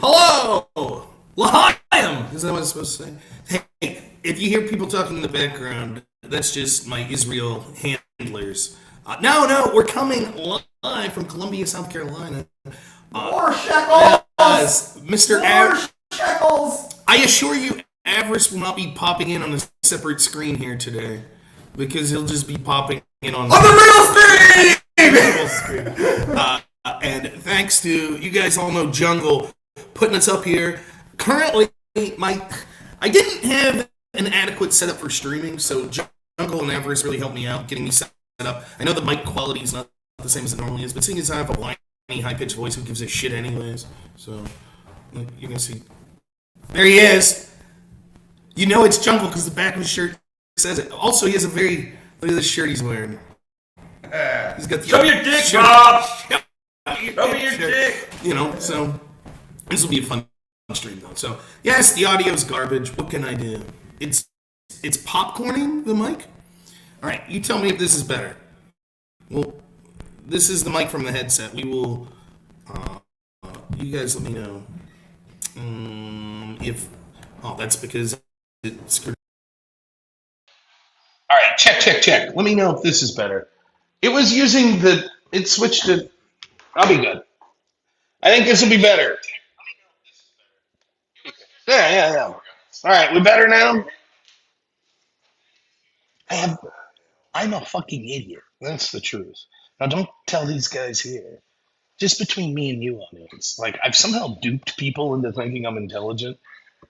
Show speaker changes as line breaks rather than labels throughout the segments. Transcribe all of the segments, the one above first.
Hello! L'chaim! Is that what it's supposed to say? Hey, if you hear people talking in the background, that's just my Israel handlers. No, we're coming live from Columbia, South Carolina.
More shekels!
Mr.
More shekels!
I assure you, Avarice will not be popping in on a separate screen here today, because he'll just be popping in on
the middle screen!
And thanks to, you guys all know Jungle, putting us up here. Currently, I didn't have an adequate setup for streaming, so Jungle and Avarice really helped me out getting me set up. I know the mic quality is not the same as it normally is, but seeing as I have a whiny, high-pitched voice, who gives a shit anyways? So, you can see. There he is! You know it's Jungle because the back of his shirt says it. Also, he has a very, look at this shirt he's wearing. He's got the
Show your dick, Bob!
Show me your dick! You know, so this will be a fun stream though. So yes, the audio's garbage. What can I do? It's popcorning the mic. All right, you tell me if this is better. Well, this is the mic from the headset. We will. You guys, let me know if. Oh, that's because it's. All right, check. Let me know if this is better. It was using the. It switched to. I'll be good. I think this will be better. Yeah. All right, we better now? I'm a fucking idiot. That's the truth. Now, don't tell these guys here. Just between me and you, audience. Like, I've somehow duped people into thinking I'm intelligent. I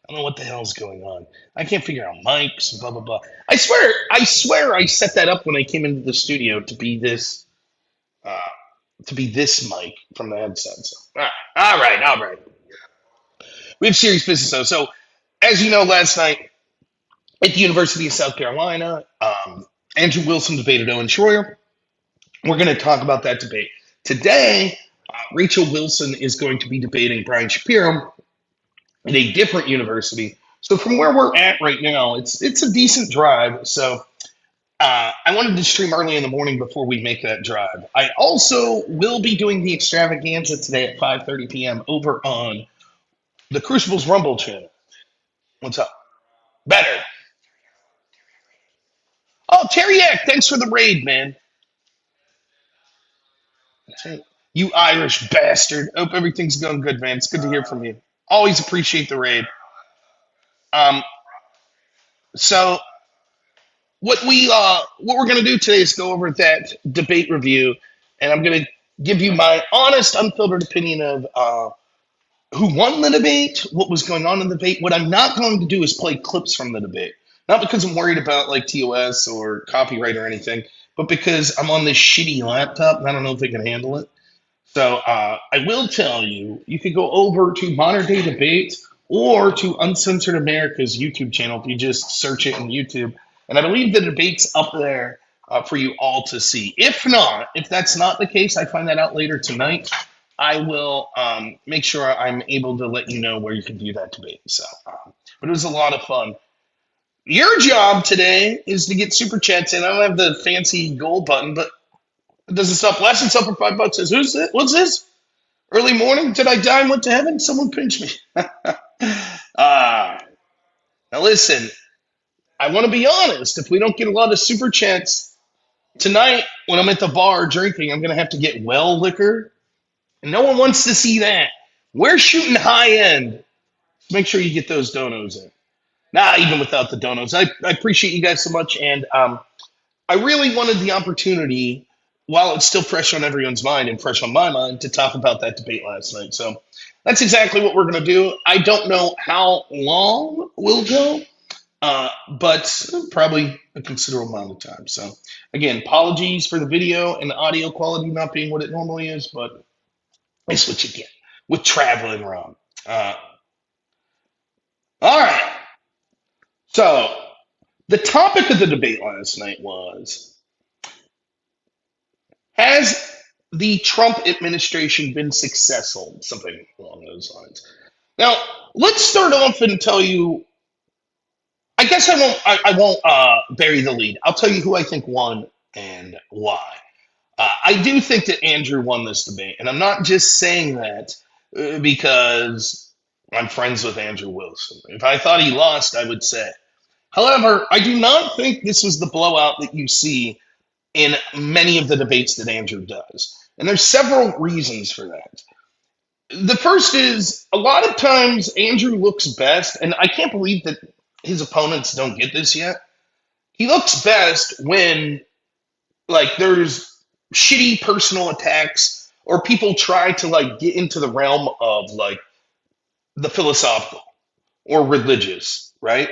don't know what the hell's going on. I can't figure out mics and blah, blah, blah. I swear I set that up when I came into the studio to be this mic from the headset. So, all right. We have serious business, though. So, as you know, last night at the University of South Carolina, Andrew Wilson debated Owen Shroyer. We're going to talk about that debate. Today, Rachel Wilson is going to be debating Brian Shapiro at a different university. So from where we're at right now, it's a decent drive. So I wanted to stream early in the morning before we make that drive. I also will be doing the extravaganza today at 5:30 p.m. over on the Crucible's Rumble channel. What's up? Better. Teriak, thanks for the raid, man. You Irish bastard. Hope everything's going good, man. It's good to hear from you. Always appreciate the raid. Um, so what we're gonna do today is go over that debate review, and I'm gonna give you my honest, unfiltered opinion of who won the debate, what was going on in the debate. What I'm not going to do is play clips from the debate, not because I'm worried about like TOS or copyright or anything, but because I'm on this shitty laptop and I don't know if they can handle it. So I will tell you, you could go over to Modern Day Debate or to Uncensored America's YouTube channel if you just search it in YouTube. And I believe the debate's up there for you all to see. If not, if that's not the case, I find that out later tonight. I will make sure I'm able to let you know where you can view that debate. So, but it was a lot of fun. Your job today is to get super chats in. I don't have the fancy gold button, but it doesn't stop. Last it's up for $5. Says, who's this? What's this? Early morning? Did I die and went to heaven? Someone pinch me. Now listen, I want to be honest. If we don't get a lot of super chats tonight when I'm at the bar drinking, I'm going to have to get well liquor. And no one wants to see that. We're shooting high end. Make sure you get those donos in. Nah, even without the donos. I appreciate you guys so much. And I really wanted the opportunity, while it's still fresh on everyone's mind and fresh on my mind, to talk about that debate last night. So that's exactly what we're going to do. I don't know how long we'll go, but probably a considerable amount of time. So again, apologies for the video and the audio quality not being what it normally is, but it's what you get with traveling around. All right. So the topic of the debate last night was, has the Trump administration been successful? Something along those lines. Now, let's start off and tell you. I guess I won't bury the lead. I'll tell you who I think won and why. I do think that Andrew won this debate, and I'm not just saying that because I'm friends with Andrew Wilson. If I thought he lost, I would say. However, I do not think this was the blowout that you see in many of the debates that Andrew does. And there's several reasons for that. The first is, a lot of times Andrew looks best, and I can't believe that his opponents don't get this yet. He looks best when like there's shitty personal attacks or people try to like get into the realm of like the philosophical or religious, right?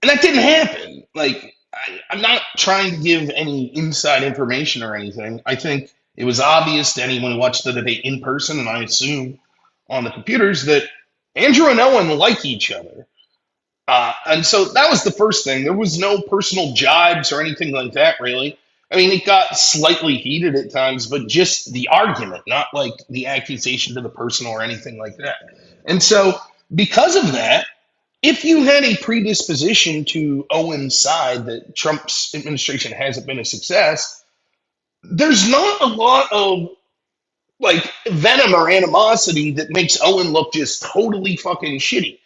And that didn't happen. Like, I'm not trying to give any inside information or anything. I think it was obvious to anyone who watched the debate in person, and I assume on the computers, that Andrew and Owen like each other. And so that was the first thing. There was no personal jibes or anything like that, really. I mean, it got slightly heated at times, but just the argument, not like the accusation to the person or anything like that. And so because of that, if you had a predisposition to Owen's side that Trump's administration hasn't been a success, there's not a lot of like venom or animosity that makes Owen look just totally fucking shitty.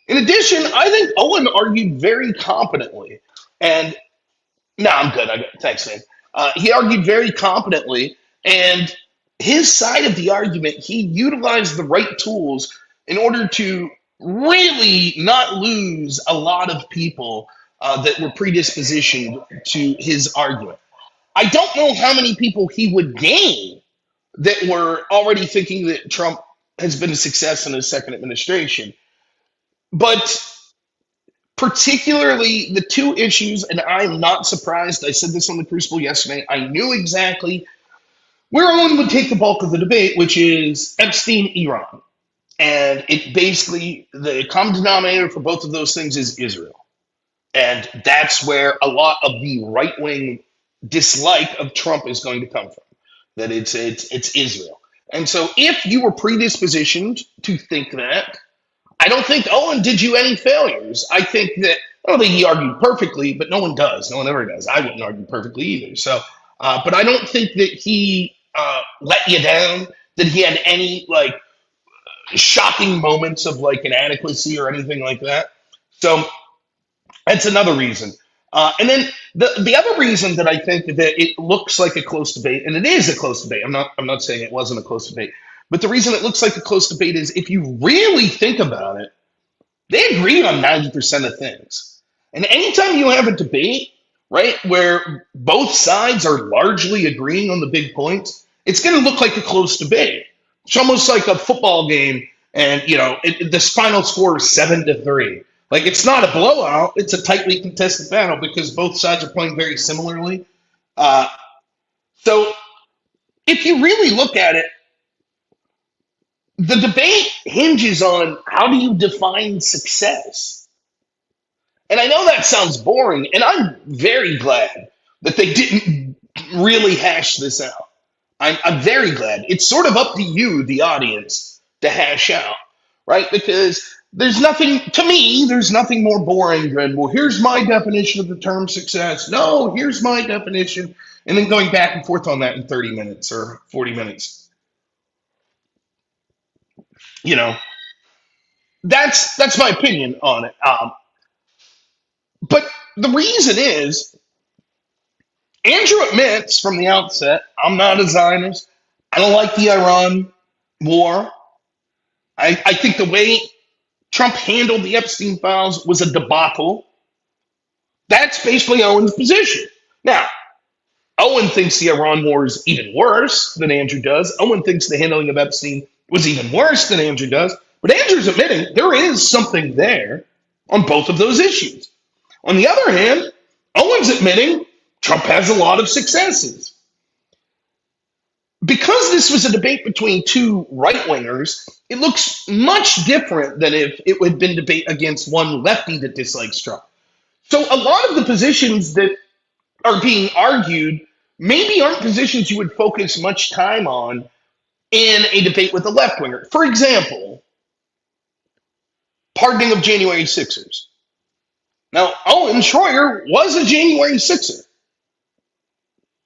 In addition, I think Owen argued very competently. And no, I'm good. Thanks, man. He argued very competently, and his side of the argument, he utilized the right tools in order to really not lose a lot of people that were predispositioned to his argument. I don't know how many people he would gain that were already thinking that Trump has been a success in his second administration. But particularly the two issues, and I'm not surprised, I said this on the Crucible yesterday, I knew exactly where Owen would take the bulk of the debate, which is Epstein, Iran. And it basically, the common denominator for both of those things is Israel. And that's where a lot of the right-wing dislike of Trump is going to come from, that it's Israel. And so if you were predispositioned to think that, I don't think Owen did you any failures. I think that, I don't think he argued perfectly, but no one does. No one ever does. I wouldn't argue perfectly either. So, but I don't think that he let you down, that he had any like shocking moments of like inadequacy or anything like that. So that's another reason. And then the other reason that I think that it looks like a close debate, and it is a close debate. I'm not saying it wasn't a close debate, but the reason it looks like a close debate is if you really think about it, they agree on 90% of things. And anytime you have a debate, right, where both sides are largely agreeing on the big points, it's going to look like a close debate. It's almost like a football game, and the final score is 7-3. Like it's not a blowout; it's a tightly contested battle because both sides are playing very similarly. Uh, so if you really look at it, the debate hinges on how do you define success. And I know that sounds boring, and I'm very glad that they didn't really hash this out. I'm very glad. It's sort of up to you, the audience, to hash out, right? Because to me, there's nothing more boring than, well, here's my definition of the term success. No, here's my definition. And then going back and forth on that in 30 minutes or 40 minutes. You know, that's my opinion on it. But the reason is, Andrew admits from the outset, I'm not a Zionist. I don't like the Iran war. I think the way Trump handled the Epstein files was a debacle. That's basically Owen's position. Now, Owen thinks the Iran war is even worse than Andrew does. Owen thinks the handling of Epstein was even worse than Andrew does. But Andrew's admitting there is something there on both of those issues. On the other hand, Owen's admitting Trump has a lot of successes. Because this was a debate between two right-wingers, it looks much different than if it had been debate against one lefty that dislikes Trump. So a lot of the positions that are being argued maybe aren't positions you would focus much time on in a debate with a left-winger. For example, pardoning of January 6ers. Now, Owen Shroyer was a January 6er.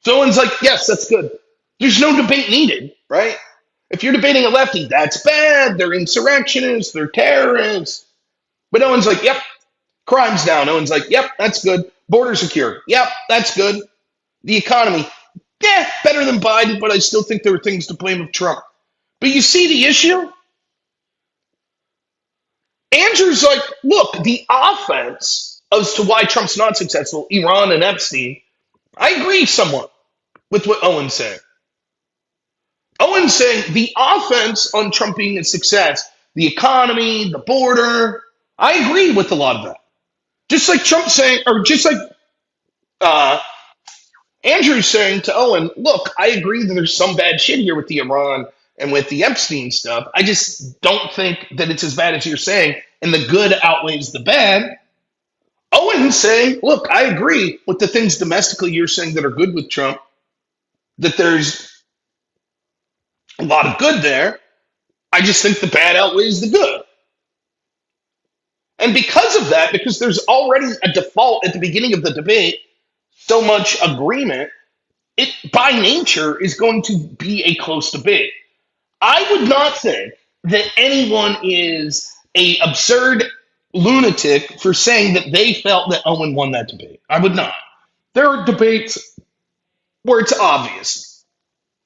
So Owen's like, yes, that's good. There's no debate needed, right? If you're debating a lefty, that's bad. They're insurrectionists. They're terrorists. But Owen's like, yep, crime's down. Owen's like, yep, that's good. Border secure. Yep, that's good. The economy, yeah, better than Biden, but I still think there are things to blame of Trump. But you see the issue? Andrew's like, look, the offense as to why Trump's not successful, Iran and Epstein, I agree somewhat with what Owen's saying. Owen's saying the offense on Trump being a success, the economy, the border, I agree with a lot of that. Just like Trump saying, or just like Andrew's saying to Owen, look, I agree that there's some bad shit here with the Iran and with the Epstein stuff. I just don't think that it's as bad as you're saying, and the good outweighs the bad. Owen's saying, look, I agree with the things domestically you're saying that are good with Trump, that there's a lot of good there. I just think the bad outweighs the good. And because of that, because there's already a default at the beginning of the debate, so much agreement, it by nature is going to be a close debate. I would not think that anyone is a absurd lunatic for saying that they felt that Owen won that debate. I would not. There are debates where it's obvious.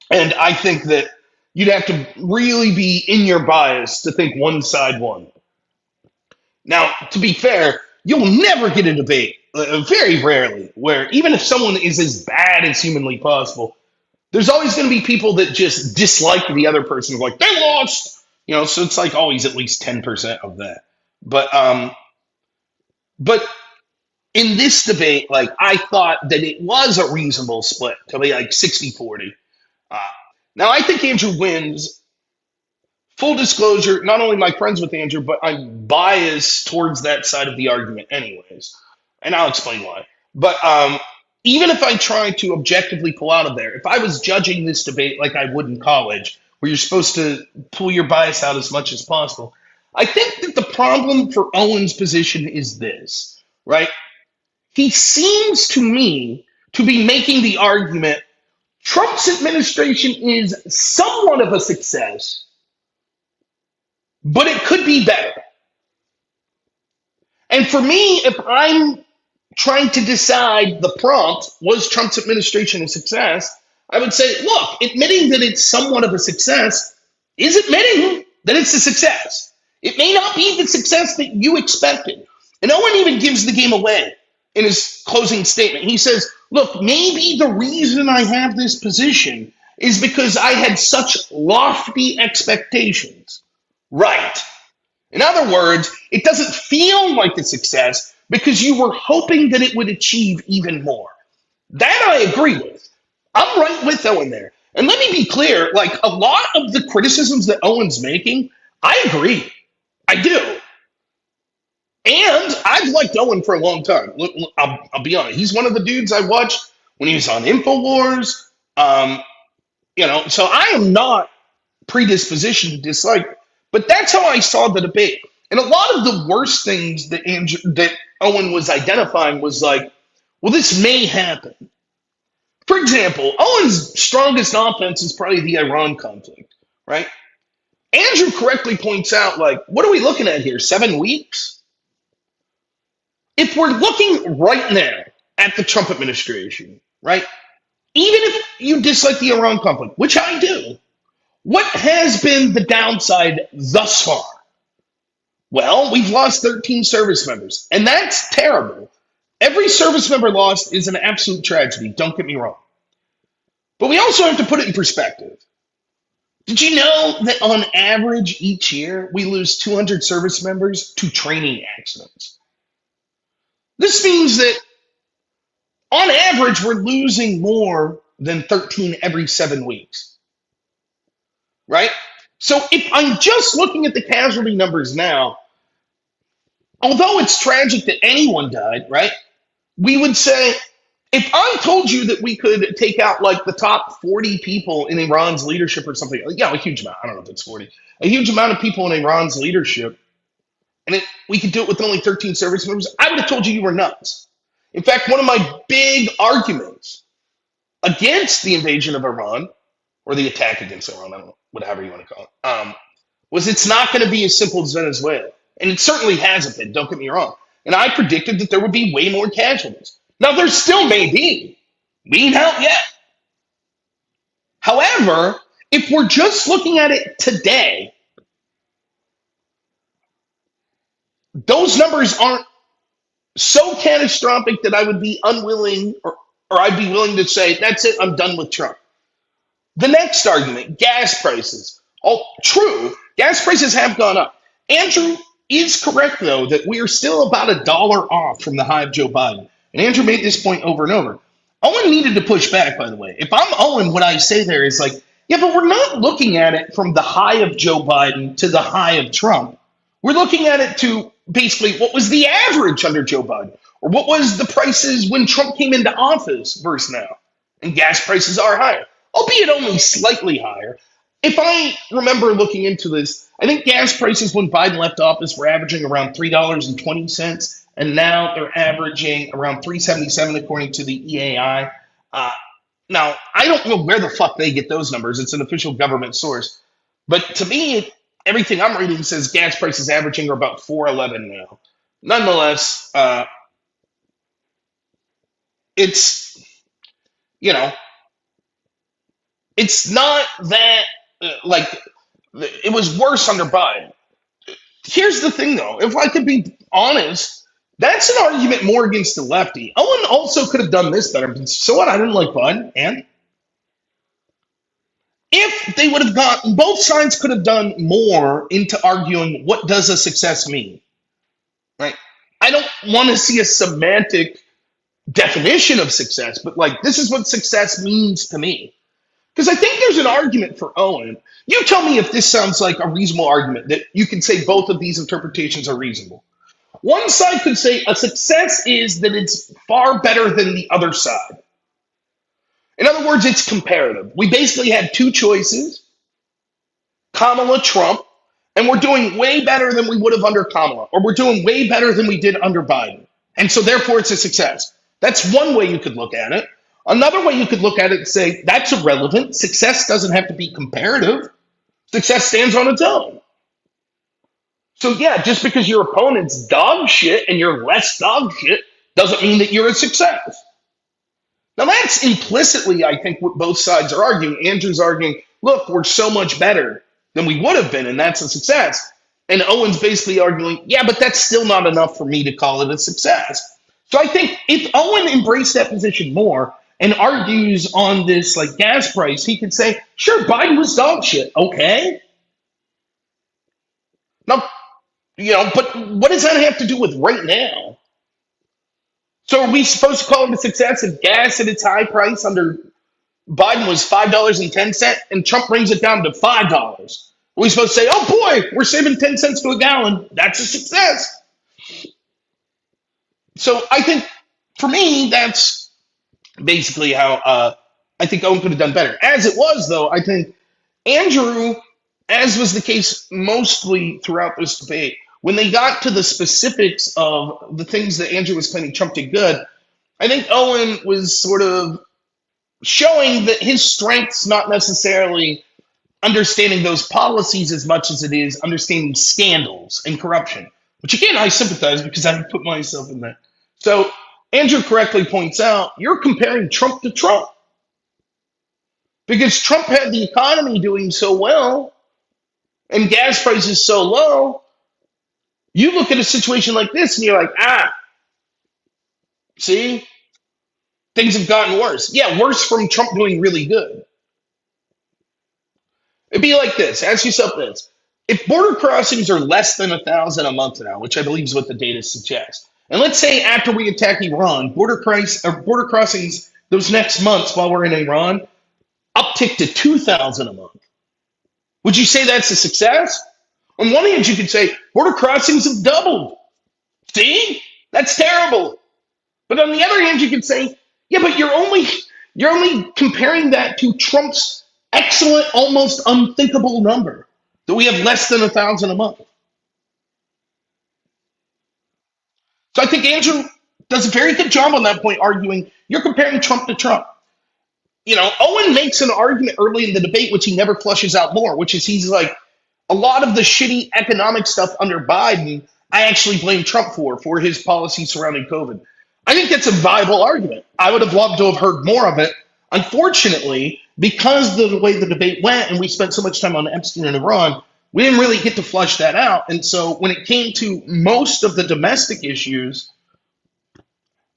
And I think that you'd have to really be in your bias to think one side won. Now, to be fair, you'll never get a debate, very rarely, where even if someone is as bad as humanly possible, there's always going to be people that just dislike the other person, like, they lost! So it's like always at least 10% of that. But in this debate, like, I thought that it was a reasonable split to be like 60-40. Now, I think Andrew wins. Full disclosure, not only am I friends with Andrew, but I'm biased towards that side of the argument anyways. And I'll explain why. But even if I try to objectively pull out of there, if I was judging this debate like I would in college, where you're supposed to pull your bias out as much as possible, I think that the problem for Owen's position is this, right? He seems to me to be making the argument Trump's administration is somewhat of a success, but it could be better. And for me, if I'm trying to decide the prompt, was Trump's administration a success? I would say, look, admitting that it's somewhat of a success is admitting that it's a success. It may not be the success that you expected. And Owen even gives the game away in his closing statement. He says, look, maybe the reason I have this position is because I had such lofty expectations. Right. In other words, it doesn't feel like a success because you were hoping that it would achieve even more. That I agree with. I'm right with Owen there. And let me be clear, like a lot of the criticisms that Owen's making, I agree. I do. And I've liked Owen for a long time. I'll be honest. He's one of the dudes I watched when he was on InfoWars. So I am not predisposition to dislike. But that's how I saw the debate. And a lot of the worst things that Owen was identifying was like, well, this may happen. For example, Owen's strongest offense is probably the Iran conflict, right? Andrew correctly points out, like, what are we looking at here? 7 weeks? If we're looking right now at the Trump administration, right? Even if you dislike the Iran conflict, which I do, what has been the downside thus far? Well, we've lost 13 service members, and that's terrible. Every service member lost is an absolute tragedy, don't get me wrong. But we also have to put it in perspective. Did you know that on average each year we lose 200 service members to training accidents? This means that on average we're losing more than 13 every 7 weeks. Right? So if I'm just looking at the casualty numbers now, although it's tragic that anyone died, right? We would say, if I told you that we could take out like the top 40 people in Iran's leadership or something, a huge amount, I don't know if it's 40, a huge amount of people in Iran's leadership, and we could do it with only 13 service members, I would have told you were nuts. In fact, one of my big arguments against the invasion of Iran, or the attack against Iran, I don't know, whatever you want to call it, was it's not going to be as simple as Venezuela. And it certainly hasn't been, don't get me wrong. And I predicted that there would be way more casualties. Now, there still may be. We ain't out yet. However, if we're just looking at it today, those numbers aren't so catastrophic that I would be unwilling or I'd be willing to say, that's it, I'm done with Trump. The next argument, gas prices. Oh, true, gas prices have gone up. Andrew is correct, though, that we are still about $1 off from the high of Joe Biden. And Andrew made this point over and over. Owen needed to push back, by the way. If I'm Owen, what I say there is like, yeah, but we're not looking at it from the high of Joe Biden to the high of Trump. We're looking at it to basically what was the average under Joe Biden, or what was the prices when Trump came into office versus now. And gas prices are higher, albeit only slightly higher. If I remember looking into this, I think gas prices when Biden left office were averaging around $3.20, and now they're averaging around $3.77 according to the EAI. Now, I don't know where the fuck they get those numbers. It's an official government source. But to me, everything I'm reading says gas prices averaging are about $4.11 now. Nonetheless, it's, it's not that, it was worse under Biden. Here's the thing, though. If I could be honest, that's an argument more against the lefty. Owen also could have done this better. So what? I didn't like Biden. And if they would have gotten, both sides could have done more into arguing what does a success mean, right? I don't want to see a semantic definition of success, but this is what success means to me. Because I think there's an argument for Owen. You tell me if this sounds like a reasonable argument, that you can say both of these interpretations are reasonable. One side could say a success is that it's far better than the other side. In other words, it's comparative. We basically had two choices, Kamala, Trump, and we're doing way better than we would have under Kamala, or we're doing way better than we did under Biden. And so therefore it's a success. That's one way you could look at it. Another way you could look at it and say, that's irrelevant. Success doesn't have to be comparative. Success stands on its own. So yeah, just because your opponent's dog shit and you're less dog shit Doesn't mean that you're a success. Now, that's implicitly, I think, what both sides are arguing. Andrew's arguing, look, we're so much better than we would have been, and that's a success. And Owen's basically arguing, yeah, but that's still not enough for me to call it a success. So I think if Owen embraced that position more and argues on this like gas price, he could say, sure, Biden was dog shit. Okay. Now, but what does that have to do with right now? So are we supposed to call it a success if gas at its high price under Biden was $5.10 and Trump brings it down to $5? Are we supposed to say, oh boy, we're saving 10 cents to a gallon? That's a success. So I think for me, that's basically how I think Owen could have done better. As it was, though, I think Andrew, as was the case mostly throughout this debate, when they got to the specifics of the things that Andrew was claiming Trump did good, I think Owen was sort of showing that his strength's not necessarily understanding those policies as much as it is understanding scandals and corruption, which again, I sympathize because I put myself in that. So Andrew correctly points out, you're comparing Trump to Trump because Trump had the economy doing so well and gas prices so low. You look at a situation like this and you're like, see, things have gotten worse. Yeah, worse from Trump doing really good. It'd be like this. Ask yourself this. If border crossings are less than 1,000 a month now, which I believe is what the data suggests, and let's say after we attack Iran, border crossings those next months while we're in Iran uptick to 2,000 a month. Would you say that's a success? On one hand, you could say border crossings have doubled. See, that's terrible. But on the other hand, you could say, yeah, but you're only comparing that to Trump's excellent, almost unthinkable number that we have less than 1,000 a month. So I think Andrew does a very good job on that point, arguing you're comparing Trump to Trump. Owen makes an argument early in the debate, which he never flushes out more, which is he's like, a lot of the shitty economic stuff under Biden, I actually blame Trump for his policy surrounding COVID. I think that's a viable argument. I would have loved to have heard more of it. Unfortunately, because of the way the debate went and we spent so much time on Epstein and Iran, we didn't really get to flush that out. And so when it came to most of the domestic issues,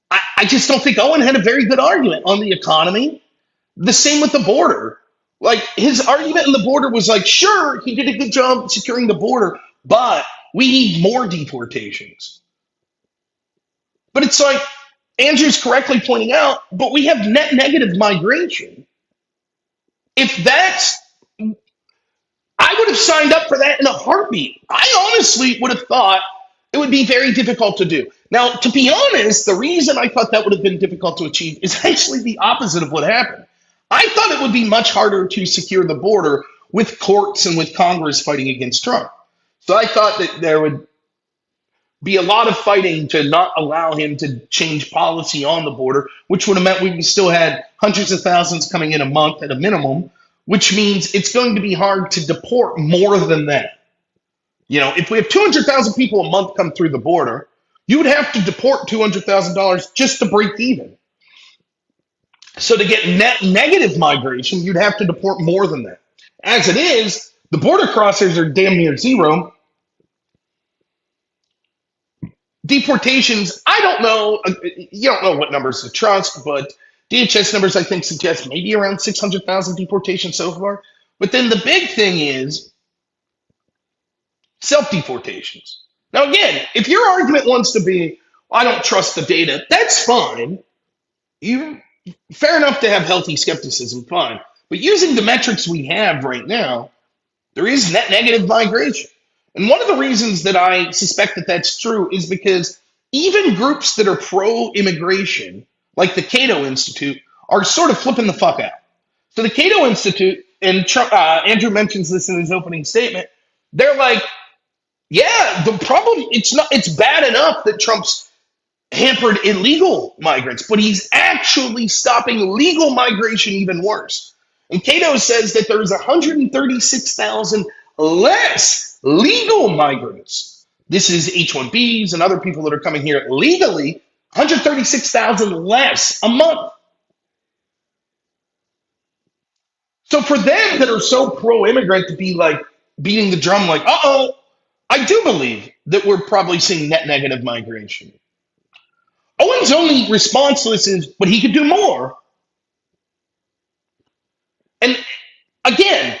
I just don't think Owen had a very good argument on the economy. The same with the border. Like his argument in the border was like, sure, he did a good job securing the border, but we need more deportations. But it's like Andrew's correctly pointing out, but we have net negative migration. If that's, I would have signed up for that in a heartbeat. I honestly would have thought it would be very difficult to do. Now, to be honest, the reason I thought that would have been difficult to achieve is actually the opposite of what happened. I thought it would be much harder to secure the border with courts and with Congress fighting against Trump. So I thought that there would be a lot of fighting to not allow him to change policy on the border, which would have meant we still had hundreds of thousands coming in a month at a minimum, which means it's going to be hard to deport more than that. If we have 200,000 people a month come through the border, you would have to deport $200,000 just to break even. So to get net negative migration, you'd have to deport more than that. As it is, the border crossers are damn near zero. Deportations, I don't know. You don't know what numbers to trust, but DHS numbers, I think, suggest maybe around 600,000 deportations so far. But then the big thing is self-deportations. Now, again, if your argument wants to be, I don't trust the data, that's fine. Fair enough to have healthy skepticism, fine. But using the metrics we have right now, there is net negative migration. And one of the reasons that I suspect that that's true is because even groups that are pro-immigration, like the Cato Institute, are sort of flipping the fuck out. So the Cato Institute, and Andrew mentions this in his opening statement, they're like, yeah, the problem, it's bad enough that Trump's hampered illegal migrants, but he's actually stopping legal migration even worse. And Cato says that there's 136,000 less legal migrants. This is H-1Bs and other people that are coming here legally 136,000 less a month. So for them that are so pro-immigrant to be like beating the drum, like, uh-oh, I do believe that we're probably seeing net negative migration. Owen's only response to this is, but he could do more. And again,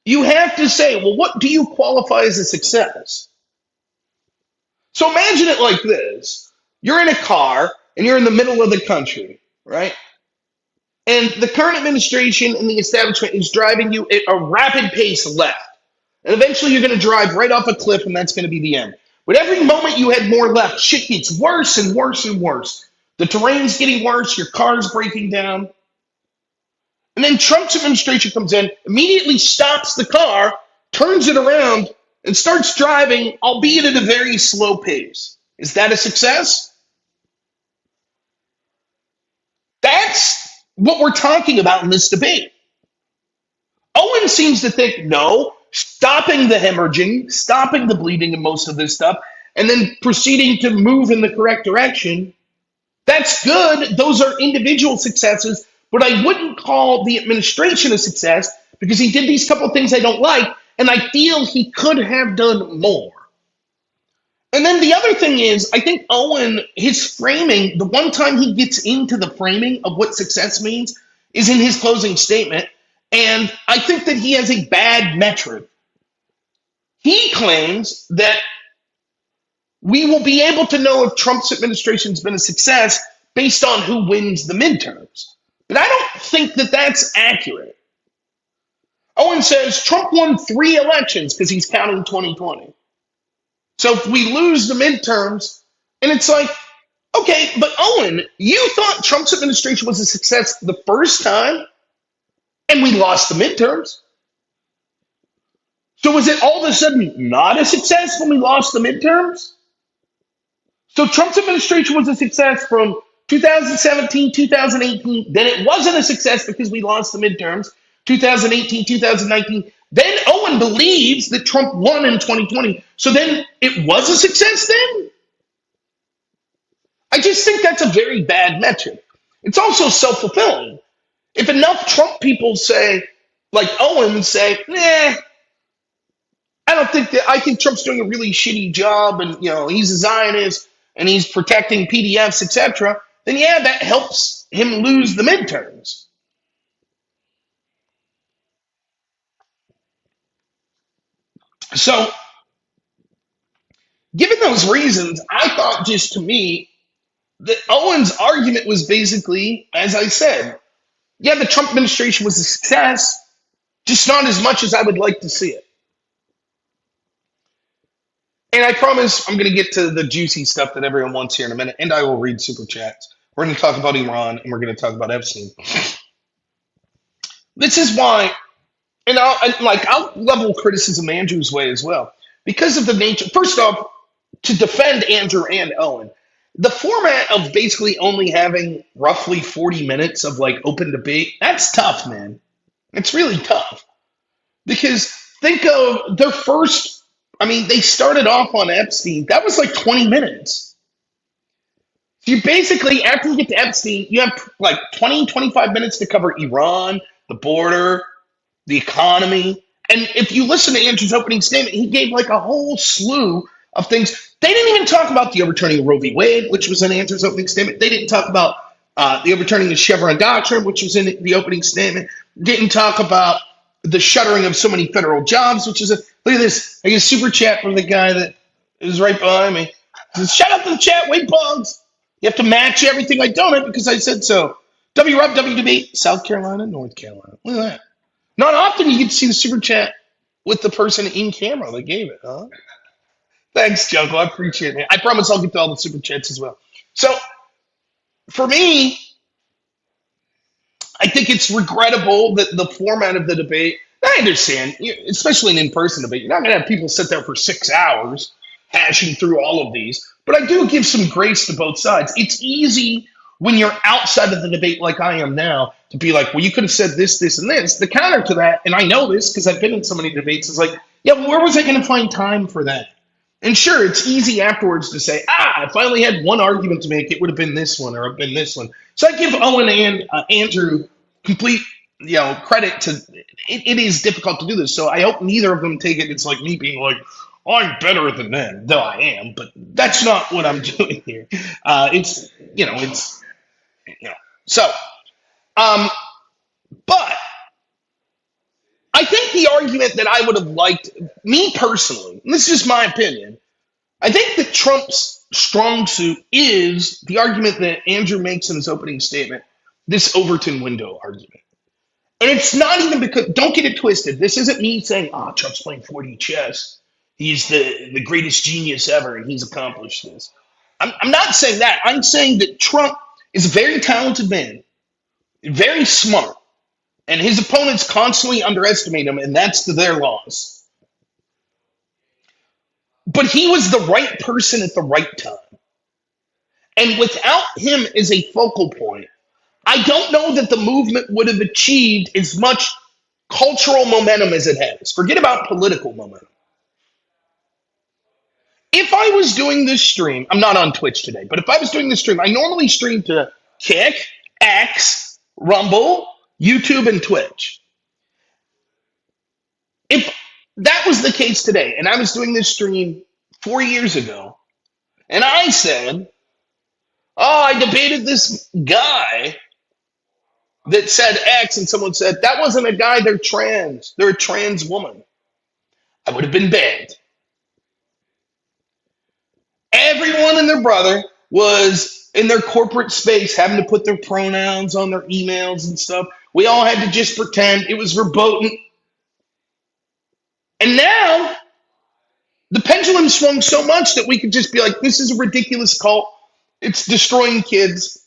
you have to say, well, what do you qualify as a success? So imagine it like this. You're in a car and you're in the middle of the country, right? And the current administration and the establishment is driving you at a rapid pace left. And eventually you're going to drive right off a cliff, and that's going to be the end. But every moment you head more left, shit gets worse and worse and worse. The terrain's getting worse, your car's breaking down. And then Trump's administration comes in, immediately stops the car, turns it around, and starts driving, albeit at a very slow pace. Is that a success? That's what we're talking about in this debate. Owen seems to think, no, stopping the hemorrhaging, stopping the bleeding and most of this stuff, and then proceeding to move in the correct direction, that's good. Those are individual successes, but I wouldn't call the administration a success because he did these couple of things I don't like, and I feel he could have done more. And then the other thing is, I think Owen, his framing, the one time he gets into the framing of what success means is in his closing statement. And I think that he has a bad metric. He claims that we will be able to know if Trump's administration has been a success based on who wins the midterms. But I don't think that that's accurate. Owen says Trump won 3 elections because he's counting 2020. So if we lose the midterms, and it's like, okay, but Owen, you thought Trump's administration was a success the first time, and we lost the midterms. So was it all of a sudden not a success when we lost the midterms? So Trump's administration was a success from 2017, 2018. Then it wasn't a success because we lost the midterms. 2018, 2019. Then Owen believes that Trump won in 2020. So then it was a success then? I just think that's a very bad metric. It's also self-fulfilling. If enough Trump people say, like Owen, say, nah, I think Trump's doing a really shitty job and, he's a Zionist and he's protecting PDFs, etc., then yeah, that helps him lose the midterms. So, given those reasons, I thought just to me that Owen's argument was basically, as I said, yeah, the Trump administration was a success, just not as much as I would like to see it. And I promise I'm going to get to the juicy stuff that everyone wants here in a minute, and I will read super chats. We're going to talk about Iran, and we're going to talk about Epstein. This is why, and I'll level criticism Andrew's way as well. Because of the nature, first off, to defend Andrew and Owen, the format of basically only having roughly 40 minutes of open debate, that's tough, man. It's really tough. Because think of their first, they started off on Epstein. That was 20 minutes. So you basically, after you get to Epstein, you have 20, 25 minutes to cover Iran, the border, the economy. And if you listen to Andrew's opening statement, he gave a whole slew of things. They didn't even talk about the overturning of Roe v. Wade, which was in Andrew's opening statement. They didn't talk about the overturning of the Chevron doctrine, which was in the opening statement. Didn't talk about the shuttering of so many federal jobs, which is look at this. I get a super chat from the guy that is right behind me. He says, "Shout out to the chat, Wade Boggs. You have to match everything I donate because I said so." WRUB, WDB, South Carolina, North Carolina. Look at that. Not often you get to see the super chat with the person in camera that gave it, huh? Thanks, Jungle. I appreciate it. I promise I'll get to all the super chats as well. So, for me, I think it's regrettable that the format of the debate, I understand, especially an in-person debate, you're not going to have people sit there for 6 hours hashing through all of these, but I do give some grace to both sides. It's easy when you're outside of the debate like I am now to be like, well, you could have said this, this, and this. The counter to that, and I know this because I've been in so many debates, is yeah, well, where was I going to find time for that? And sure, it's easy afterwards to say, if I only had one argument to make, it would have been this one or have been this one. So I give Owen and Andrew complete, credit to. It is difficult to do this, so I hope neither of them take it. It's like me being like, I'm better than them, though I am, but that's not what I'm doing here. It's so. Um, but I think the argument that I would have liked, me personally, and this is just my opinion, I think that Trump's strong suit is the argument that Andrew makes in his opening statement, this Overton window argument. And it's not even because, don't get it twisted. This isn't me saying, Trump's playing 4D chess. He's the greatest genius ever and he's accomplished this. I'm not saying that. I'm saying that Trump is a very talented man, very smart, and his opponents constantly underestimate him, and that's to their loss. But he was the right person at the right time. And without him as a focal point, I don't know that the movement would have achieved as much cultural momentum as it has. Forget about political momentum. If I was doing this stream, I'm not on Twitch today, but if I was doing this stream, I normally stream to Kick, X, Rumble, YouTube, and Twitch. If that was the case today, and I was doing this stream 4 years ago, and I said, I debated this guy that said X, and someone said, that wasn't a guy, they're trans. They're a trans woman. I would have been banned. Everyone and their brother was in their corporate space having to put their pronouns on their emails and stuff. We all had to just pretend it was verboten. And now the pendulum swung so much that we could just be like, this is a ridiculous cult. It's destroying kids.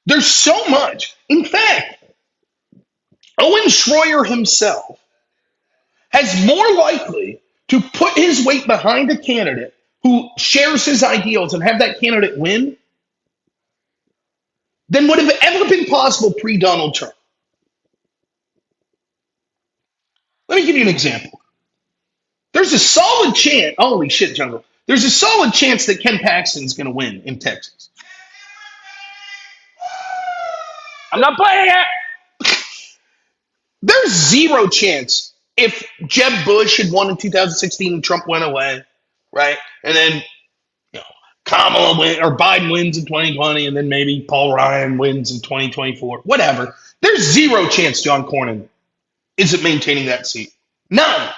There's so much. In fact, Owen Shroyer himself has more likely to put his weight behind a candidate who shares his ideals and have that candidate win than would have ever been possible pre-Donald Trump. Let me give you an example. There's a solid chance, holy shit, Jungle. There's a solid chance that Ken Paxton's going to win in Texas. I'm not playing it. There's zero chance if Jeb Bush had won in 2016 and Trump went away, right? And then Kamala or Biden wins in 2020, and then maybe Paul Ryan wins in 2024. Whatever. There's zero chance John Cornyn isn't maintaining that seat. None.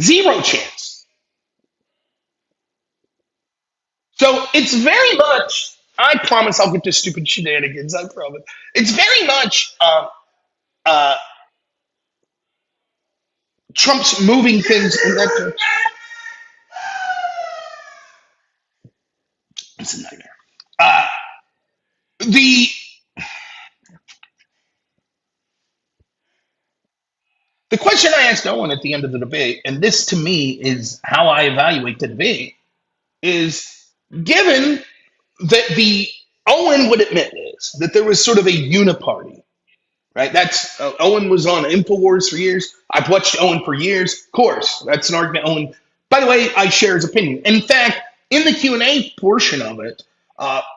Zero chance. So it's very much, I promise I'll get to stupid shenanigans, I promise. It's very much Trump's moving things in that direction. It's a nightmare. The question I asked Owen at the end of the debate, and this to me is how I evaluate the debate, is given that the Owen would admit this, that there was sort of a uniparty, right? That's Owen was on InfoWars for years. I've watched Owen for years. Of course, that's an argument. Owen, by the way, I share his opinion. In fact, in the Q&A portion of it,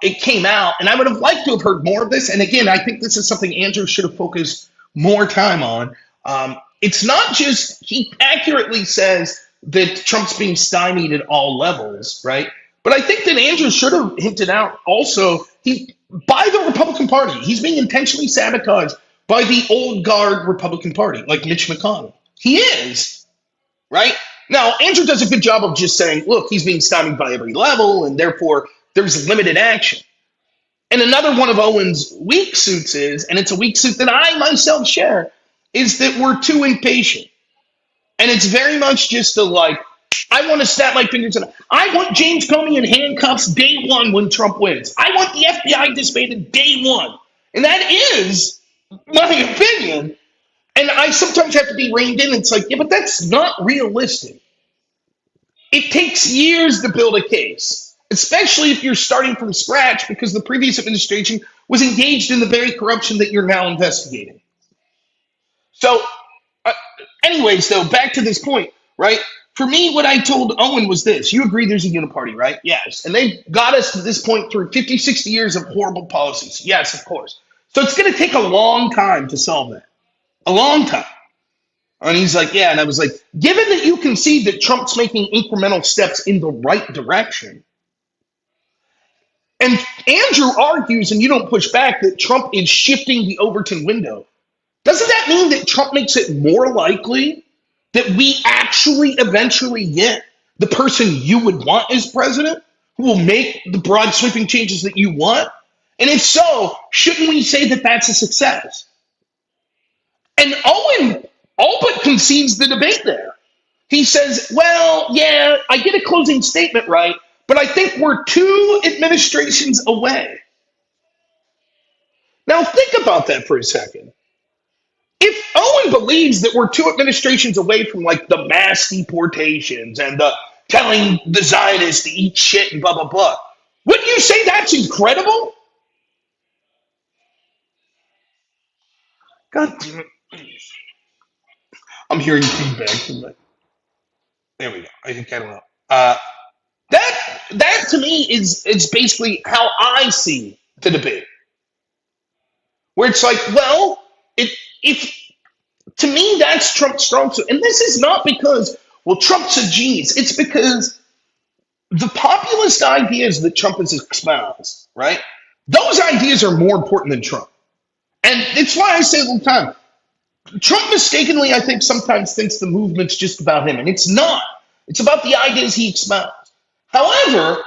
it came out, and I would have liked to have heard more of this. And again, I think this is something Andrew should have focused more time on. It's not just, he accurately says that Trump's being stymied at all levels, right? But I think that Andrew should have hinted out also, by the Republican Party, he's being intentionally sabotaged by the old guard Republican Party, like Mitch McConnell. He is, right? Now, Andrew does a good job of just saying, look, he's being stymied by every level, and therefore there's limited action. And another one of Owen's weak suits is, and it's a weak suit that I myself share, is that we're too impatient. And it's very much just I want to snap my fingers and I want James Comey in handcuffs day one when Trump wins. I want the FBI disbanded day one. And that is my opinion. And I sometimes have to be reined in. It's like, yeah, but that's not realistic. It takes years to build a case, especially if you're starting from scratch because the previous administration was engaged in the very corruption that you're now investigating. So, uh, anyways, though, back to this point, right? For me, what I told Owen was this. You agree there's a uniparty, right? Yes. And they got us to this point through 50, 60 years of horrible policies. Yes, of course. So it's going to take a long time to solve that. A long time. And he's like, yeah. And I was like, given that you can see that Trump's making incremental steps in the right direction, and Andrew argues, and you don't push back, that Trump is shifting the Overton window. Doesn't that mean that Trump makes it more likely that we actually eventually get the person you would want as president who will make the broad sweeping changes that you want? And if so, shouldn't we say that that's a success? And Owen all but concedes the debate there. He says, well, yeah, I get a closing statement right, but I think we're two administrations away. Now, think about that for a second. If Owen believes that we're two administrations away from like the mass deportations and the telling the Zionists to eat shit and blah, blah, blah, wouldn't you say that's incredible? God damn it. I'm hearing feedback from that. There we go. I think I don't know. That to me is basically how I see the debate. Where it's like, well, if to me that's Trump's strong suit. And this is not because, well, Trump's a genius. It's because the populist ideas that Trump has espoused, right? Those ideas are more important than Trump. And it's why I say all the time, Trump mistakenly, I think, sometimes thinks the movement's just about him, and it's not. It's about the ideas he espoused. However,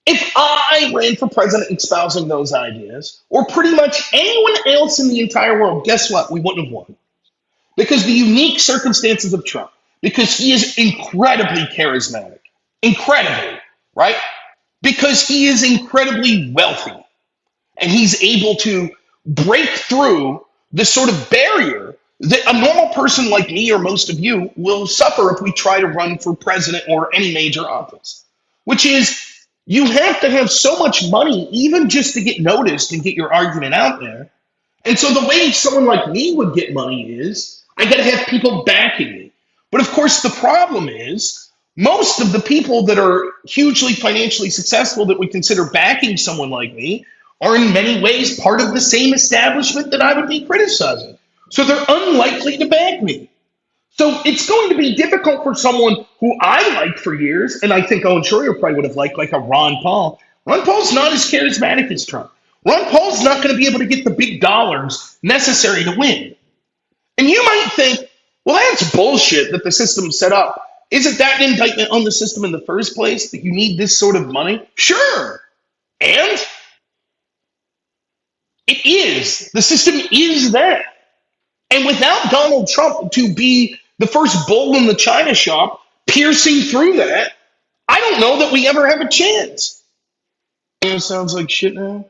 if I ran for president espousing those ideas, or pretty much anyone else in the entire world, guess what? We wouldn't have won. Because the unique circumstances of Trump, because he is incredibly charismatic, incredibly, right? Because he is incredibly wealthy, and he's able to break through the sort of barrier that a normal person like me or most of you will suffer if we try to run for president or any major office, which is you have to have so much money even just to get noticed and get your argument out there. And so the way someone like me would get money is I got to have people backing me. But of course, the problem is most of the people that are hugely financially successful that we consider backing someone like me are in many ways part of the same establishment that I would be criticizing. So they're unlikely to back me. So it's going to be difficult for someone who I liked for years, and I think Owen Shroyer probably would have liked, like a Ron Paul. Ron Paul's not as charismatic as Trump. Ron Paul's not going to be able to get the big dollars necessary to win. And you might think, well, that's bullshit that the system's set up. Isn't that an indictment on the system in the first place, that you need this sort of money? Sure. And it is. The system is that. And without Donald Trump to be the first bull in the china shop, piercing through that, I don't know that we ever have a chance. It sounds like shit now.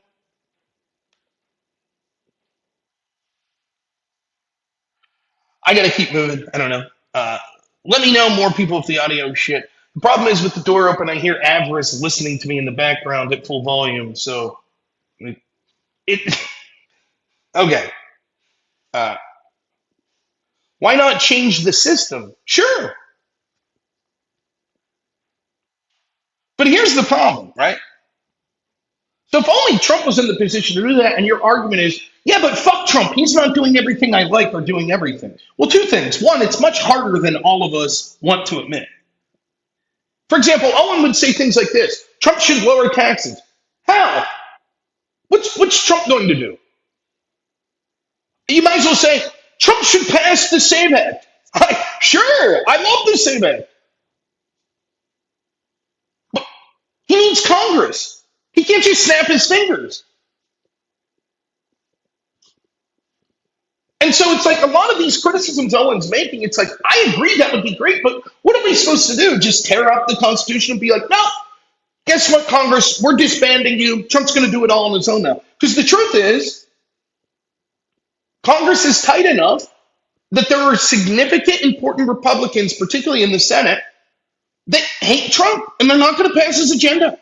I got to keep moving. I don't know. Let me know, more people, if the audio is shit. The problem is with the door open, I hear Avarice listening to me in the background at full volume. So it okay. Uh, why not change the system? Sure. But here's the problem, right? So if only Trump was in the position to do that, and your argument is, yeah, but fuck Trump, he's not doing everything I like or doing everything. Well, two things. One, it's much harder than all of us want to admit. For example, Owen would say things like this: Trump should lower taxes. How? What's Trump going to do? You might as well say, Trump should pass the SAVE Act. Sure, I love the SAVE Act. But he needs Congress. He can't just snap his fingers. And so it's like a lot of these criticisms Owen's making, it's like, I agree that would be great, but what are we supposed to do? Just tear up the Constitution and be like, no, guess what, Congress, we're disbanding you. Trump's going to do it all on his own now. Because the truth is, Congress is tight enough that there are significant, important Republicans, particularly in the Senate, that hate Trump, and they're not going to pass his agenda.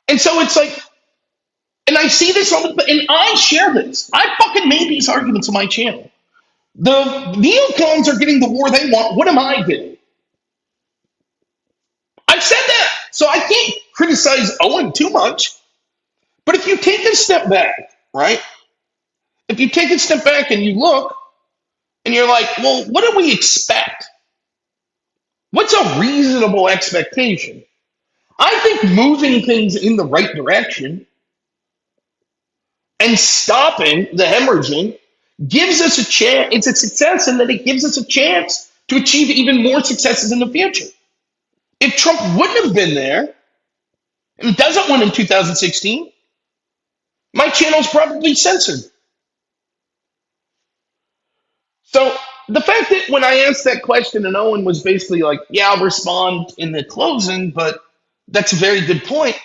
And so it's like, And I see this and I share this. I fucking made these arguments on my channel. The neocons are getting the war they want. What am I getting? I've said that. So I can't criticize Owen too much. But if you take a step back, right? If you take a step back and you look and you're like, well, what do we expect? What's a reasonable expectation? I think moving things in the right direction and stopping the hemorrhaging gives us a chance. It's a success in that it gives us a chance to achieve even more successes in the future. If Trump wouldn't have been there and doesn't win in 2016, my channel's probably censored. So the fact that when I asked that question and Owen was basically like, yeah, I'll respond in the closing, but that's a very good point.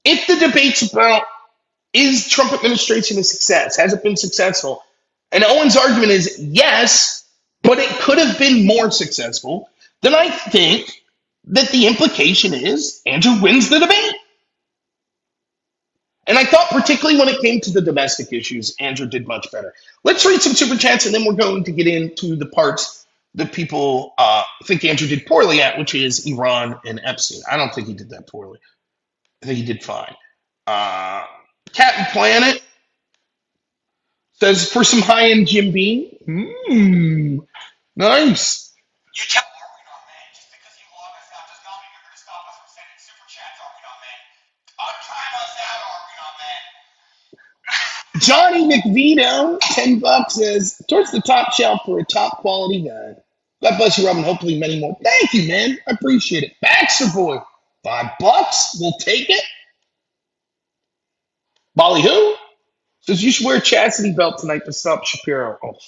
If the debate's about is Trump administration a success? Has it been successful? And Owen's argument is yes, but it could have been more successful. Then I think that the implication is Andrew wins the debate. And I thought, particularly when it came to the domestic issues, Andrew did much better. Let's read some super chats, and then we're going to get into the parts that people think Andrew did poorly at, which is Iran and Epstein. I don't think he did that poorly. I think he did fine. Captain Planet says, for some high-end Jim Beam. Nice.
You tell Arwen on man, just because you log us out does not mean you're going to stop us from sending super chats, Arwen on man. Untime us out, Arwen on man.
Johnny McVito, $10 says, towards the top shelf for a top quality guy. God bless you, Robin. Hopefully many more. Thank you, man. I appreciate it. Baxter Boy, $5. We'll take it. Bolly who? Says you should wear a chastity belt tonight to stop Shapiro. Oh,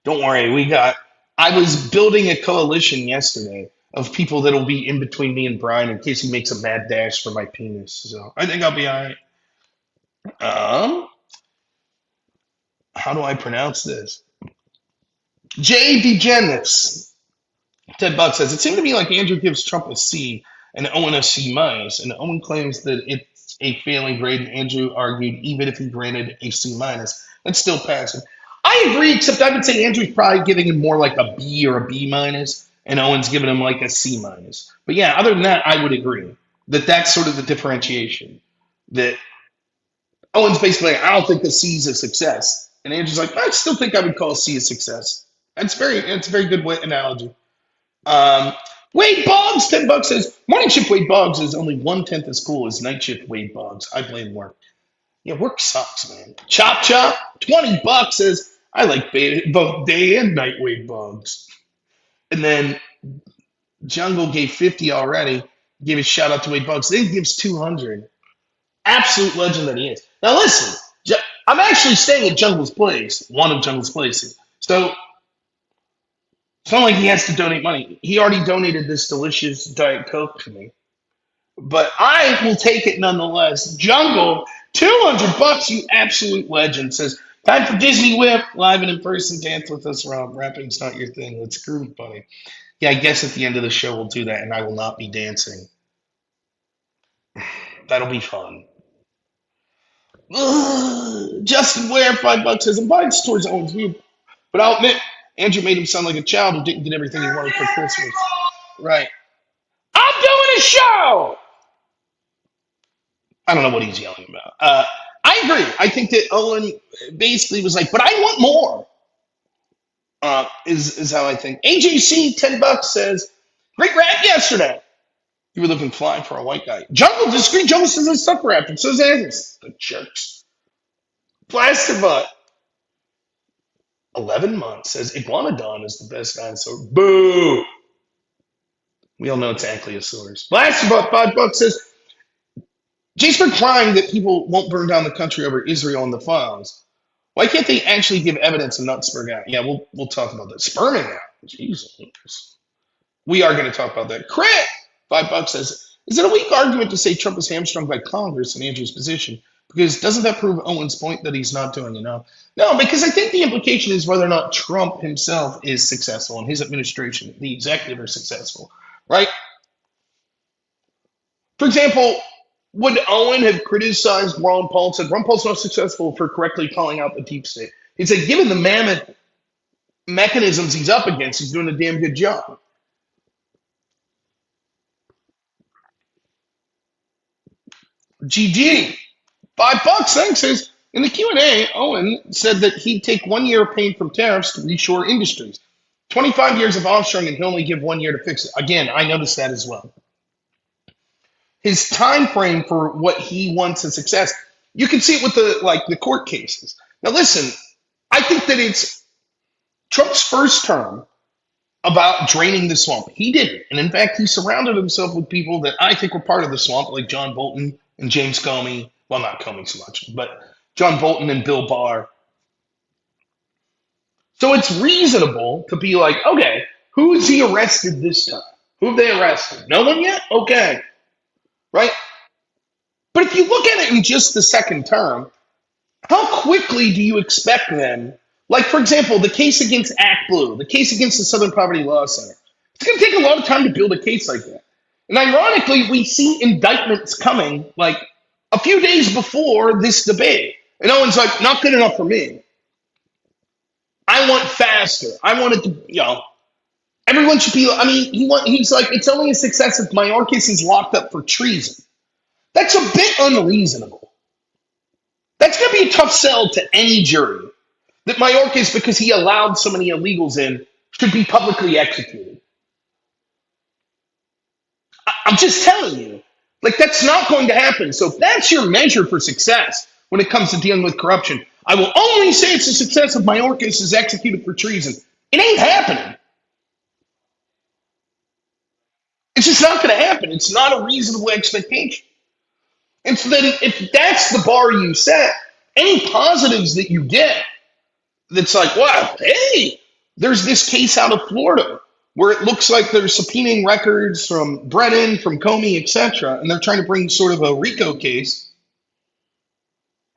don't worry. I was building a coalition yesterday of people that'll be in between me and Brian in case he makes a mad dash for my penis. So I think I'll be all right. How do I pronounce this? J. DeGenis. $10 says, it seemed to me like Andrew gives Trump a C and Owen a C minus, and Owen claims that it's a failing grade, and Andrew argued even if he granted a C minus, it's still passing. I agree, except I would say Andrew's probably giving him more like a B or a B minus, and Owen's giving him like a C minus. But yeah, other than that, I would agree that that's sort of the differentiation. That Owen's basically like, I don't think the C is a success. And Andrew's like, I still think I would call C a success. It's a very good analogy. Wade Boggs, $10 says, morning shift Wade Boggs is only 1/10 as cool as night shift Wade Boggs. I blame work. Yeah, work sucks, man. Chop Chop, $20 says, I like both day and night Wade Boggs. And then Jungle gave 50 already. Gave a shout out to Wade Boggs. Then gives 200. Absolute legend that he is. Now listen, I'm actually staying at Jungle's place, one of Jungle's places. So it's not like he has to donate money. He already donated this delicious Diet Coke to me. But I will take it nonetheless. Jungle, $200, you absolute legend, says, time for Disney Whip, live and in person, dance with us, Rob. Rapping's not your thing. Let's groove, buddy. Yeah, I guess at the end of the show we'll do that, and I will not be dancing. That'll be fun. Justin Ware, $5 says, I'm biased towards Owen's view, but I'll admit, Andrew made him sound like a child who didn't get everything he wanted for Christmas. Right. I'm doing a show! I don't know what he's yelling about. I agree. I think that Owen basically was like, but I want more. Is how I think. AJC, $10 says, great rap yesterday. You were looking fly for a white guy. Jungle disagreed. Jungle says it's sucker rap, and so is Anders. The jerks. Plasterbutt, 11 months, says Iguanodon is the best dinosaur. Boo! We all know it's Ankylosaurus. Plasterbutt, $5 says, Jason crying that people won't burn down the country over Israel and the files. Why can't they actually give evidence and not spurn out? Yeah, we'll talk about that. Spurning out. Jesus. We are going to talk about that. Crit, $5 says, is it a weak argument to say Trump is hamstrung by Congress in Andrew's position? Because doesn't that prove Owen's point that he's not doing enough? No, because I think the implication is whether or not Trump himself is successful and his administration, the executive, are successful, right? For example, would Owen have criticized Ron Paul? Said Ron Paul's not successful for correctly calling out the deep state. He said, given the mammoth mechanisms he's up against, he's doing a damn good job. GG. $5, thanks. Says in the Q&A, Owen said that he'd take 1 year of pain from tariffs to reshore industries. 25 years of offshoring and he'll only give 1 year to fix it. Again, I noticed that as well. His time frame for what he wants as success, you can see it with the court cases. Now listen, I think that it's Trump's first term about draining the swamp. He didn't. And in fact, he surrounded himself with people that I think were part of the swamp, like John Bolton and James Comey. Well, not Comey so much, but John Bolton and Bill Barr. So it's reasonable to be like, okay, who is he arrested this time? Who have they arrested? No one yet? Okay. Right? But if you look at it in just the second term, how quickly do you expect them? Like, for example, the case against Act Blue, the case against the Southern Poverty Law Center. It's going to take a lot of time to build a case like that. And ironically, we see indictments coming like a few days before this debate. And Owen's like, not good enough for me. I want faster. I want it to, everyone should be, I mean, he's like, it's only a success if Mayorkas is locked up for treason. That's a bit unreasonable. That's going to be a tough sell to any jury that Mayorkas, because he allowed so many illegals in, should be publicly executed. I'm just telling you, like, that's not going to happen. So if that's your measure for success when it comes to dealing with corruption, I will only say it's a success if Mayorkas is executed for treason. It ain't happening. It's just not going to happen. It's not a reasonable expectation. And so then if that's the bar you set, any positives that you get, that's like, wow, hey, there's this case out of Florida where it looks like they're subpoenaing records from Brennan, from Comey, etc., and they're trying to bring sort of a RICO case,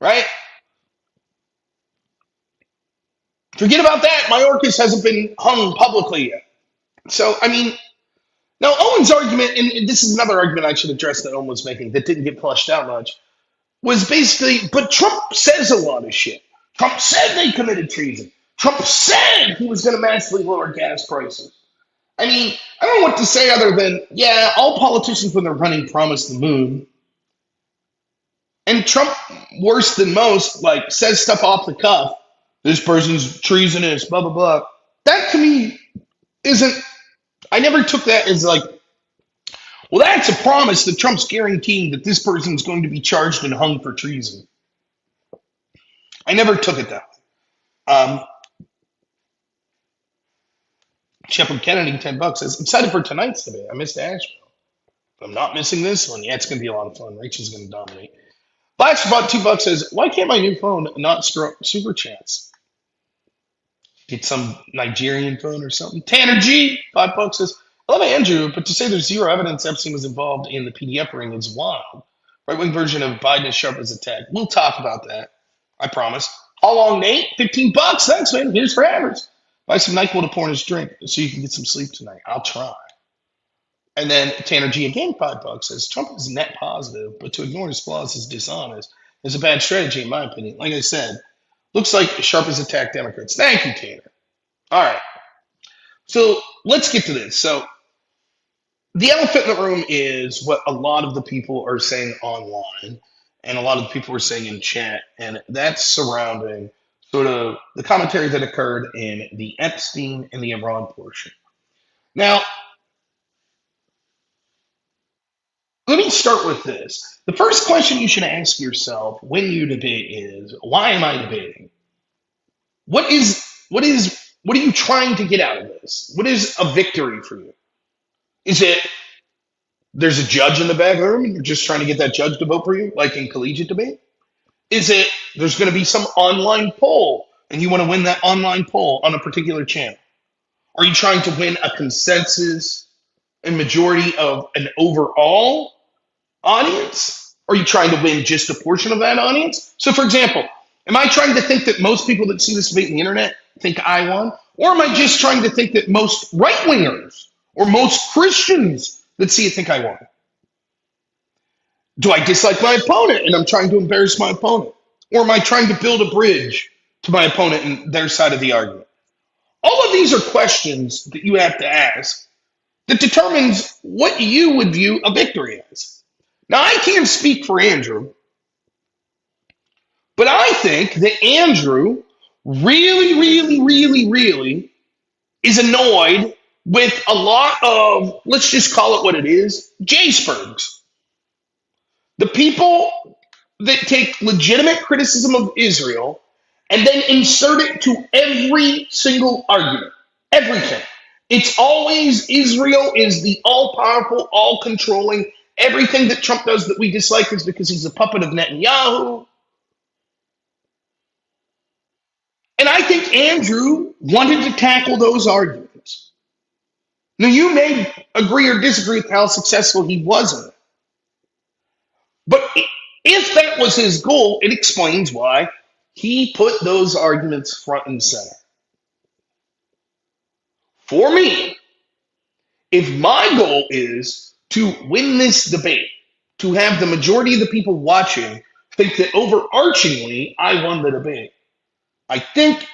right? Forget about that. Mayorkas hasn't been hung publicly yet. So, I mean, now Owen's argument, and this is another argument I should address that Owen was making that didn't get flushed out much, was basically, but Trump says a lot of shit. Trump said they committed treason. Trump said he was going to massively lower gas prices. I mean, I don't know what to say other than, yeah, all politicians when they're running promise the moon. And Trump, worse than most, like, says stuff off the cuff. This person's treasonous, blah, blah, blah. That to me isn't, I never took that as like, well, that's a promise that Trump's guaranteeing that this person's going to be charged and hung for treason. I never took it that way. Shepard Kennedy, $10 says, excited for tonight's debate. I missed Asheville. I'm not missing this one. Yeah, it's going to be a lot of fun. Rachel's going to dominate. Last about $2 says, why can't my new phone not super chats? Get some Nigerian phone or something. Tanner G, $5 says, I love Andrew, but to say there's zero evidence Epstein was involved in the PDF ring is wild. Right-wing version of Biden is sharp as a tack. We'll talk about that. I promise. How long, Nate? $15. Thanks, man. Here's for average. Buy some NyQuil to pour in his drink so you can get some sleep tonight. I'll try. And then Tanner G again, $5 says Trump is net positive, but to ignore his flaws is dishonest. It's a bad strategy, in my opinion. Like I said, looks like sharp as attack Democrats. Thank you, Tanner. All right. So let's get to this. So the elephant in the room is what a lot of the people are saying online and a lot of the people are saying in chat, and that's surrounding sort of the commentary that occurred in the Epstein and the Iran portion. Now, let me start with this. The first question you should ask yourself when you debate is, why am I debating? What are you trying to get out of this? What is a victory for you? Is it there's a judge in the back room and you're just trying to get that judge to vote for you, like in collegiate debate? Is it there's going to be some online poll and you want to win that online poll on a particular channel? Are you trying to win a consensus and majority of an overall audience? Or are you trying to win just a portion of that audience? So, for example, am I trying to think that most people that see this debate on the internet think I won? Or am I just trying to think that most right-wingers or most Christians that see it think I won? Do I dislike my opponent and I'm trying to embarrass my opponent? Or am I trying to build a bridge to my opponent and their side of the argument? All of these are questions that you have to ask that determines what you would view a victory as. Now, I can't speak for Andrew, but I think that Andrew really is annoyed with a lot of, let's just call it what it is, J-Spergs. The people that take legitimate criticism of Israel and then insert it to every single argument. Everything. It's always Israel is the all powerful, all controlling. Everything that Trump does that we dislike is because he's a puppet of Netanyahu. And I think Andrew wanted to tackle those arguments. Now, you may agree or disagree with how successful he was in it. But if that was his goal, it explains why he put those arguments front and center. For me, if my goal is to win this debate, to have the majority of the people watching think that overarchingly I won the debate, I think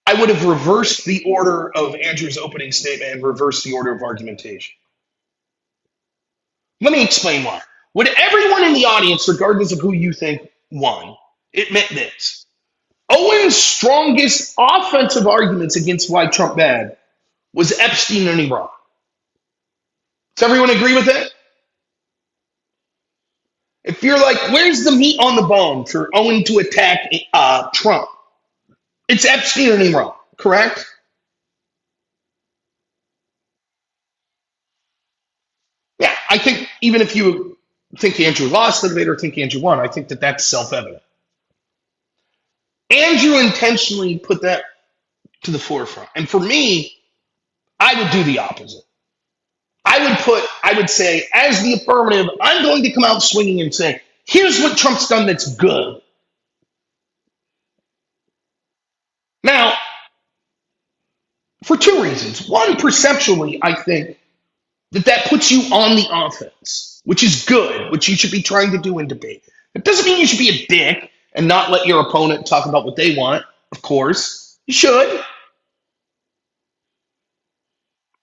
I would have reversed the order of Andrew's opening statement and reversed the order of argumentation. Let me explain why. Would everyone in the audience, regardless of who you think won, admit this? Owen's strongest offensive arguments against why Trump bad was Epstein and Iran. Does everyone agree with that? If you're like, where's the meat on the bone for Owen to attack Trump? It's Epstein and Iran, correct? Yeah, I think even if you think Andrew lost the debate or think Andrew won, I think that that's self-evident. Andrew intentionally put that to the forefront. And for me, I would do the opposite. I would say, as the affirmative, I'm going to come out swinging and say, here's what Trump's done that's good. Now, for two reasons. One, perceptually, I think that puts you on the offense, which is good, which you should be trying to do in debate. It doesn't mean you should be a dick and not let your opponent talk about what they want. Of course, you should.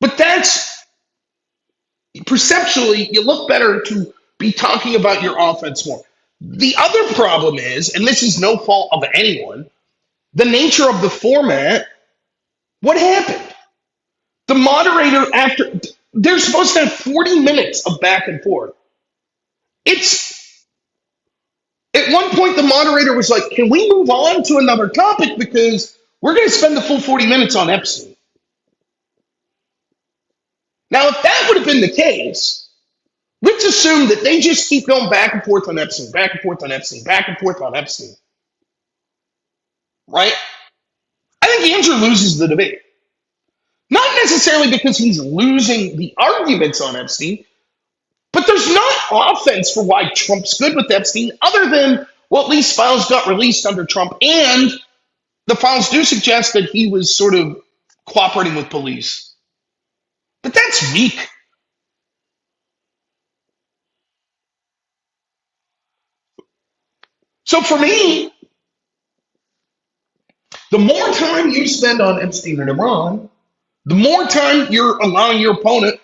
But that's perceptually, you look better to be talking about your offense more. The other problem is, and this is no fault of anyone, the nature of the format. What happened? The moderator, after they're supposed to have 40 minutes of back and forth. It's at one point the moderator was like, can we move on to another topic because we're going to spend the full 40 minutes on Epstein. Now, if that would have been the case, let's assume that they just keep going back and forth on Epstein, back and forth on Epstein, back and forth on Epstein. Right? I think Andrew loses the debate. Not necessarily because he's losing the arguments on Epstein, but there's not offense for why Trump's good with Epstein, other than, well, at least files got released under Trump, and the files do suggest that he was sort of cooperating with police. But that's weak. So for me, the more time you spend on Epstein and Iran, the more time you're allowing your opponent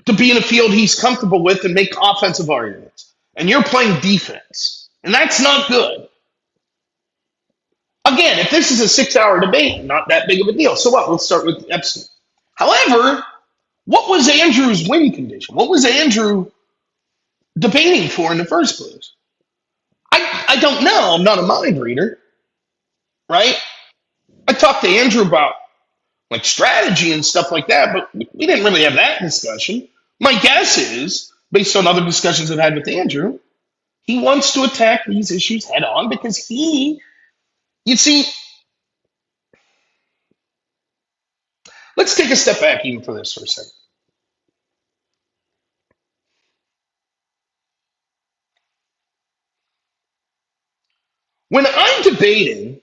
to be in a field he's comfortable with and make offensive arguments. And you're playing defense. And that's not good. Again, if this is a 6-hour debate, not that big of a deal. So what? Let's start with Epstein. However, what was Andrew's win condition? What was Andrew debating for in the first place? I don't know. I'm not a mind reader, right? I talked to Andrew about like strategy and stuff like that, but we didn't really have that discussion. My guess is, based on other discussions I've had with Andrew, he wants to attack these issues head on because you see, let's take a step back even for this for a second. When I'm debating,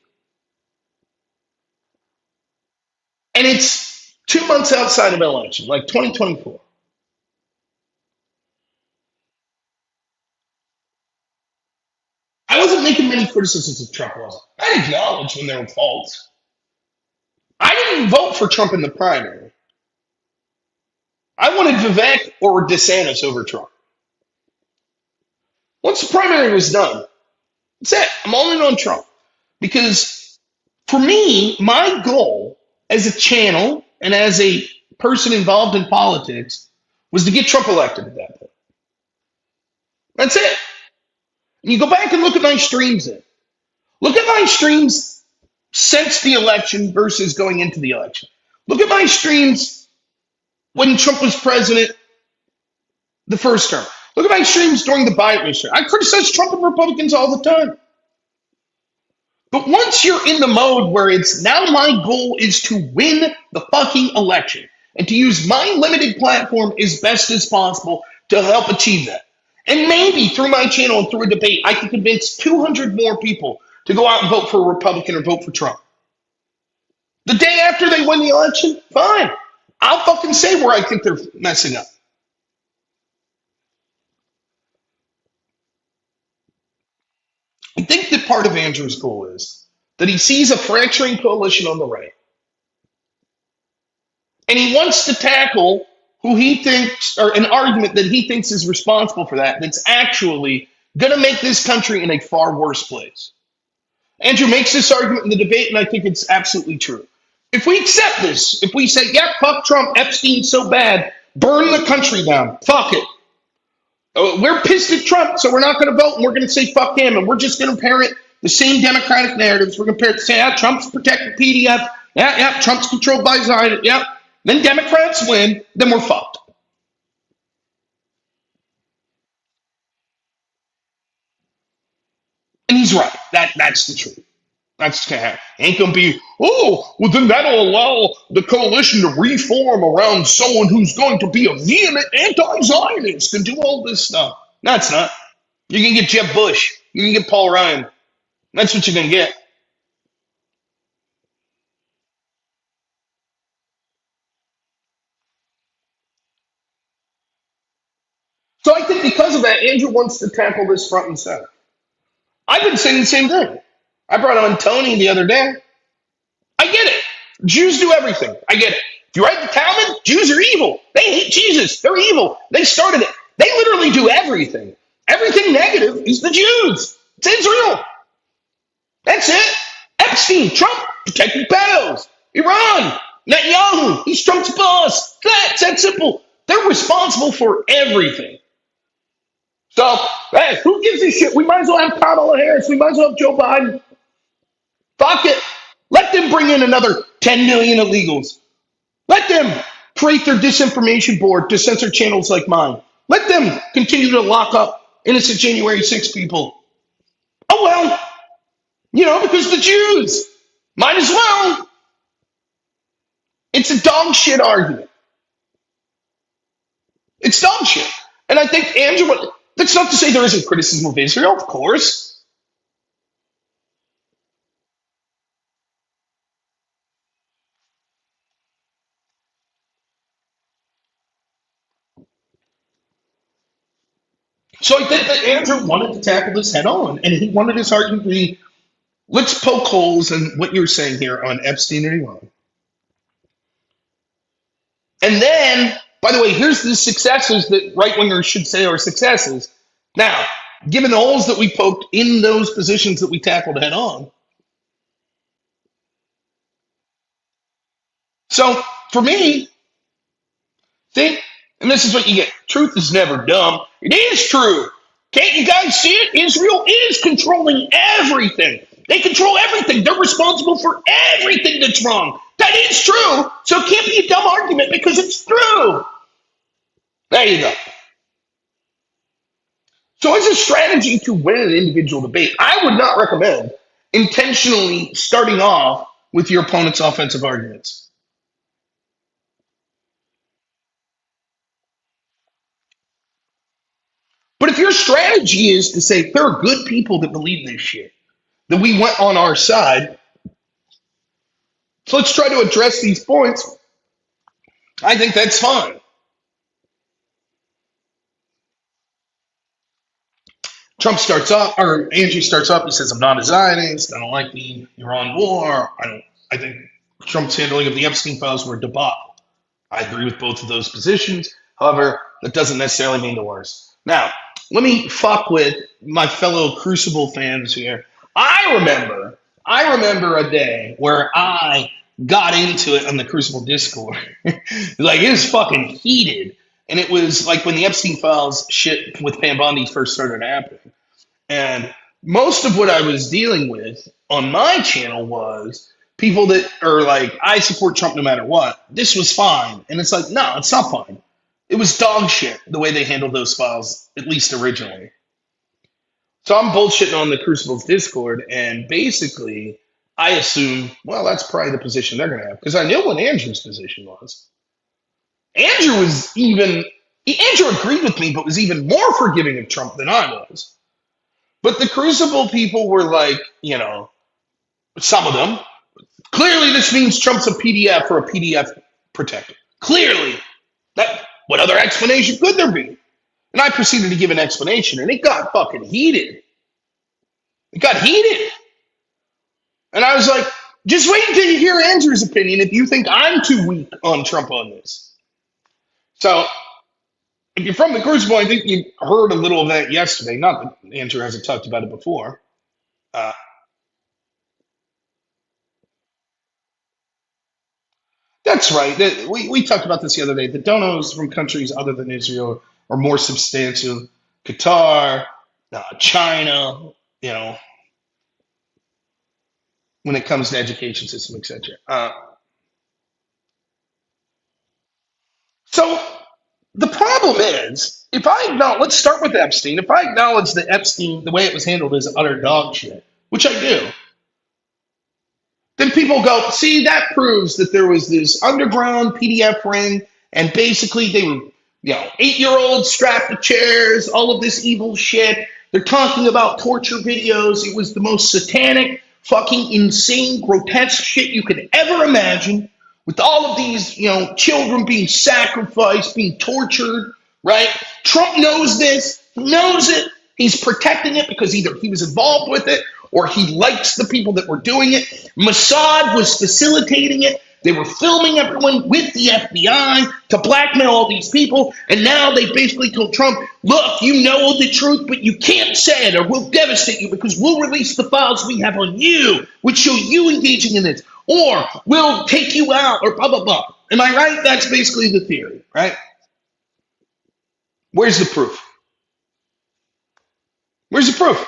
and it's 2 months outside of an election, like 2024, wasn't making many criticisms of Trump, was I? I acknowledged when there were faults. I didn't vote for Trump in the primary. I wanted Vivek or DeSantis over Trump. Once the primary was done, that's it. I'm all in on Trump. Because for me, my goal as a channel and as a person involved in politics was to get Trump elected at that point. That's it. And you go back and look at my streams then. Look at my streams since the election versus going into the election. Look at my streams when Trump was president the first term. Look at my streams during the Biden administration. I criticize Trump and Republicans all the time. But once you're in the mode where it's now my goal is to win the fucking election and to use my limited platform as best as possible to help achieve that. And maybe through my channel and through a debate, I can convince 200 more people to go out and vote for a Republican or vote for Trump. The day after they win the election, fine. I'll fucking say where I think they're messing up. I think that part of Andrew's goal is that he sees a fracturing coalition on the right. And he wants to tackle who he thinks, or an argument that he thinks is responsible for that, that's actually going to make this country in a far worse place. Andrew makes this argument in the debate, and I think it's absolutely true. If we accept this, if we say, yeah, fuck Trump, Epstein's so bad, burn the country down, fuck it. We're pissed at Trump, so we're not going to vote, and we're going to say fuck him, and we're just going to parrot the same Democratic narratives. We're going to say, yeah, Trump's protected PDF. Yeah, Trump's controlled by Zion. Yeah. Then Democrats win, then we're fucked. And he's right. That's the truth. That's going to happen. Ain't going to be, oh, well, then that'll allow the coalition to reform around someone who's going to be a vehement anti-Zionist and do all this stuff. No, it's not. You're going to get Jeb Bush. You're going to get Paul Ryan. That's what you're going to get. So I think because of that, Andrew wants to tackle this front and center. I've been saying the same thing. I brought on Tony the other day. I get it. Jews do everything. I get it. If you read the Talmud, Jews are evil. They hate Jesus. They're evil. They started it. They literally do everything. Everything negative is the Jews. It's Israel. That's it. Epstein, Trump, protecting pedos. Iran, Netanyahu, he's Trump's boss. That's that simple. They're responsible for everything. So, hey, who gives a shit? We might as well have Kamala Harris. We might as well have Joe Biden. Fuck it. Let them bring in another 10 million illegals. Let them create their disinformation board to censor channels like mine. Let them continue to lock up innocent January 6 people. Oh, well, because the Jews. Might as well. It's a dog shit argument. It's dog shit. And I think Andrew, that's not to say there isn't criticism of Israel, of course. So I think that Andrew wanted to tackle this head on, and he wanted his argument to be, let's poke holes in what you're saying here on Epstein and Iran. And then, by the way, here's the successes that right-wingers should say are successes. Now, given the holes that we poked in those positions that we tackled head on. So, for me, and this is what you get. Truth is never dumb. It is true. Can't you guys see it? Israel is controlling everything. They control everything. They're responsible for everything that's wrong. That is true. So it can't be a dumb argument because it's true. There you go. So as a strategy to win an individual debate, I would not recommend intentionally starting off with your opponent's offensive arguments. But if your strategy is to say there are good people that believe this shit, that we went on our side, so let's try to address these points, I think that's fine. Trump starts up, or Andrew starts up. He says, "I'm not a Zionist. I don't like the Iran war. I don't. I think Trump's handling of the Epstein files were a debacle." I agree with both of those positions. However, that doesn't necessarily mean the worst. Now, let me fuck with my fellow Crucible fans here. I remember a day where I got into it on the Crucible Discord. Like it was fucking heated. And it was like when the Epstein files shit with Pam Bondi first started happening. And most of what I was dealing with on my channel was people that are like, I support Trump no matter what. This was fine. And it's like, no, it's not fine. It was dog shit the way they handled those files, at least originally. So I'm bullshitting on the Crucible's Discord, and basically I assume, well, that's probably the position they're going to have. Because I knew what Andrew's position was. Andrew agreed with me, but was even more forgiving of Trump than I was. But the Crucible people were like, some of them, clearly this means Trump's a PDF or a PDF protector. Clearly. What other explanation could there be? And I proceeded to give an explanation, and it got fucking heated. It got heated. And I was like, just wait until you hear Andrew's opinion if you think I'm too weak on Trump on this. So, if you're from the Crucible, I think you heard a little of that yesterday. Not that Andrew hasn't talked about it before. Uh, that's right. We talked about this the other day. The donos from countries other than Israel are more substantial. Qatar, China, when it comes to education system, etc. So the problem is, let's start with Epstein. If I acknowledge that Epstein, the way it was handled, is utter dog shit, which I do, then people go, see, that proves that there was this underground PDF ring, and basically they were, 8-year-olds strapped to chairs, all of this evil shit. They're talking about torture videos. It was the most satanic, fucking insane, grotesque shit you could ever imagine, with all of these, children being sacrificed, being tortured, right? Trump knows this, knows it. He's protecting it because either he was involved with it or he likes the people that were doing it. Mossad was facilitating it. They were filming everyone with the FBI to blackmail all these people. And now they basically told Trump, look, you know the truth, but you can't say it or we'll devastate you because we'll release the files we have on you, which show you engaging in this, or we'll take you out, or blah, blah, blah. Am I right? That's basically the theory, right? Where's the proof? Where's the proof?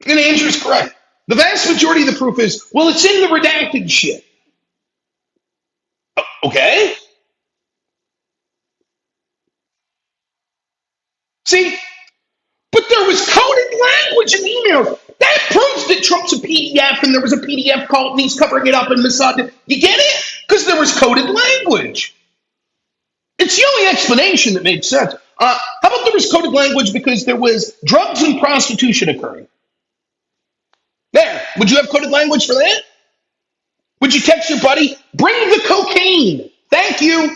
And Andrew's correct. The vast majority of the proof is, well, it's in the redacted shit. Okay. See, but there was coded language in emails. That proves that Trump's a PDF and there was a PDF called and he's covering it up in Mossad. You get it? Because there was coded language. It's the only explanation that made sense. How about there was coded language because there was drugs and prostitution occurring? There. Would you have coded language for that? Would you text your buddy, bring the cocaine? Thank you.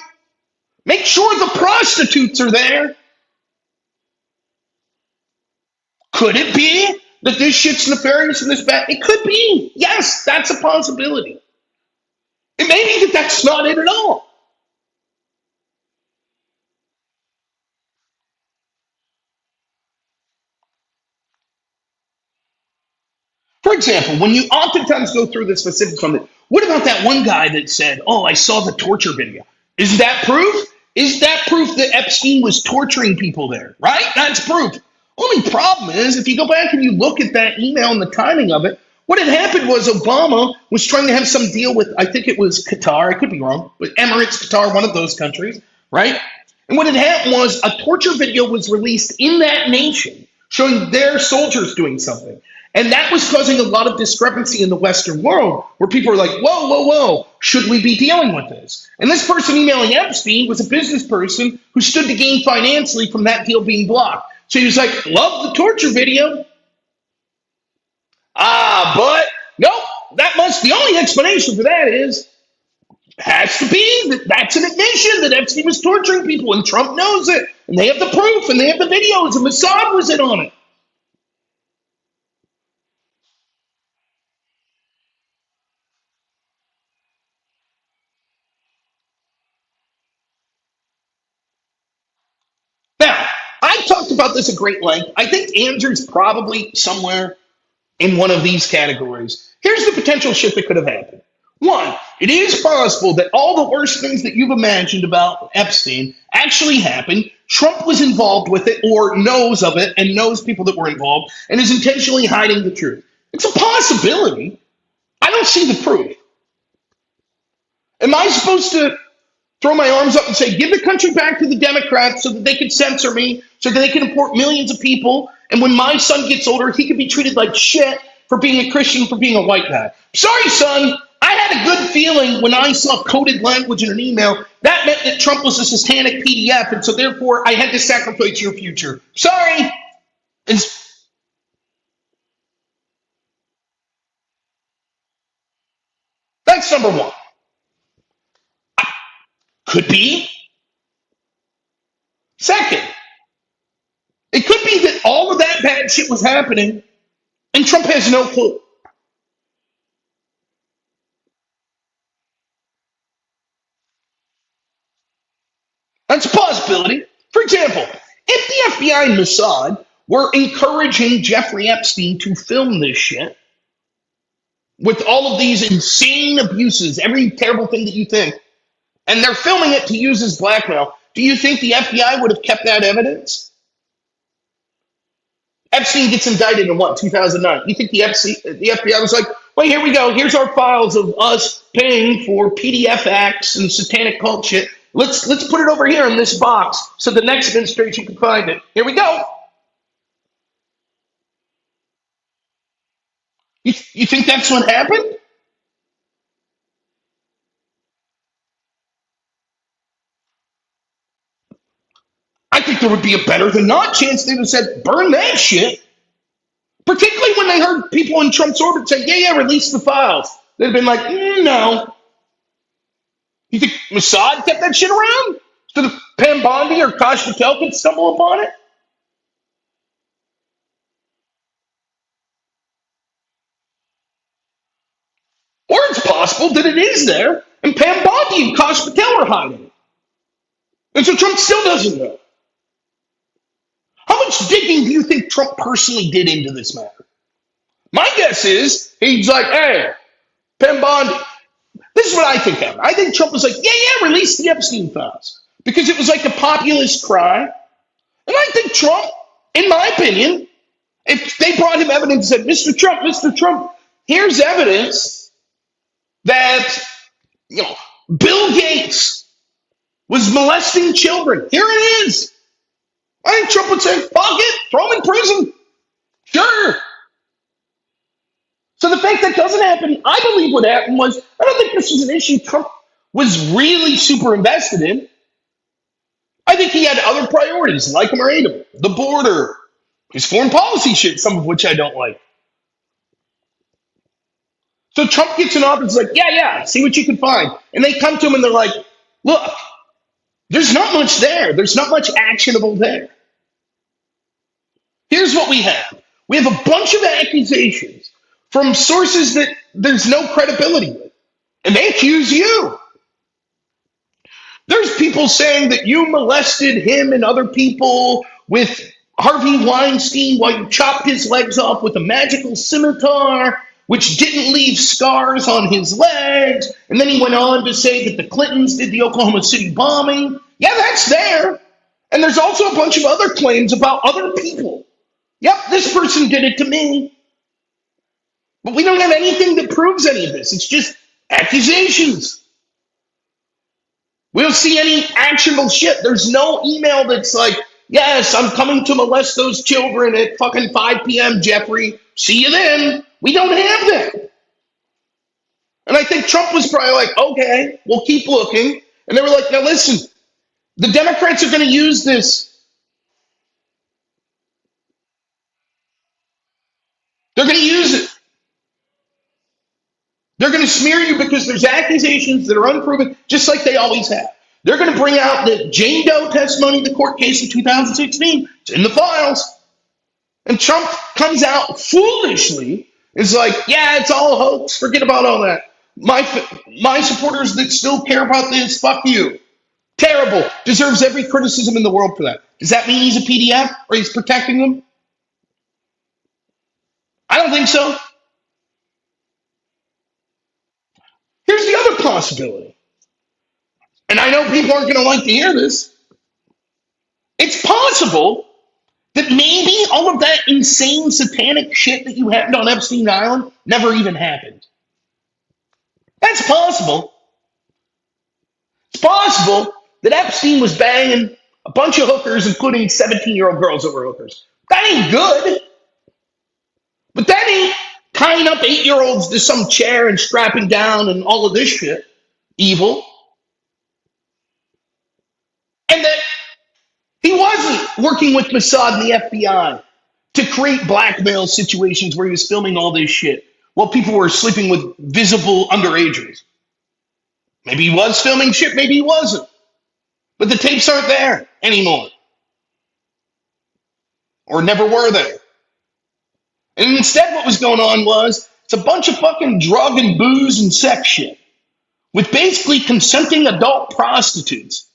Make sure the prostitutes are there. Could it be that this shit's nefarious and this bad? It could be. Yes, that's a possibility. It may be that that's not it at all. For example, when you oftentimes go through the specifics on it, what about that one guy that said, oh, I saw the torture video? Is that proof? Is that proof that Epstein was torturing people there? Right? That's proof. Only problem is, if you go back and you look at that email and the timing of it, what had happened was Obama was trying to have some deal with, I think it was Qatar, I could be wrong, but Emirates, Qatar, one of those countries, right? And what had happened was a torture video was released in that nation showing their soldiers doing something. And that was causing a lot of discrepancy in the Western world where people were like, whoa, whoa, whoa, should we be dealing with this? And this person emailing Epstein was a business person who stood to gain financially from that deal being blocked. So he was like, love the torture video. But nope, the only explanation for that is Has to be. That's an admission that Epstein was torturing people, and Trump knows it. And they have the proof, and they have the videos, and Mossad was in on it. Now, I talked about this at great length. I think Andrew's probably somewhere in one of these categories. Here's the potential shit that could have happened. One, it is possible that all the worst things that you've imagined about Epstein actually happened. Trump was involved with it or knows of it and knows people that were involved and is intentionally hiding the truth. It's a possibility. I don't see the proof. Am I supposed to throw my arms up and say, give the country back to the Democrats so that they can censor me, so that they can import millions of people, and when my son gets older, he can be treated like shit for being a Christian, for being a white guy? Sorry, son. I had a good feeling when I saw coded language in an email. That meant that Trump was a satanic PDF, and so therefore I had to sacrifice your future. Sorry. It's, that's number one. Could be. Second, it could be that all of that bad shit was happening and Trump has no clue. That's a possibility. For example, if the FBI and Mossad were encouraging Jeffrey Epstein to film this shit with all of these insane abuses, every terrible thing that you think, and they're filming it to use as blackmail, do you think the FBI would have kept that evidence? Epstein gets indicted in what, 2009? You think the FBI was like, well, here we go. Here's our files of us paying for PDF acts and satanic cult shit. Let's put it over here in this box so the next administration can find it. Here we go. You think that's what happened? I think there would be a better than not chance they'd have said, burn that shit. Particularly when they heard people in Trump's orbit say, yeah, release the files. They'd have been like, no. You think Mossad kept that shit around? So the Pam Bondi or Kosh Patel could stumble upon it? Or it's possible that it is there, and Pam Bondi and Kosh Patel are hiding it. And so Trump still doesn't know. How much digging do you think Trump personally did into this matter? My guess is he's like, hey, Pam Bondi. This is what I think happened. I think Trump was like, yeah, release the Epstein files. Because it was like a populist cry. And I think Trump, in my opinion, if they brought him evidence and said, Mr. Trump, here's evidence that, Bill Gates was molesting children. Here it is. I think Trump would say, fuck it, throw him in prison. Sure. So the fact that doesn't happen, I believe what happened was, I don't think this was an issue Trump was really super invested in. I think he had other priorities, like him or hate him. The border, his foreign policy shit, some of which I don't like. So Trump gets in office, like, yeah, see what you can find. And they come to him and they're like, look, there's not much there. There's not much actionable there. Here's what we have. We have a bunch of accusations from sources that there's no credibility with. And they accuse you. There's people saying that you molested him and other people with Harvey Weinstein while you chopped his legs off with a magical scimitar, which didn't leave scars on his legs. And then he went on to say that the Clintons did the Oklahoma City bombing. Yeah, that's there. And there's also a bunch of other claims about other people. Yep, this person did it to me. But we don't have anything that proves any of this. It's just accusations. We don't see any actionable shit. There's no email that's like, yes, I'm coming to molest those children at fucking 5 p.m., Jeffrey. See you then. We don't have that. And I think Trump was probably like, okay, we'll keep looking. And they were like, now listen, the Democrats are going to use this. They're going to use it. They're They're going to smear you because there's accusations that are unproven, just like they always have. They're going to bring out the Jane Doe testimony in the court case in 2016. It's in the files. And Trump comes out foolishly, is like, yeah, it's all a hoax. Forget about all that. My supporters that still care about this, fuck you. Terrible. Deserves every criticism in the world for that. Does that mean he's a PDF or he's protecting them? I don't think so. Here's the other possibility. And I know people aren't going to like to hear this. It's possible that maybe all of that insane satanic shit that you happened on Epstein Island never even happened. That's possible. It's possible that Epstein was banging a bunch of hookers, including 17-year-old girls that were hookers. That ain't good. But that ain't tying up 8-year-olds to some chair and strapping down and all of this shit. Evil. And that he wasn't working with Mossad and the FBI to create blackmail situations where he was filming all this shit while people were sleeping with visible underagers. Maybe he was filming shit, maybe he wasn't. But the tapes aren't there anymore. Or never were there. And instead what was going on was it's a bunch of fucking drug and booze and sex shit with basically consenting adult prostitutes.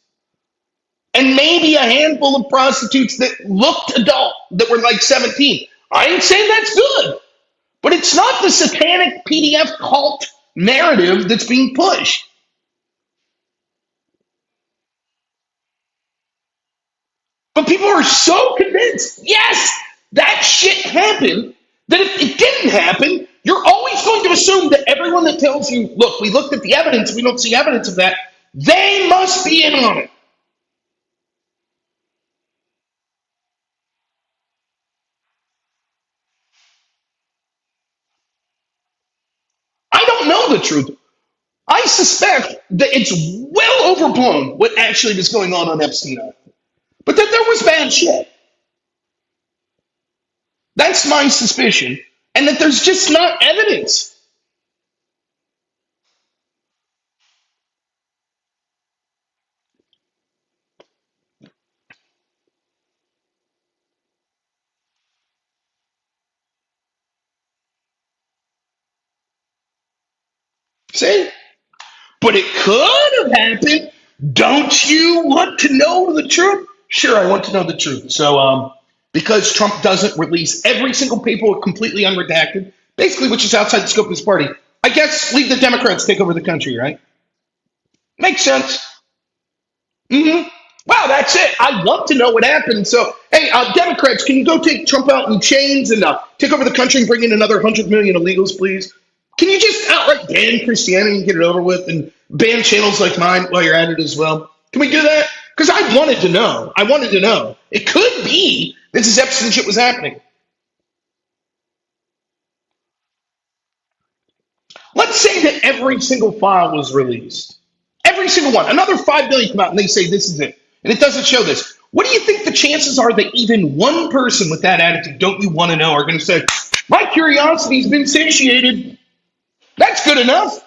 And maybe a handful of prostitutes that looked adult, that were like 17. I ain't saying that's good, but it's not the satanic PDF cult narrative that's being pushed. But people are so convinced, yes, that shit happened, that if it didn't happen, you're always going to assume that everyone that tells you, look, we looked at the evidence, we don't see evidence of that, they must be in on it. I don't know the truth. I suspect that it's well overblown what actually was going on Epstein Island. But that there was bad shit. That's my suspicion. And that there's just not evidence. See? But it could have happened. Don't you want to know the truth? Sure, I want to know the truth. So, because Trump doesn't release every single paper completely unredacted, basically, which is outside the scope of his party, I guess leave the Democrats take over the country, right? Makes sense. Mm-hmm. Wow, that's it. I want to know what happened. So, hey, Democrats, can you go take Trump out in chains and take over the country and bring in another 100 million illegals, please? Can you just outright ban Christianity and get it over with and ban channels like mine while you're at it as well? Can we do that? Because I wanted to know. I wanted to know. It could be this is Epstein shit was happening. Let's say that every single file was released. Every single one. Another 5 billion come out and they say this is it. And it doesn't show this. What do you think the chances are that even one person with that attitude, don't you want to know, are going to say, my curiosity's been satiated. That's good enough.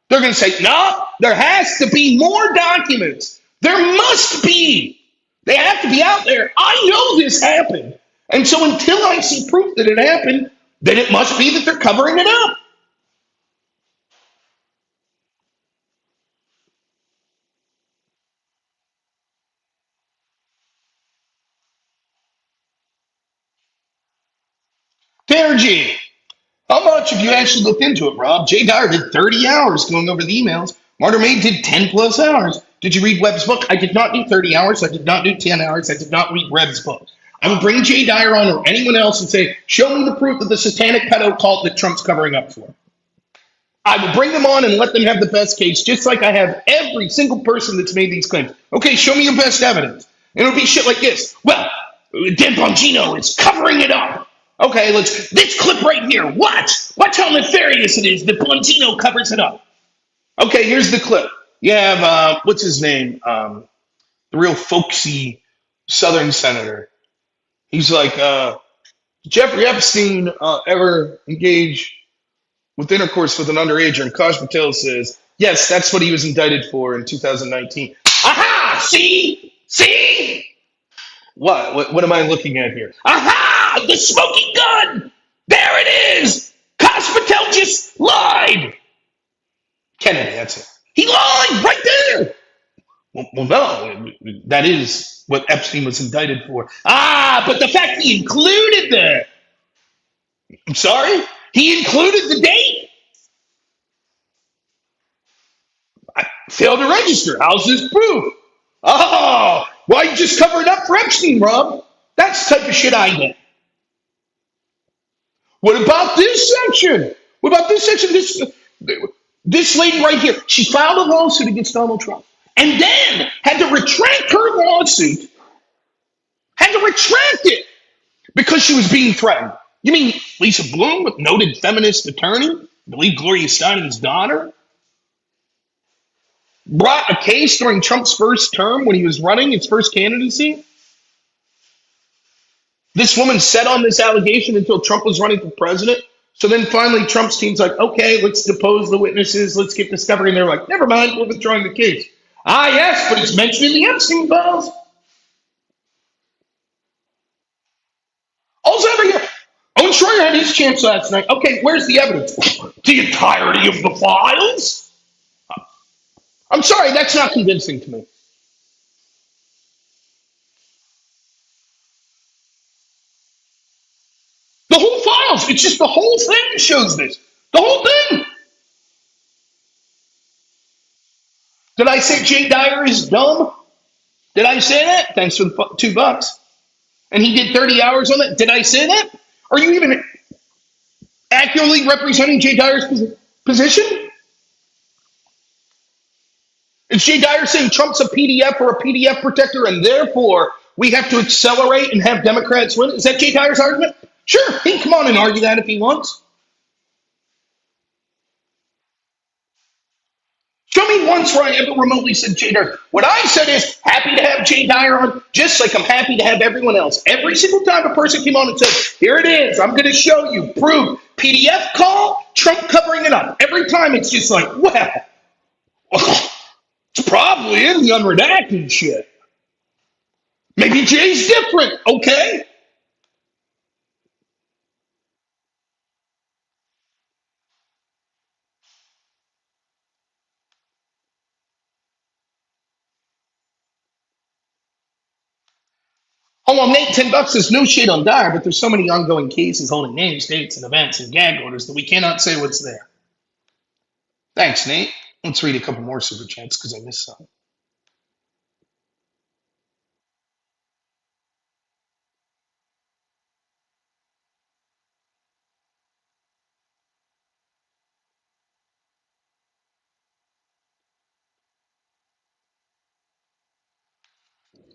They're going to say, no, there has to be more documents. There must be. They have to be out there. I know this happened. And so until I see proof that it happened, then it must be that they're covering it up. Energy. How much have you actually looked into it, Rob? Jay Dyer did 30 hours going over the emails. Martyr May did 10 plus hours. Did you read Webb's book? I did not do 30 hours. I did not do 10 hours. I did not read Webb's book. I would bring Jay Dyer on or anyone else and say, show me the proof of the satanic pedo cult that Trump's covering up for. I would bring them on and let them have the best case, just like I have every single person that's made these claims. Okay, show me your best evidence. And it'll be shit like this. Well, Dan Bongino is covering it up. Okay, this clip right here. Watch how nefarious it is that Bongino covers it up. Okay, here's the clip. You have, what's his name? The real folksy Southern senator. He's like, Jeffrey Epstein ever engage with intercourse with an underager, and Kaj Patel says, yes, that's what he was indicted for in 2019. Aha! See? See? What am I looking at here? Aha! The smoking gun! There it is! Kaj Patel just lied! Kennedy, that's it. He lied right there! Well, no, that is what Epstein was indicted for. Ah, but the fact he included that. I'm sorry? He included the date? I failed to register. How's this proof? Oh, why you just cover it up for Epstein, Rob? That's the type of shit I get. What about this section? What about this section? This lady right here, she filed a lawsuit against Donald Trump and then had to retract her lawsuit, had to retract it because she was being threatened. You mean Lisa Bloom, noted feminist attorney, I believe Gloria Steinem's daughter, brought a case during Trump's first term when he was running his first candidacy? This woman sat on this allegation until Trump was running for president. So then finally Trump's team's like, okay, let's depose the witnesses, let's get discovery. And they're like, never mind, we're withdrawing the case. Ah, yes, but it's mentioned in the Epstein files. Also over here, Owen Shroyer had his chance last night. Okay, where's the evidence? The entirety of the files? I'm sorry, that's not convincing to me. The whole files, it's just the whole thing shows this. The whole thing. Did I say Jay Dyer is dumb? Did I say that? Thanks for the $2. And he did 30 hours on it. Did I say that? Are you even accurately representing Jay Dyer's position? Is Jay Dyer saying Trump's a PDF or a PDF protector and therefore we have to accelerate and have Democrats win? Is that Jay Dyer's argument? Sure, he can come on and argue that if he wants. Show me once where I ever remotely said Jay Dyer. What I said is happy to have Jay Dyer on, just like I'm happy to have everyone else. Every single time a person came on and said, here it is, I'm going to show you, proof, PDF call, Trump covering it up. Every time it's just like, well, it's probably in the unredacted shit. Maybe Jay's different, okay? Hold on, Nate, $10 says no shade on Dyer, but there's so many ongoing cases holding names, dates, and events and gag orders that we cannot say what's there. Thanks, Nate. Let's read a couple more super chats because I missed some.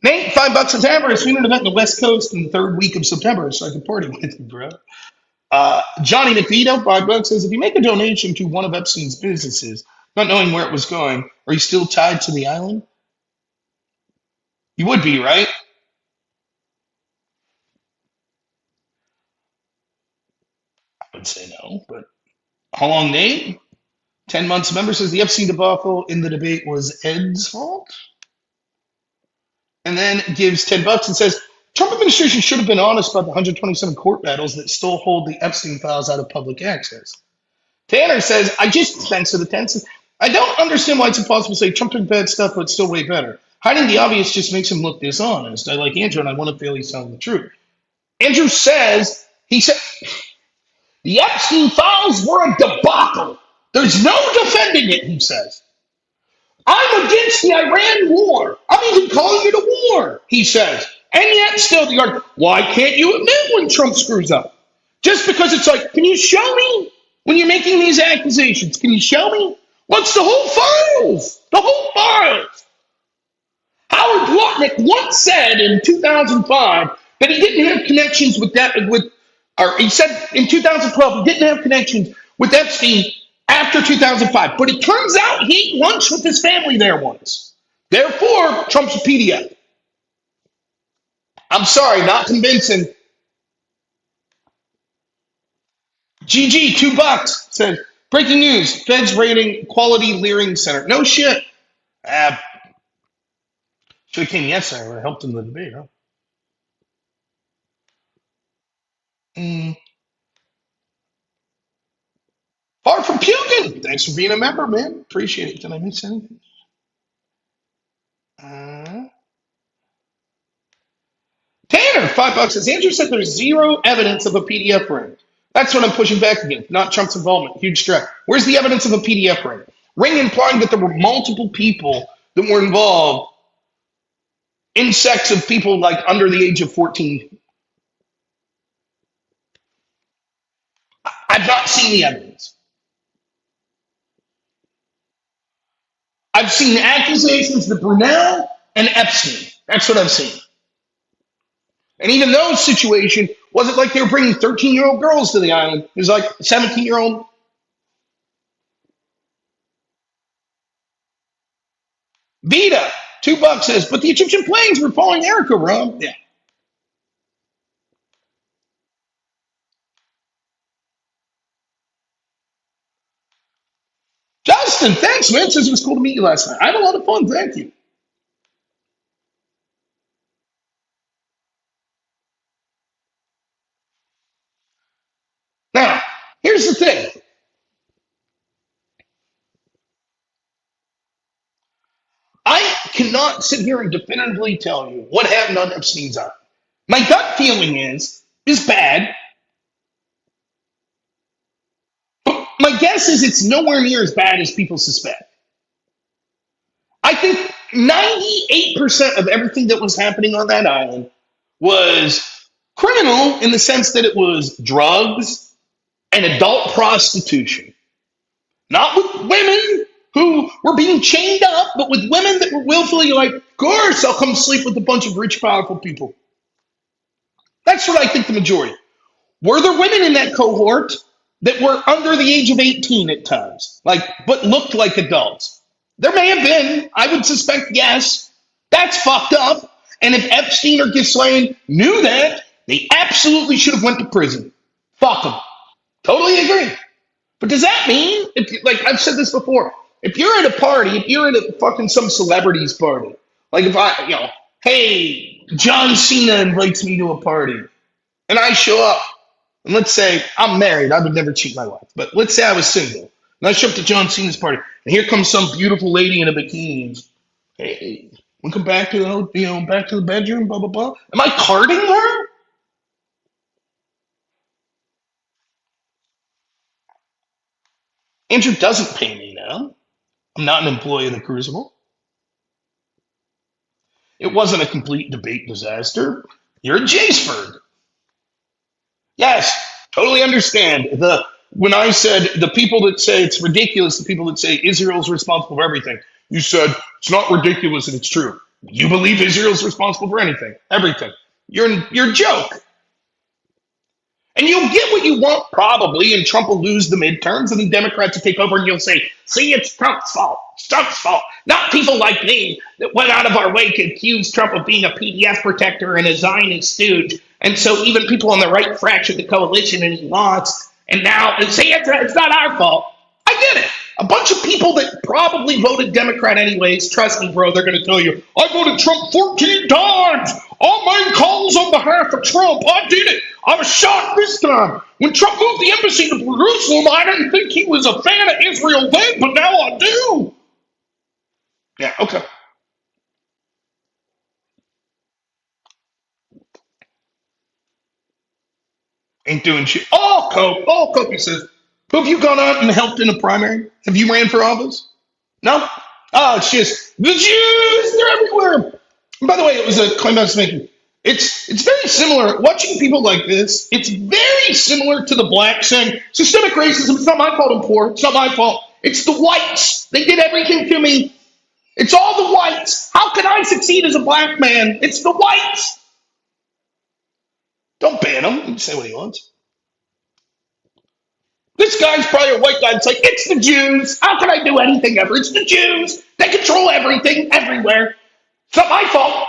Nate, $5 a September. We an event in the West Coast in the third week of September, so I can party with you, bro. Johnny McVito, $5 says, if you make a donation to one of Epstein's businesses, not knowing where it was going, are you still tied to the island? You would be, right? I would say no, but how long, Nate? 10 months member says the Epstein debacle in the debate was Ed's fault. And then gives $10 and says, Trump administration should have been honest about the 127 court battles that still hold the Epstein files out of public access. Tanner says, thanks for the 10 cents. I don't understand why it's impossible to say Trump did bad stuff, but it's still way better. Hiding the obvious just makes him look dishonest. I like Andrew, and I want to feel he's telling the truth. Andrew says, he said, the Epstein files were a debacle. There's no defending it, he says. I'm against the Iran war. I'm even calling it a war, he says. And yet still the argument, why can't you admit when Trump screws up? Just because it's like, can you show me when you're making these accusations? Can you show me? What's the whole files? The whole files. Howard Lutnick once said in 2005 that he didn't have connections or he said in 2012 he didn't have connections with Epstein after 2005. But it turns out he ate lunch with his family there once. Therefore, Trump's a PDF. I'm sorry, not convincing. GG, $2 says, Breaking news: Feds raiding Quality Learning Center. No shit. Ah, should have came yesterday. Would have helped in the debate, huh? Mm. Far from puking. Thanks for being a member, man. Appreciate it. Did I miss anything? Uh, Tanner, $5 says Andrew said there's zero evidence of a PDF ring. That's what I'm pushing back against. Not Trump's involvement. Huge strike. Where's the evidence of a PDF ring? Ring implying that there were multiple people that were involved in sex of people like under the age of 14. I've not seen the evidence. I've seen accusations that Brunel and Epstein. That's what I've seen. And even those situations wasn't like they were bringing 13-year-old girls to the island. It was like 17-year-old. Vita, $2 says, but the Egyptian planes were following Erica, Rob. Yeah. Justin, thanks, man. Says it was cool to meet you last night. I had a lot of fun. Thank you. Now, here's the thing. I cannot sit here and definitively tell you what happened on Epstein's island. My gut feeling is bad, but my guess is it's nowhere near as bad as people suspect. I think 98% of everything that was happening on that island was criminal in the sense that it was drugs and adult prostitution. Not with women who were being chained up, but with women that were willfully like, of course, I'll come sleep with a bunch of rich, powerful people. That's what I think the majority. Were there women in that cohort that were under the age of 18 at times, like but looked like adults? There may have been. I would suspect yes. That's fucked up. And if Epstein or Ghislaine knew that, they absolutely should have went to prison. Fuck them. Totally agree. But does that mean, if like I've said this before, if you're at a party, if you're at a fucking some celebrity's party, like if I, hey, John Cena invites me to a party, and I show up, and let's say I'm married, I would never cheat my wife, but let's say I was single, and I show up to John Cena's party, and here comes some beautiful lady in a bikini. Hey, we come back to the back to the bedroom, blah blah blah. Am I carding her? Andrew doesn't pay me now. I'm not an employee of the Crucible. It wasn't a complete debate disaster. You're a Jaceberg. Yes, totally understand. When I said the people that say it's ridiculous, the people that say Israel's responsible for everything, you said it's not ridiculous and it's true. You believe Israel's responsible for anything, everything. You're a joke. And you'll get what you want probably, and Trump will lose the midterms, and the Democrats will take over, and you'll say, see, it's Trump's fault. It's Trump's fault. Not people like me that went out of our way to accuse Trump of being a PDF protector and a Zionist stooge. And so even people on the right fractured the coalition, and he lost. And now, and say it's not our fault. I get it. A bunch of people that probably voted Democrat anyways, trust me, bro, they're going to tell you, I voted Trump 14 times. I made calls on behalf of Trump. I did it. I was shocked this time. When Trump moved the embassy to Jerusalem, I didn't think he was a fan of Israel then, but now I do. Yeah, okay. Ain't doing shit. All Cope, he says. Who have you gone out and helped in a primary? Have you ran for office? No? Oh, it's just the Jews, they're everywhere. And by the way, it was a claim I was making. It's very similar. Watching people like this, it's very similar to the blacks saying, systemic racism, it's not my fault I'm poor. It's not my fault. It's the whites. They did everything to me. It's all the whites. How can I succeed as a black man? It's the whites. Don't ban him. He can say what he wants. This guy's probably a white guy. It's like, it's the Jews. How can I do anything ever? It's the Jews. They control everything, everywhere. It's not my fault.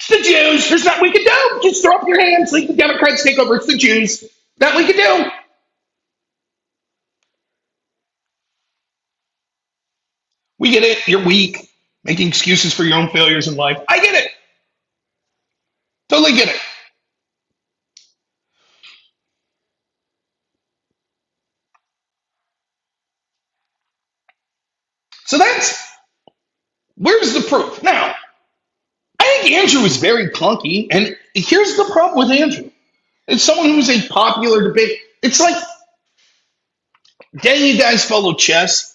It's the Jews. There's nothing we can do. Just throw up your hands. Let the Democrats take over. It's the Jews. Nothing we can do. We get it. You're weak, making excuses for your own failures in life. I get it. Totally get it. So that's where's the proof? Now, I think Andrew is very clunky, and here's the problem with Andrew. It's someone who's a popular debate. It's like, dang, you guys follow chess.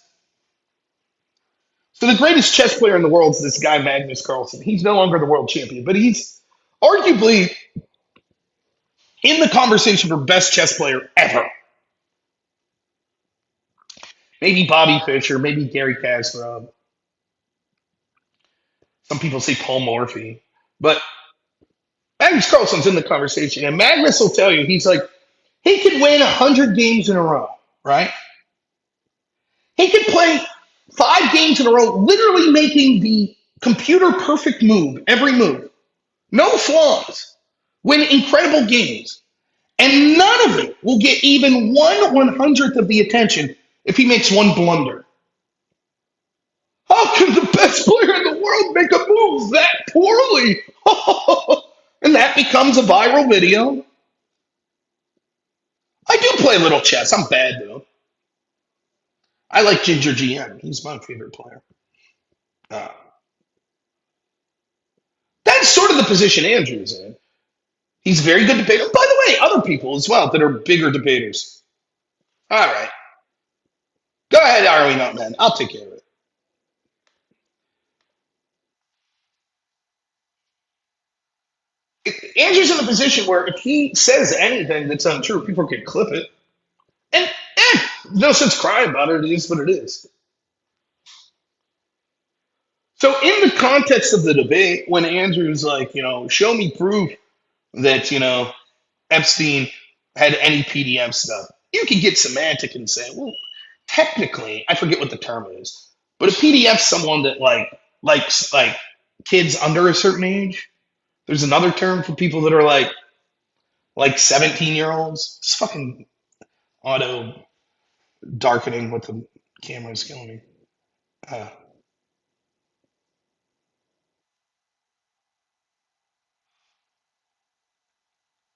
So the greatest chess player in the world is this guy Magnus Carlsen. He's no longer the world champion, but he's arguably in the conversation for best chess player ever. Maybe Bobby Fischer, maybe Gary Kasparov. Some people say Paul Morphy, but Magnus Carlsen's in the conversation, and Magnus will tell you he's like he could win 100 games in a row, right? He could play 5 games in a row, literally making the computer perfect move every move, no flaws, win incredible games, and none of it will get even 1/100th of the attention if he makes one blunder. How can the best player in the world make a move that poorly? And that becomes a viral video. I do play a little chess. I'm bad though. I like Ginger GM. He's my favorite player. Uh, that's sort of the position Andrew's in. He's a very good debater. By the way, other people as well that are bigger debaters. All right. Go ahead, Arlene up, man. I'll take care of it. Andrew's in a position where if he says anything that's untrue, people can clip it. And no sense crying about it. It is what it is. So in the context of the debate, when Andrew's like, show me proof that, Epstein had any PDF stuff, you can get semantic and say, well, technically, I forget what the term is, but a PDF someone that likes kids under a certain age. There's another term for people that are like 17-year-olds. It's fucking auto darkening with the camera is killing me. Uh,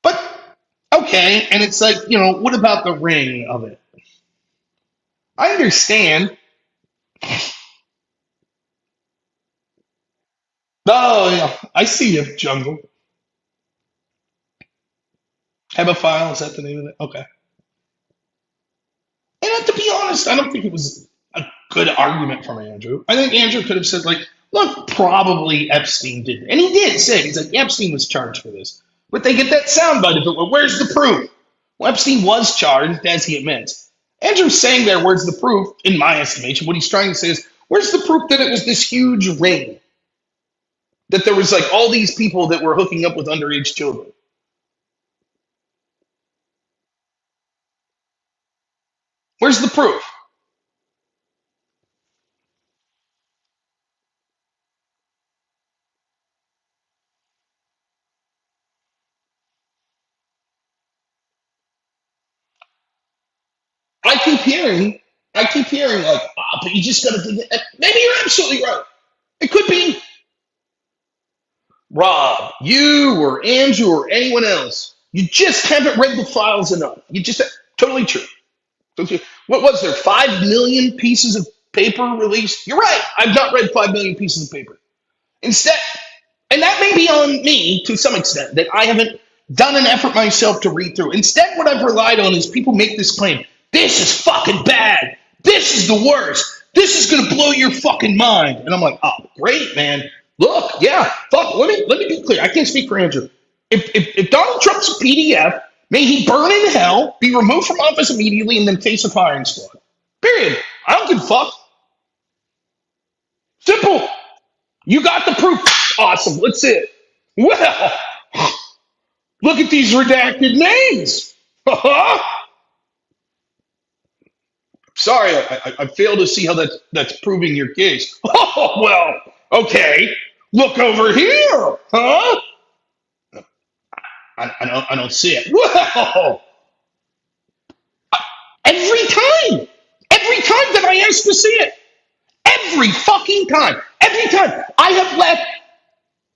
but okay, and it's like, what about the ring of it? I understand. Oh yeah, I see you, Jungle. Hemophile, is that the name of it? Okay. And to be honest, I don't think it was a good argument from Andrew. I think Andrew could have said, like, look, probably Epstein did. And he did say, he's like, Epstein was charged for this. But they get that soundbite of it. Well, where's the proof? Well, Epstein was charged, as he admits. Andrew's saying there, where's the proof? In my estimation, what he's trying to say is, where's the proof that it was this huge ring? That there was like all these people that were hooking up with underage children. Where's the proof? I keep hearing, I keep hearing like, but you just got to do that. Maybe you're absolutely right. It could be Rob, you or Andrew or anyone else. You just haven't read the files enough. You just totally true. Okay. What was there? 5 million pieces of paper released? You're right. I've not read 5 million pieces of paper. Instead, and that may be on me to some extent, that I haven't done an effort myself to read through. Instead, what I've relied on is people make this claim. This is fucking bad. This is the worst. This is gonna blow your fucking mind. And I'm like, oh, great, man. Look, yeah, fuck. Let me be clear. I can't speak for Andrew. If Donald Trump's a PDF, may he burn in hell, be removed from office immediately, and then face a firing squad. Period. I don't give a fuck. Simple. You got the proof. Awesome. Let's see it. Well, look at these redacted names. Sorry, I fail to see how that's proving your case. Oh, well, okay. Look over here. Huh? I don't see it. Well, every time that I ask to see it, every fucking time. Every time I have left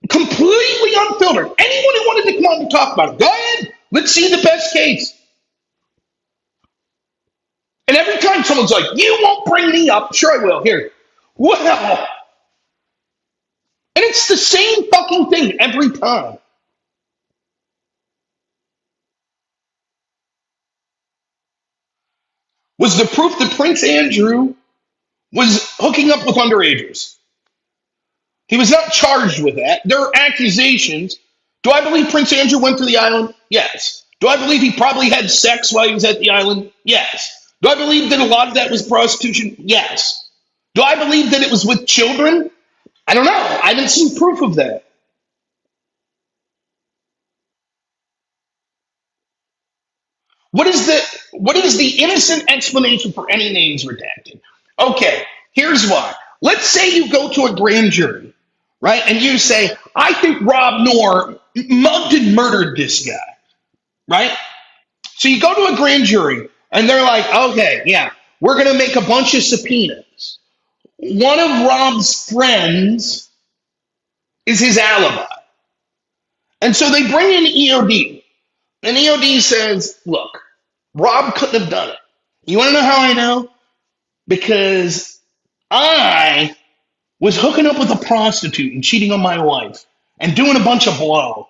completely unfiltered. Anyone who wanted to come on and talk about it, go ahead. Let's see the best case. And every time someone's like, you won't bring me up, sure I will. Here. Well, and it's the same fucking thing every time. Was the proof that Prince Andrew was hooking up with underagers? He was not charged with that. There are accusations. Do I believe Prince Andrew went to the island? Yes. Do I believe he probably had sex while he was at the island? Yes. Do I believe that a lot of that was prostitution? Yes. Do I believe that it was with children? I don't know. I haven't seen proof of that. What is the innocent explanation for any names redacted? Okay, here's why. Let's say you go to a grand jury, right? And you say, I think Rob Noor mugged and murdered this guy, right? So you go to a grand jury and they're like, okay, yeah, we're going to make a bunch of subpoenas. One of Rob's friends is his alibi. And so they bring in EOD. And EOD says, look, Rob couldn't have done it. You want to know how I know? Because I was hooking up with a prostitute and cheating on my wife and doing a bunch of blow.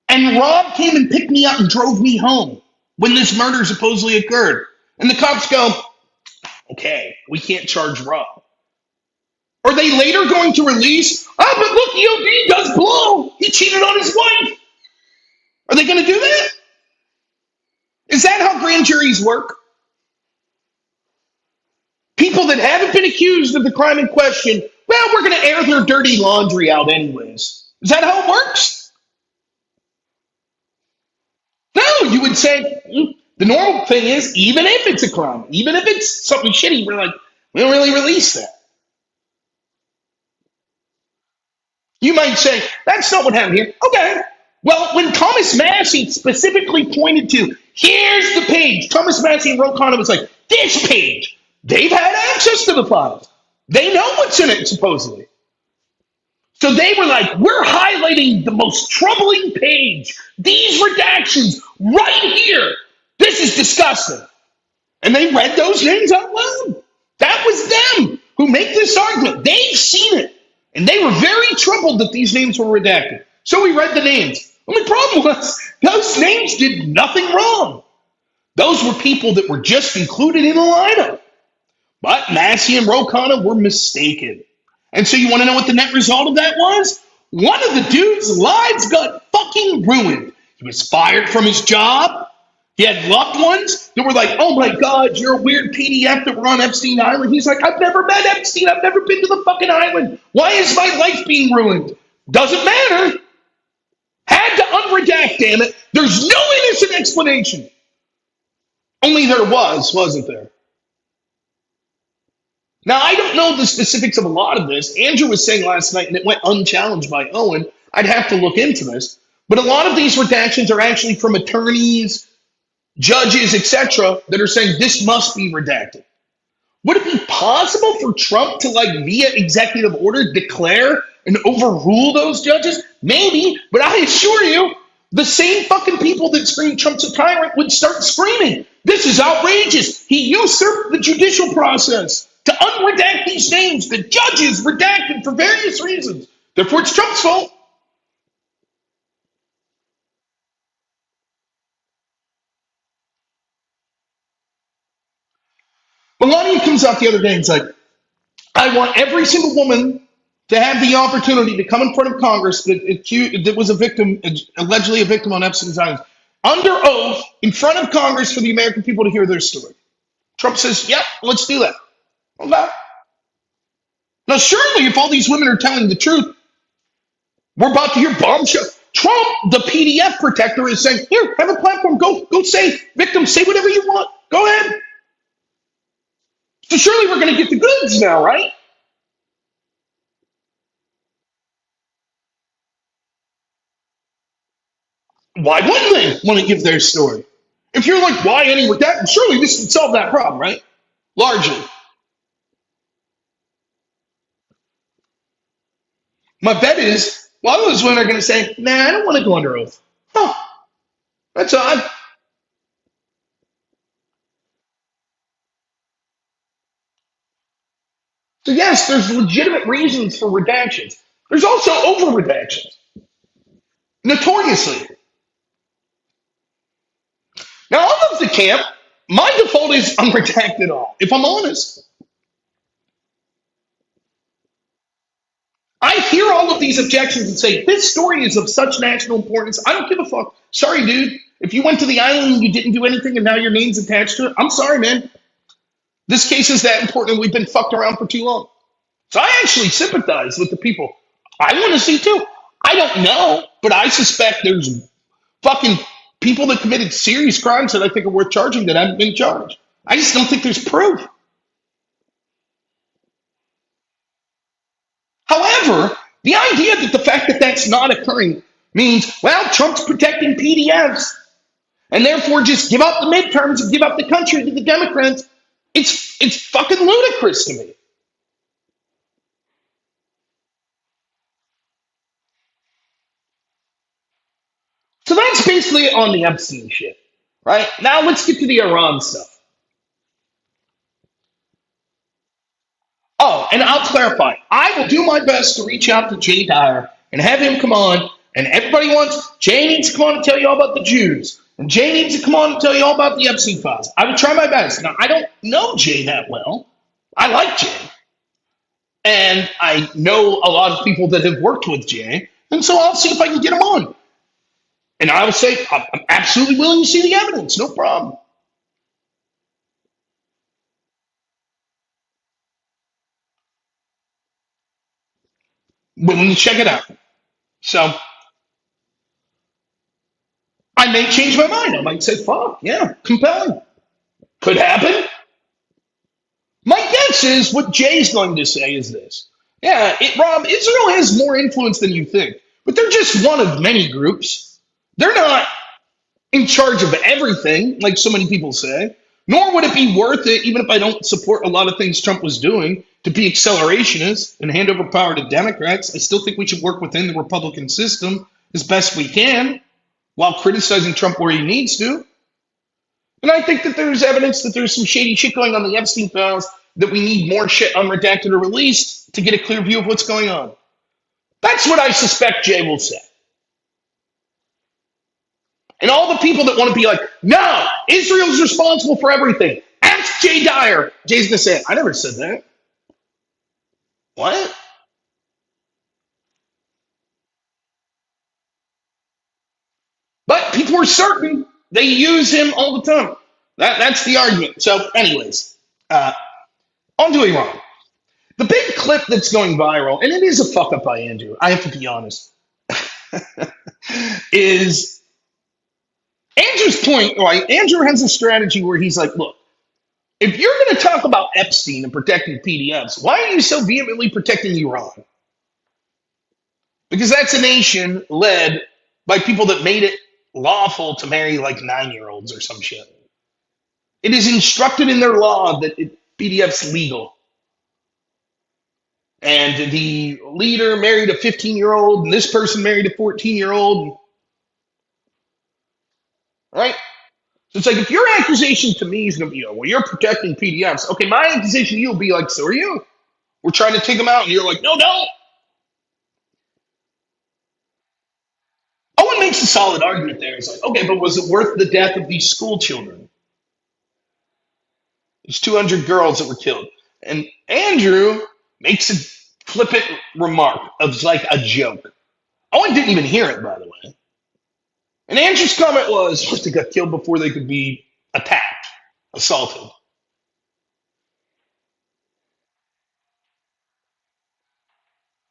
And Rob came and picked me up and drove me home when this murder supposedly occurred. And the cops go, okay, we can't charge Rob. Are they later going to release, oh, but look, EOD does blow. He cheated on his wife. Are they going to do that? Is that how grand juries work? People that haven't been accused of the crime in question, well, we're going to air their dirty laundry out anyways. Is that how it works? No, you would say the normal thing is, even if it's a crime, even if it's something shitty, we're like, we don't really release that. You might say, that's not what happened here. Okay. Well, when Thomas Massey specifically pointed to, here's the page, Thomas Massey and Ro Khanna was like, this page, they've had access to the files. They know what's in it, supposedly. So they were like, we're highlighting the most troubling page. These redactions right here. This is disgusting. And they read those names out loud. That was them who make this argument. They've seen it. And they were very troubled that these names were redacted. So we read the names. Only problem was, those names did nothing wrong. Those were people that were just included in the lineup. But Massey and Ro Khanna were mistaken. And so you want to know what the net result of that was? One of the dude's lives got fucking ruined. He was fired from his job. He had loved ones that were like, oh my God, you're a weird PDF that were on Epstein Island. He's like, I've never met Epstein. I've never been to the fucking island. Why is my life being ruined? Doesn't matter. Had to unredact, damn it. There's no innocent explanation. Only there was, wasn't there? Now, I don't know the specifics of a lot of this. Andrew was saying last night, and it went unchallenged by Owen. I'd have to look into this. But a lot of these redactions are actually from attorneys, judges, etc., that are saying this must be redacted. Would it be possible for Trump to, like, via executive order, declare and overrule those judges? Maybe, but I assure you, the same fucking people that scream Trump's a tyrant would start screaming, this is outrageous. He usurped the judicial process to unredact these names. The judges redacted for various reasons. Therefore, it's Trump's fault. Melania comes out the other day and is like, I want every single woman to have the opportunity to come in front of Congress that was a victim, allegedly a victim on Epstein's Island, under oath in front of Congress for the American people to hear their story. Trump says, yep, let's do that. Okay. Now, surely if all these women are telling the truth, we're about to hear bombshell. Trump, the PDF protector, is saying, here, have a platform. Go say, victims, say whatever you want. Go ahead. So surely we're going to get the goods now, right? Why wouldn't they want to give their story? If you're like, why any with that? Surely this would solve that problem, right? Largely. My bet is a lot of those women are going to say, nah, I don't want to go under oath. Oh, that's odd. So, yes, there's legitimate reasons for redactions. There's also over redactions, notoriously. Now, I love the camp. My default is unredacted all. If I'm honest, I hear all of these objections and say, this story is of such national importance. I don't give a fuck. Sorry, dude. If you went to the island and you didn't do anything and now your name's attached to it, I'm sorry, man. This case is that important and we've been fucked around for too long. So I actually sympathize with the people. I want to see too. I don't know, but I suspect there's fucking people that committed serious crimes that I think are worth charging that haven't been charged. I just don't think there's proof. However, the idea that the fact that that's not occurring means, well, Trump's protecting PDFs and therefore just give up the midterms and give up the country to the Democrats, it's fucking ludicrous to me. So that's basically on the Epstein shit, right? Now let's get to the Iran stuff. Oh, and I'll clarify. I will do my best to reach out to Jay Dyer and have him come on. And everybody wants Jay needs to come on and tell you all about the Jews. And Jay needs to come on and tell you all about the Epstein files. I will try my best. Now, I don't know Jay that well. I like Jay. And I know a lot of people that have worked with Jay. And so I'll see if I can get him on. And I will say, I'm absolutely willing to see the evidence. No problem. Willing to check it out. So I may change my mind. I might say, fuck, yeah, compelling. Could happen. My guess is what Jay's going to say is this. Yeah, Rob, Israel has more influence than you think, but they're just one of many groups. They're not in charge of everything, like so many people say, nor would it be worth it, even if I don't support a lot of things Trump was doing, to be accelerationist and hand over power to Democrats. I still think we should work within the Republican system as best we can while criticizing Trump where he needs to. And I think that there's evidence that there's some shady shit going on in the Epstein files that we need more shit unredacted or released to get a clear view of what's going on. That's what I suspect Jay will say. And all the people that want to be like, no, Israel's responsible for everything. Ask Jay Dyer. Jay's going to say, I never said that. What? But people are certain they use him all the time. That's the argument. So, anyways, on to Iran. The big clip that's going viral, and it is a fuck up by Andrew, I have to be honest, is Andrew's point, right? Andrew has a strategy where he's like, look, if you're going to talk about Epstein and protecting PDFs, why are you so vehemently protecting Iran? Because that's a nation led by people that made it lawful to marry like 9-year-olds or some shit. It is instructed in their law that PDF's legal. And the leader married a 15-year-old, and this person married a 14-year-old. Right? So it's like, if your accusation to me is going to be, oh, well, you're protecting PDFs. Okay, my accusation to you will be like, so are you. We're trying to take them out, and you're like, no, don't. Owen makes a solid argument there. He's like, okay, but was it worth the death of these school children? These 200 girls that were killed. And Andrew makes a flippant remark of like a joke. Owen didn't even hear it, by the way. And Andrew's comment was, they got killed before they could be attacked, assaulted.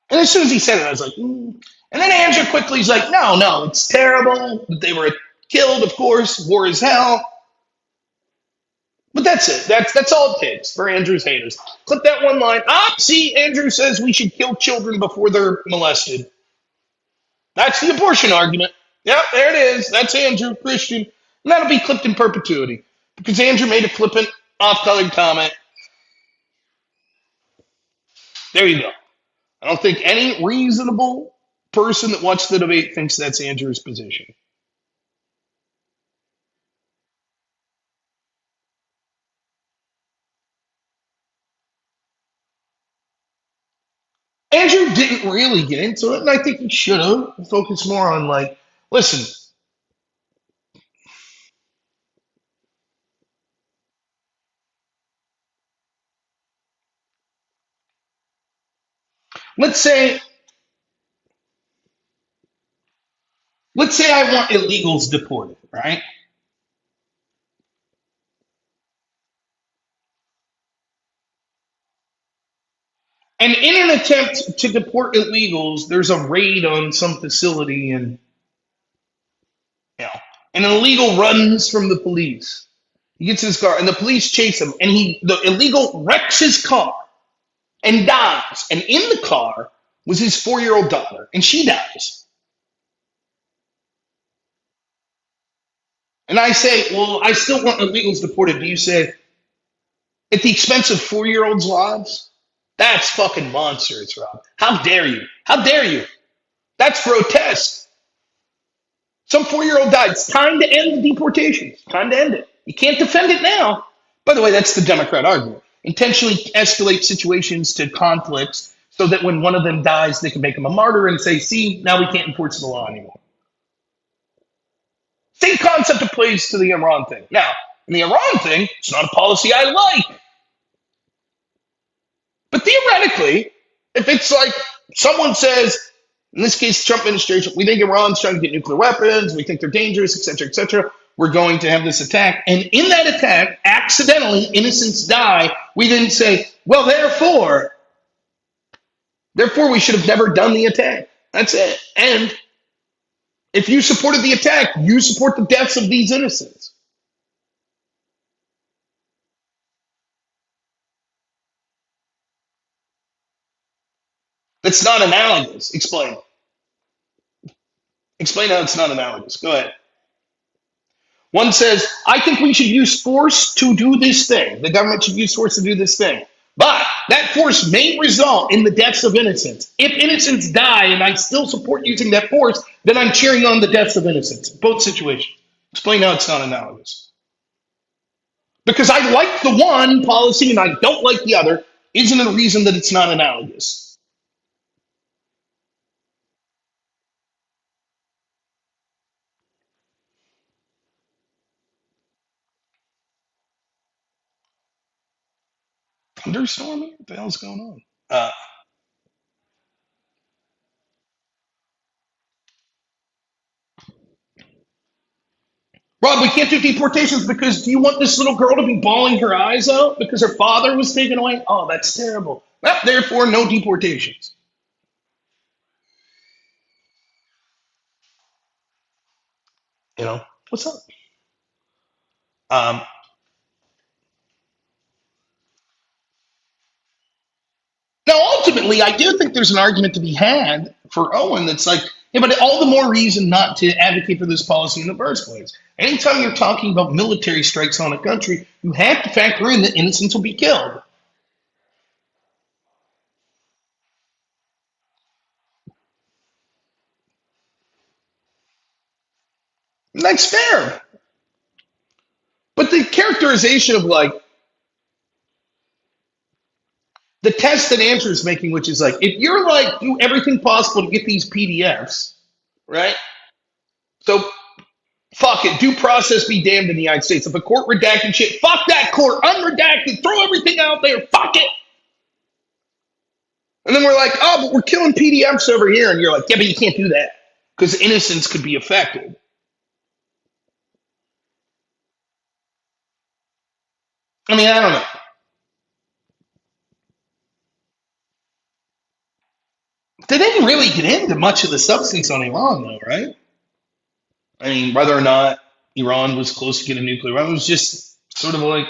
And as soon as he said it, I was like, mm. And then Andrew quickly is like, no, it's terrible that they were killed, of course, war is hell. But that's it. That's all it takes for Andrew's haters. Clip that one line. See, Andrew says we should kill children before they're molested. That's the abortion argument. Yep, there it is. That's Andrew, Christian. And that'll be clipped in perpetuity. Because Andrew made a flippant, off-colored comment. There you go. I don't think any reasonable person that watched the debate thinks that's Andrew's position. Andrew didn't really get into it, and I think he should have focused more on like, listen, let's say let's say I want illegals deported, right? And in an attempt to deport illegals, there's a raid on some facility, and you know, and an illegal runs from the police. He gets in his car, and the police chase him, and the illegal wrecks his car and dies. And in the car was his 4-year-old daughter, and she dies. And I say, well, I still want illegals deported. Do you say, at the expense of 4-year-olds' lives? That's fucking monstrous, Rob. How dare you? How dare you? That's grotesque. Some 4-year-old died. It's time to end the deportations. Time to end it. You can't defend it now. By the way, that's the Democrat argument. Intentionally escalate situations to conflicts so that when one of them dies, they can make him a martyr and say, see, now we can't enforce the law anymore. Same concept applies to the Iran thing. Now, in the Iran thing, it's not a policy I like. But theoretically, if it's like someone says, in this case, Trump administration, we think Iran's trying to get nuclear weapons, we think they're dangerous, et cetera, we're going to have this attack. And in that attack, accidentally, innocents die. We then say, well, therefore, we should have never done the attack. That's it. And if you supported the attack, you support the deaths of these innocents. That's not analogous. Explain. Explain how it's not analogous. Go ahead. One says, I think we should use force to do this thing. The government should use force to do this thing. But that force may result in the deaths of innocents. If innocents die and I still support using that force, then I'm cheering on the deaths of innocents. Both situations. Explain how it's not analogous. Because I like the one policy and I don't like the other isn't a reason that it's not analogous. Thunderstorming? What the hell's going on? Rob, we can't do deportations because do you want this little girl to be bawling her eyes out because her father was taken away? Oh, that's terrible. Well, therefore, no deportations. You know, what's up? Um, Now, ultimately, I do think there's an argument to be had for Owen that's like, yeah, but all the more reason not to advocate for this policy in the first place. Anytime you're talking about military strikes on a country, you have to factor in that innocents will be killed. And that's fair. But the characterization of like the test that Andrew is making, which is like, if you're like, do everything possible to get these PDFs, right? So fuck it, due process be damned in the United States. If a court redacted shit, fuck that court, unredacted, throw everything out there, fuck it. And then we're like, oh, but we're killing PDFs over here. And you're like, yeah, but you can't do that because innocence could be affected. I mean, I don't know. They didn't really get into much of the substance on Iran, though, right? I mean, whether or not Iran was close to getting nuclear weapons, it was just sort of like,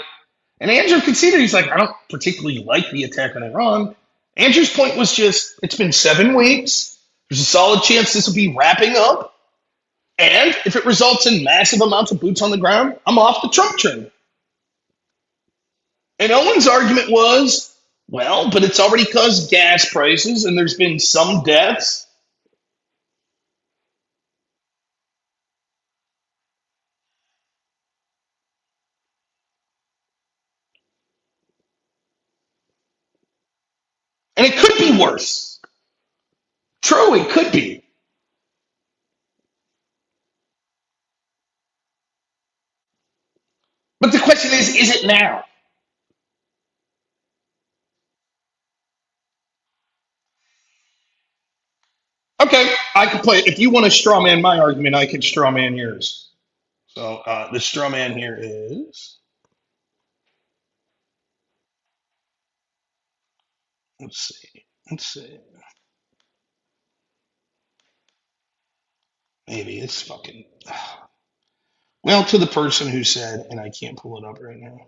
and Andrew conceded, he's like, I don't particularly like the attack on Iran. Andrew's point was just, it's been 7 weeks. There's a solid chance this will be wrapping up. And if it results in massive amounts of boots on the ground, I'm off the Trump train. And Owen's argument was, Well, but it's already caused gas prices, and there's been some deaths. And it could be worse. True, it could be. But the question is it now? Okay, I could play. If you want to straw man my argument, I could straw man yours. So the straw man here is. Let's see. Let's see. Maybe it's fucking. Well, to the person who said, and I can't pull it up right now.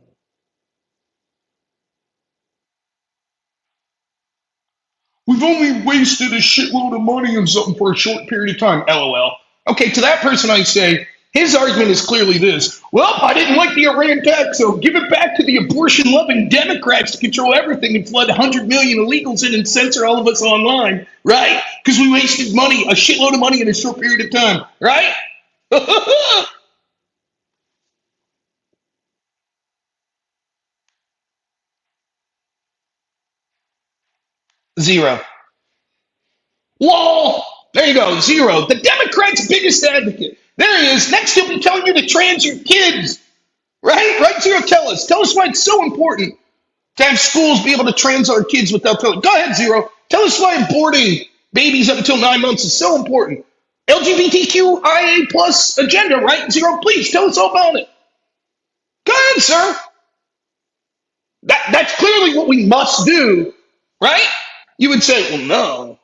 We've only wasted a shitload of money on something for a short period of time. LOL. Okay, to that person, I say his argument is clearly this. Well, I didn't like the Iran tax, so give it back to the abortion-loving Democrats to control everything and flood 100 million illegals in and censor all of us online, right? Because we wasted money, a shitload of money in a short period of time, right? Zero. Whoa! There you go, zero. The Democrats' biggest advocate. There he is. Next, he'll be telling you to trans your kids. Right? Right, Zero? Tell us. Tell us why it's so important to have schools be able to trans our kids without telling. Go ahead, Zero. Tell us why aborting babies up until 9 months is so important. LGBTQIA plus agenda, right? Zero, please tell us all about it. Go ahead, sir. That's clearly what we must do, right? You would say, well, no,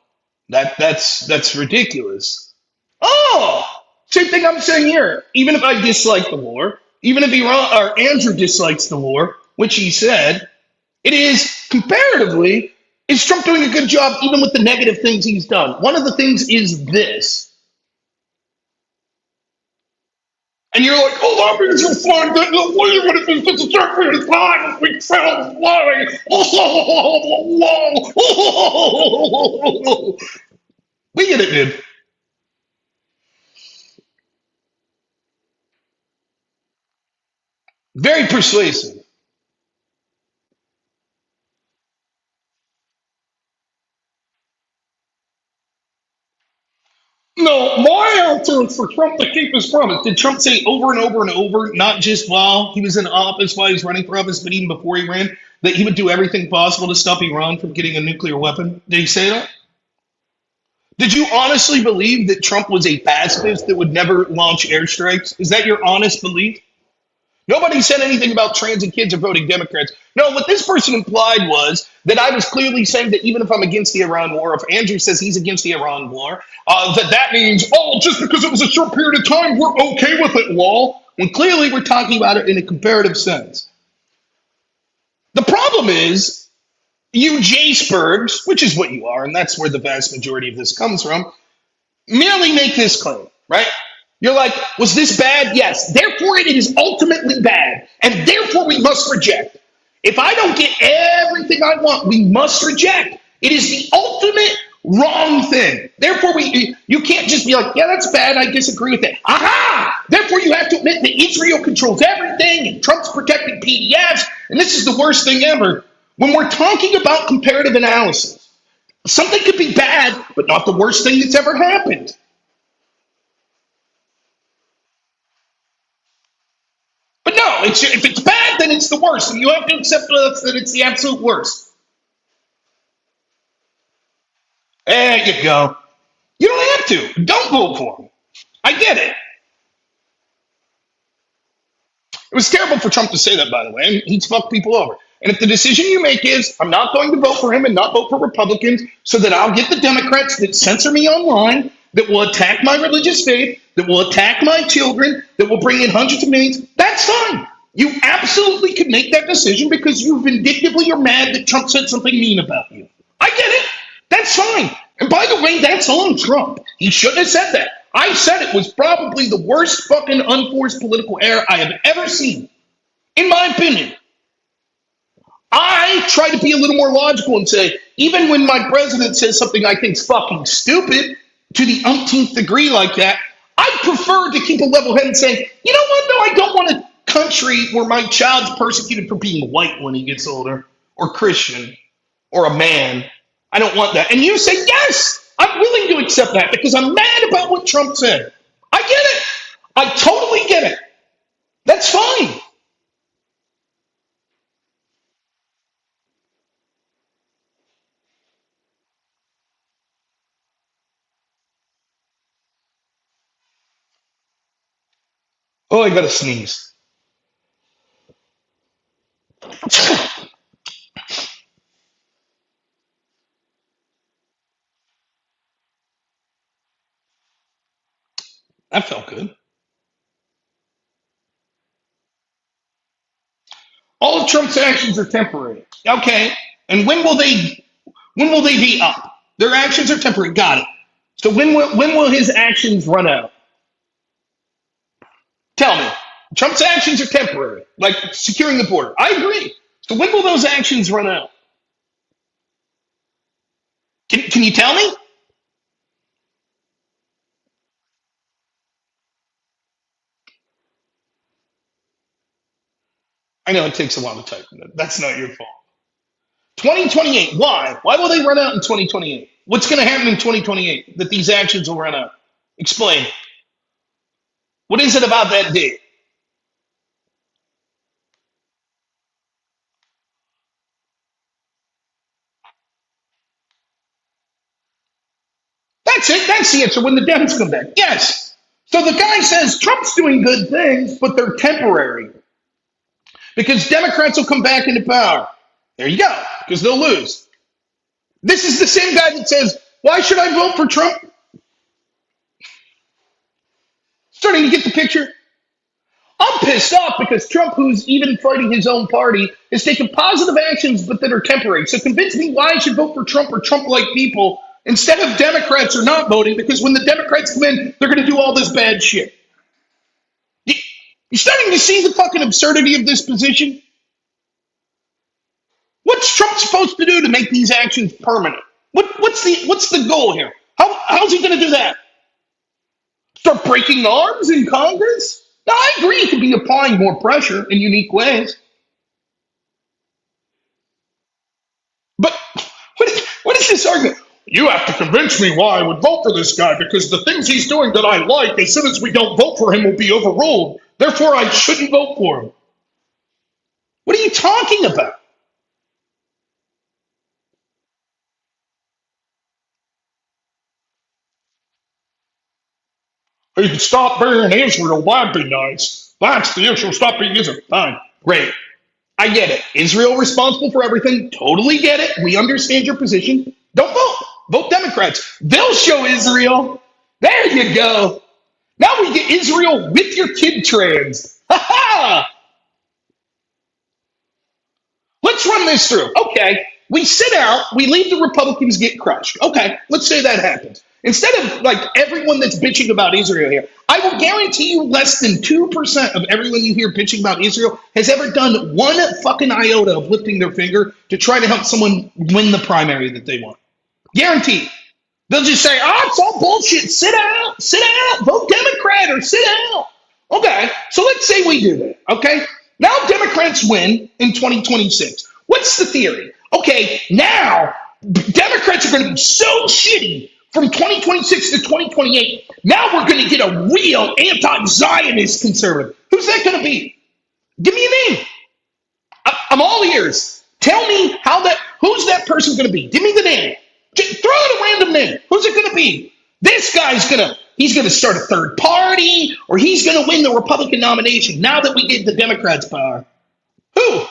that's ridiculous. Oh, same thing I'm saying here. Even if I dislike the war, even if Iran or Andrew dislikes the war, which he said, it is comparatively, is Trump doing a good job even with the negative things he's done? One of the things is this. And you're like, oh, lobbying you'll find that what if it's just a short period of time we fell away? We get it, dude. Very persuasive. No, my answer is for Trump to keep his promise. Did Trump say over and over and over, not just while he was in office, while he was running for office, but even before he ran, that he would do everything possible to stop Iran from getting a nuclear weapon? Did he say that? Did you honestly believe that Trump was a pacifist that would never launch airstrikes? Is that your honest belief? Nobody said anything about trans and kids are voting Democrats. No, what this person implied was that I was clearly saying that even if I'm against the Iran war, if Andrew says he's against the Iran war, that means, oh, just because it was a short period of time, we're okay with it, lol. When clearly we're talking about it in a comparative sense. The problem is, you J-Spurgs, which is what you are, and that's where the vast majority of this comes from, merely make this claim, right? You're like, was this bad? Yes. Therefore, it is ultimately bad, and therefore we must reject. If I don't get everything I want, we must reject. It is the ultimate wrong thing. Therefore, you can't just be like, yeah, that's bad. I disagree with it. Aha! Therefore, you have to admit that Israel controls everything, and Trump's protecting PDFs, and this is the worst thing ever. When we're talking about comparative analysis, something could be bad, but not the worst thing that's ever happened. But no, if it's bad, then it's the worst, and you have to accept that it's the absolute worst. There you go. You don't have to. Don't vote for him. I get it. It was terrible for Trump to say that, by the way, and he's fucked people over. And if the decision you make is, I'm not going to vote for him and not vote for Republicans so that I'll get the Democrats that censor me online, that will attack my religious faith, that will attack my children, that will bring in hundreds of millions, that's fine. You absolutely can make that decision because you vindictively are mad that Trump said something mean about you. I get it. That's fine. And by the way, that's on Trump. He shouldn't have said that. I said it was probably the worst fucking unforced political error I have ever seen. In my opinion. I try to be a little more logical and say, even when my president says something I think's fucking stupid to the umpteenth degree like that, I prefer to keep a level head and say, you know what? No, I don't want a country where my child's persecuted for being white when he gets older, or Christian, or a man. I don't want that. And you say, yes, I'm willing to accept that because I'm mad about what Trump said. I get it. I totally get it. That's fine. Oh, I got to sneeze. That felt good. All of Trump's actions are temporary. Okay. And when will they be up? Their actions are temporary. Got it. So when will his actions run out? Tell me. Trump's actions are temporary, like securing the border. I agree. So when will those actions run out? Can you tell me? I know it takes a while to type. That's not your fault. 2028. Why? Why will they run out in 2028? What's going to happen in 2028 that these actions will run out? Explain. What is it about that date? That's it. That's the answer when the Dems come back. Yes. So the guy says Trump's doing good things, but they're temporary because Democrats will come back into power. There you go, because they'll lose. This is the same guy that says, why should I vote for Trump? Starting to get the picture. I'm pissed off because Trump, who's even fighting his own party, is taking positive actions but that are temporary. So convince me why I should vote for Trump or Trump-like people instead of Democrats or not voting, because when the Democrats come in, they're going to do all this bad shit. You're starting to see the fucking absurdity of this position? What's Trump supposed to do to make these actions permanent? What's the goal here? How's he going to do that? Start breaking arms in Congress? Now, I agree he could be applying more pressure in unique ways. But what is this argument? You have to convince me why I would vote for this guy because the things he's doing that I like, as soon as we don't vote for him, will be overruled. Therefore, I shouldn't vote for him. What are you talking about? He could stop being Israel. That'd be nice. That's the issue. Stop being Israel. Fine. Great. I get it. Israel responsible for everything. Totally get it. We understand your position. Don't vote. Vote Democrats. They'll show Israel. There you go. Now we get Israel with your kid trans. Ha ha! Let's run this through. Okay. We sit out, we leave the Republicans get crushed. Okay, let's say that happens. Instead of like everyone that's bitching about Israel here, I will guarantee you less than 2% of everyone you hear bitching about Israel has ever done one fucking iota of lifting their finger to try to help someone win the primary that they want. Guaranteed. They'll just say, oh, it's all bullshit. Sit out, vote Democrat or sit out. Okay, so let's say we do that. Okay, now Democrats win in 2026. What's the theory? Okay, now Democrats are going to be so shitty from 2026 to 2028. Now we're going to get a real anti-Zionist conservative. Who's that going to be? Give me a name. I'm all ears. Tell me who's that person going to be? Give me the name. Throw out a random name. Who's it going to be? This guy's he's going to start a third party, or he's going to win the Republican nomination now that we gave the Democrats power. Who?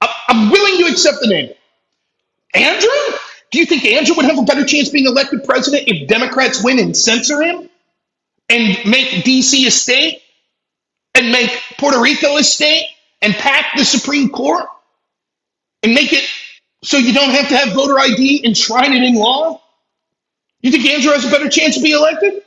I'm willing to accept the name. Andrew? Do you think Andrew would have a better chance being elected president if Democrats win and censor him and make D.C. a state and make Puerto Rico a state and pack the Supreme Court and make it so you don't have to have voter ID, enshrine it in law? You think Andrew has a better chance to be elected?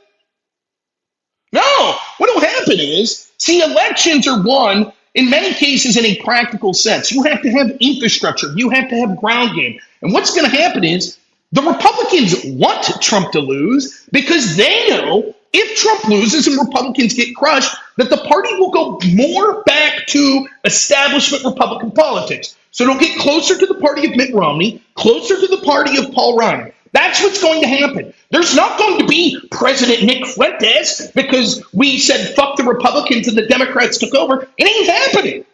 No. What will happen is, see, elections are won In many cases, in a practical sense, you have to have infrastructure, you have to have ground game. And what's going to happen is the Republicans want Trump to lose because they know if Trump loses and Republicans get crushed, that the party will go more back to establishment Republican politics. So it'll get closer to the party of Mitt Romney, closer to the party of Paul Ryan. That's what's going to happen. There's not going to be President Nick Fuentes because we said fuck the Republicans and the Democrats took over. It ain't happening.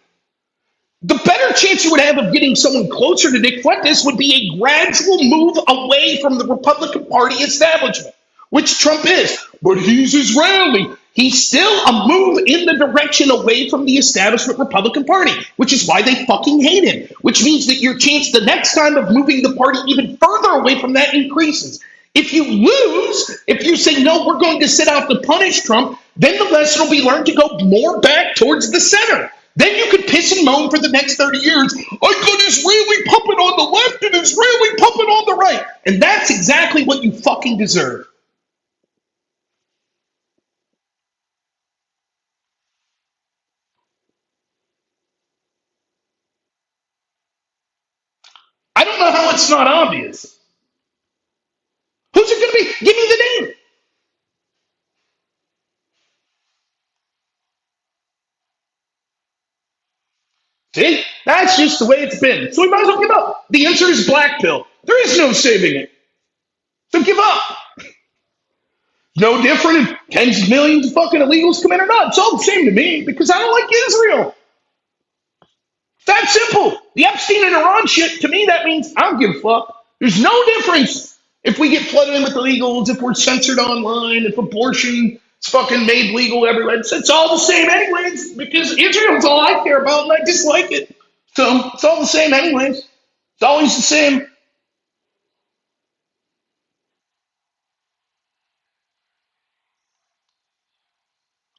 The better chance you would have of getting someone closer to Nick Fuentes would be a gradual move away from the Republican Party establishment, which Trump is. But he's Israeli. He's still a move in the direction away from the establishment Republican Party, which is why they fucking hate him, which means that your chance the next time of moving the party even further away from that increases. If you lose, if you say, no, we're going to sit out to punish Trump, then the lesson will be learned to go more back towards the center. Then you could piss and moan for the next 30 years. I got Israeli puppet on the left and Israeli puppet on the right. And that's exactly what you fucking deserve. I don't know how it's not obvious. Who's it going to be? Give me the name. See? That's just the way it's been. So we might as well give up. The answer is black pill. There is no saving it. So give up. No different if tens of millions of fucking illegals come in or not. It's all the same to me because I don't like Israel. It's that simple. The Epstein and Iran shit, to me, that means I don't give a fuck. There's no difference if we get flooded in with illegals, if we're censored online, if abortion is fucking made legal everywhere. It's all the same anyways because Israel's all I care about and I dislike it. So it's all the same anyways. It's always the same.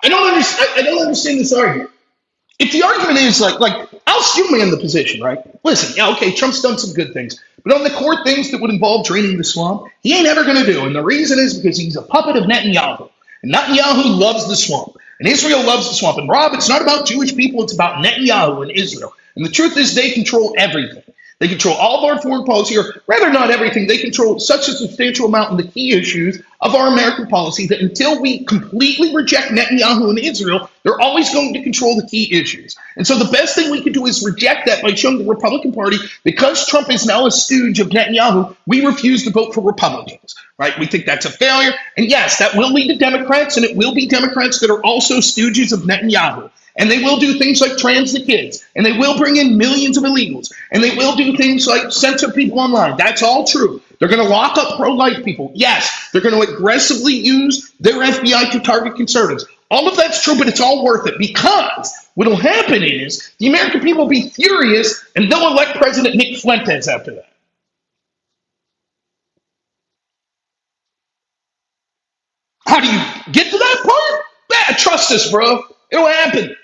I don't understand this argument. If the argument is like I'll still man the position, right? Listen, yeah, okay, Trump's done some good things, but on the core things that would involve draining the swamp, he ain't ever going to do. And the reason is because he's a puppet of Netanyahu, and Netanyahu loves the swamp, and Israel loves the swamp. And Rob, it's not about Jewish people; it's about Netanyahu and Israel. And the truth is, they control everything. They control all of our foreign policy, or rather, not everything. They control such a substantial amount in the key issues of our American policy that until we completely reject Netanyahu and Israel, they're always going to control the key issues. And so the best thing we can do is reject that by showing the Republican Party, because Trump is now a stooge of Netanyahu, we refuse to vote for Republicans, right? We think that's a failure. And yes, that will lead to Democrats, and it will be Democrats that are also stooges of Netanyahu. And they will do things like trans the kids, and they will bring in millions of illegals, and they will do things like censor people online. That's all true. They're going to lock up pro-life people. Yes, they're going to aggressively use their FBI to target conservatives. All of that's true, but it's all worth it because what will happen is the American people will be furious, and they'll elect President Nick Fuentes after that. How do you get to that part? Yeah, trust us, bro. It'll happen.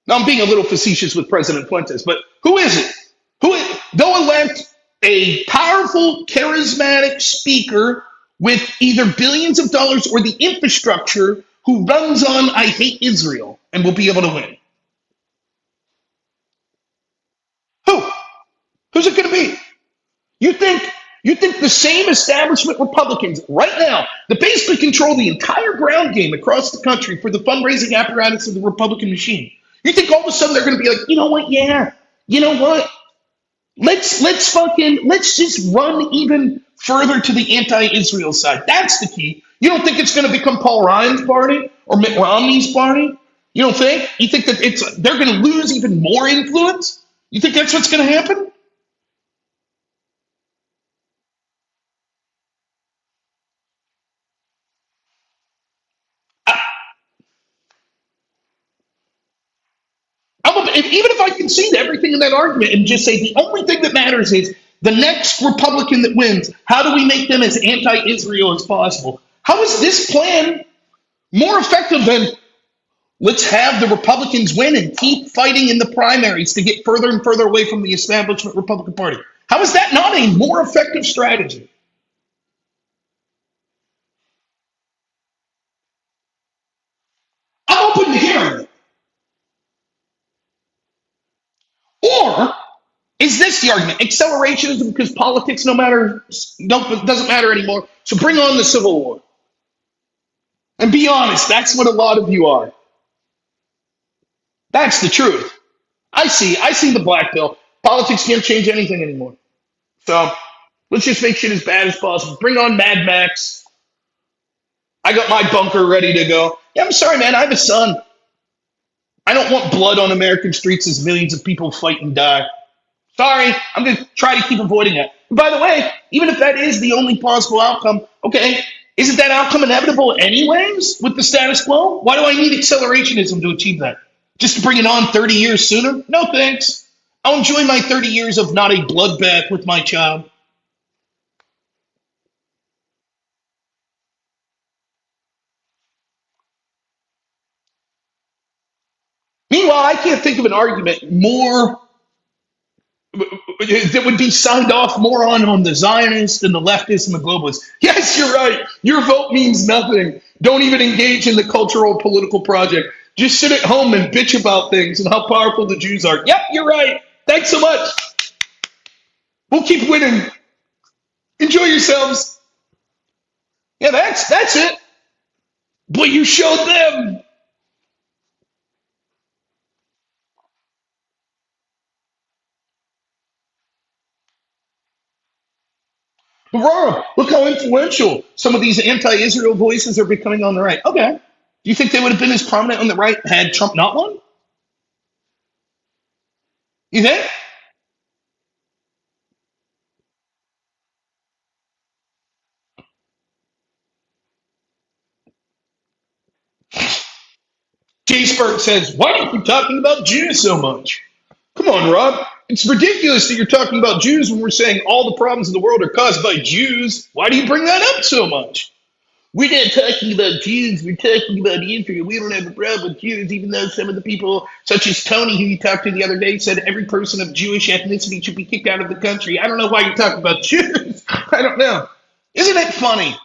Now, I'm being a little facetious with President Fuentes, but who is it? They'll elect a powerful, charismatic speaker with either billions of dollars or the infrastructure who runs on I hate Israel and will be able to win. Who? Who's it going to be? You think the same establishment Republicans right now that basically control the entire ground game across the country for the fundraising apparatus of the Republican machine? You think all of a sudden they're going to be like, you know what? Yeah, you know what? Let's just run even further to the anti-Israel side. That's the key. You don't think it's going to become Paul Ryan's party or Mitt Romney's party? You don't think? You think that they're going to lose even more influence? You think that's what's going to happen? Even if I concede everything in that argument and just say the only thing that matters is the next Republican that wins, how do we make them as anti-Israel as possible? How is this plan more effective than let's have the Republicans win and keep fighting in the primaries to get further and further away from the establishment Republican Party? How is that not a more effective strategy? I'm open to hearing it. Is this the argument? Accelerationism because politics doesn't matter anymore. So bring on the Civil War. And be honest, that's what a lot of you are. That's the truth. I see the black pill. Politics can't change anything anymore. So let's just make shit as bad as possible. Bring on Mad Max. I got my bunker ready to go. Yeah, I'm sorry, man. I have a son. I don't want blood on American streets as millions of people fight and die. Sorry, I'm going to try to keep avoiding that. By the way, even if that is the only possible outcome, okay, isn't that outcome inevitable anyways with the status quo? Why do I need accelerationism to achieve that? Just to bring it on 30 years sooner? No thanks. I'll enjoy my 30 years of not a bloodbath with my child. Meanwhile, I can't think of an argument more that would be signed off more on the Zionists and the leftists and the globalists. Yes, you're right. Your vote means nothing. Don't even engage in the cultural political project. Just sit at home and bitch about things and how powerful the Jews are. Yep, you're right. Thanks so much. We'll keep winning. Enjoy yourselves. Yeah, that's it. But you showed them. Aurora, look how influential some of these anti-Israel voices are becoming on the right. Okay. Do you think they would have been as prominent on the right had Trump not won? You think? Jay Spurt says, why do you keep talking about Jews so much? Come on, Rob. It's ridiculous that you're talking about Jews when we're saying all the problems in the world are caused by Jews. Why do you bring that up so much? We're not talking about Jews. We're talking about Israel. We don't have a problem with Jews, even though some of the people, such as Tony, who you talked to the other day, said every person of Jewish ethnicity should be kicked out of the country. I don't know why you're talking about Jews. I don't know. Isn't it funny?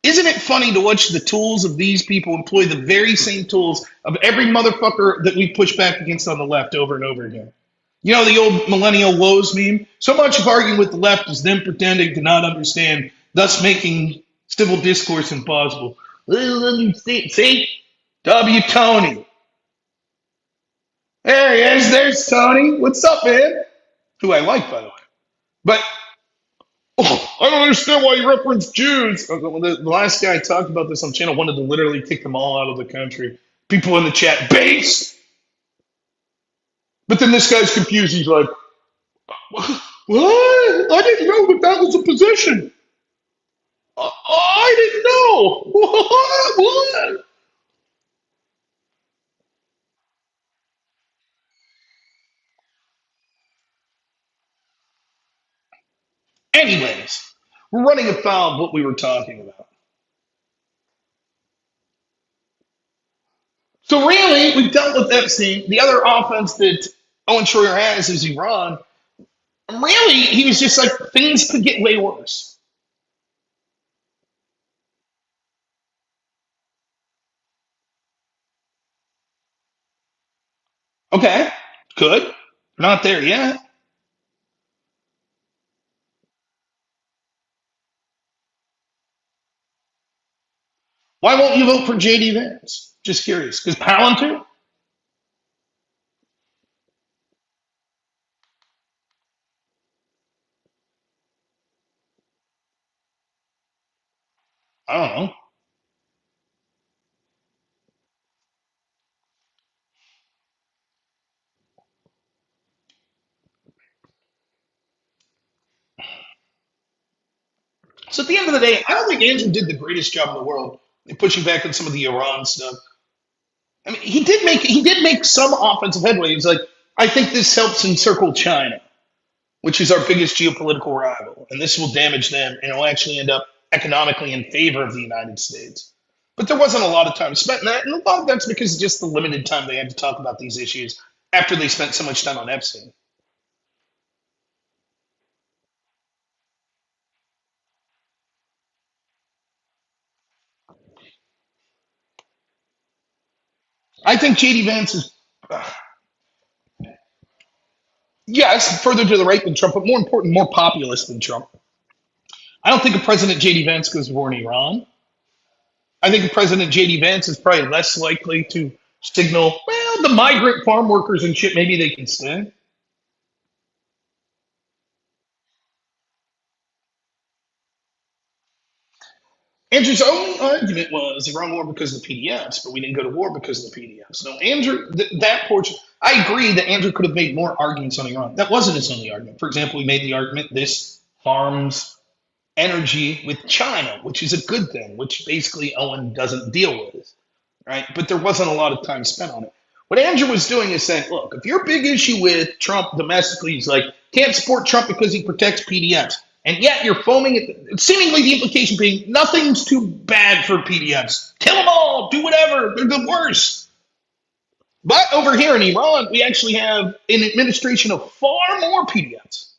Isn't it funny to watch the tools of these people employ the very same tools of every motherfucker that we push back against on the left over and over again? You know the old millennial woes meme? So much of arguing with the left is them pretending to not understand, thus making civil discourse impossible. See? W. Tony. There he is. There's Tony. What's up, man? Who I like, by the way. But I don't understand why you reference Jews. The last guy I talked about this on channel wanted to literally kick them all out of the country. People in the chat, base. But then this guy's confused. He's like, what? I didn't know that was a position. I didn't know. What? Anyways, we're running afoul of what we were talking about. So really, we've dealt with Epstein. The other offense that Owen Shroyer has is Iran. Really, he was just like, things could get way worse. Okay, could. Not there yet. Why won't you vote for JD Vance? Just curious. Because Palantir? I don't know. So at the end of the day, I don't think Andrew did the greatest job in the world in pushing back on some of the Iran stuff. I mean, he did make some offensive headway. He's like, I think this helps encircle China, which is our biggest geopolitical rival, and this will damage them, and it'll actually end up economically in favor of the United States. But there wasn't a lot of time spent in that, and a lot of that's because of just the limited time they had to talk about these issues after they spent so much time on Epstein. I think JD Vance is. yes, further to the right than Trump, but more important, more populist than Trump. I don't think a President J.D. Vance goes to war in Iran. I think President J.D. Vance is probably less likely to signal, well, the migrant farm workers and shit, maybe they can stay. Andrew's only argument was Iran war because of the PDFs, but we didn't go to war because of the PDFs. No, Andrew, that portion, I agree that Andrew could have made more arguments on Iran. That wasn't his only argument. For example, he made the argument this harms energy with China, which is a good thing, which basically Owen doesn't deal with, right? But there wasn't a lot of time spent on it. What Andrew was doing is saying, look, if your big issue with Trump domestically is like, can't support Trump because he protects PDFs, and yet you're foaming at seemingly the implication being nothing's too bad for PDFs. Kill them all, do whatever, they're the worst. But over here in Iran, we actually have an administration of far more PDFs.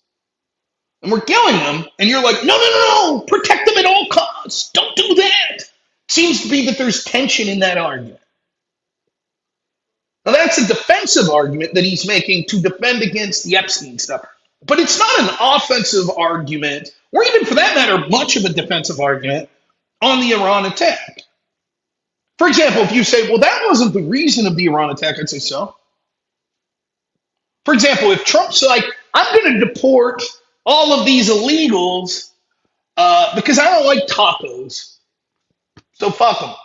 And we're killing them, and you're like, no, no, no, no, protect them at all costs. Don't do that. Seems to be that there's tension in that argument. Now, that's a defensive argument that he's making to defend against the Epstein stuff. But it's not an offensive argument, or even for that matter, much of a defensive argument on the Iran attack. For example, if you say, well, that wasn't the reason of the Iran attack, I'd say so. For example, if Trump's like, I'm going to deport all of these illegals because I don't like tacos, so fuck them.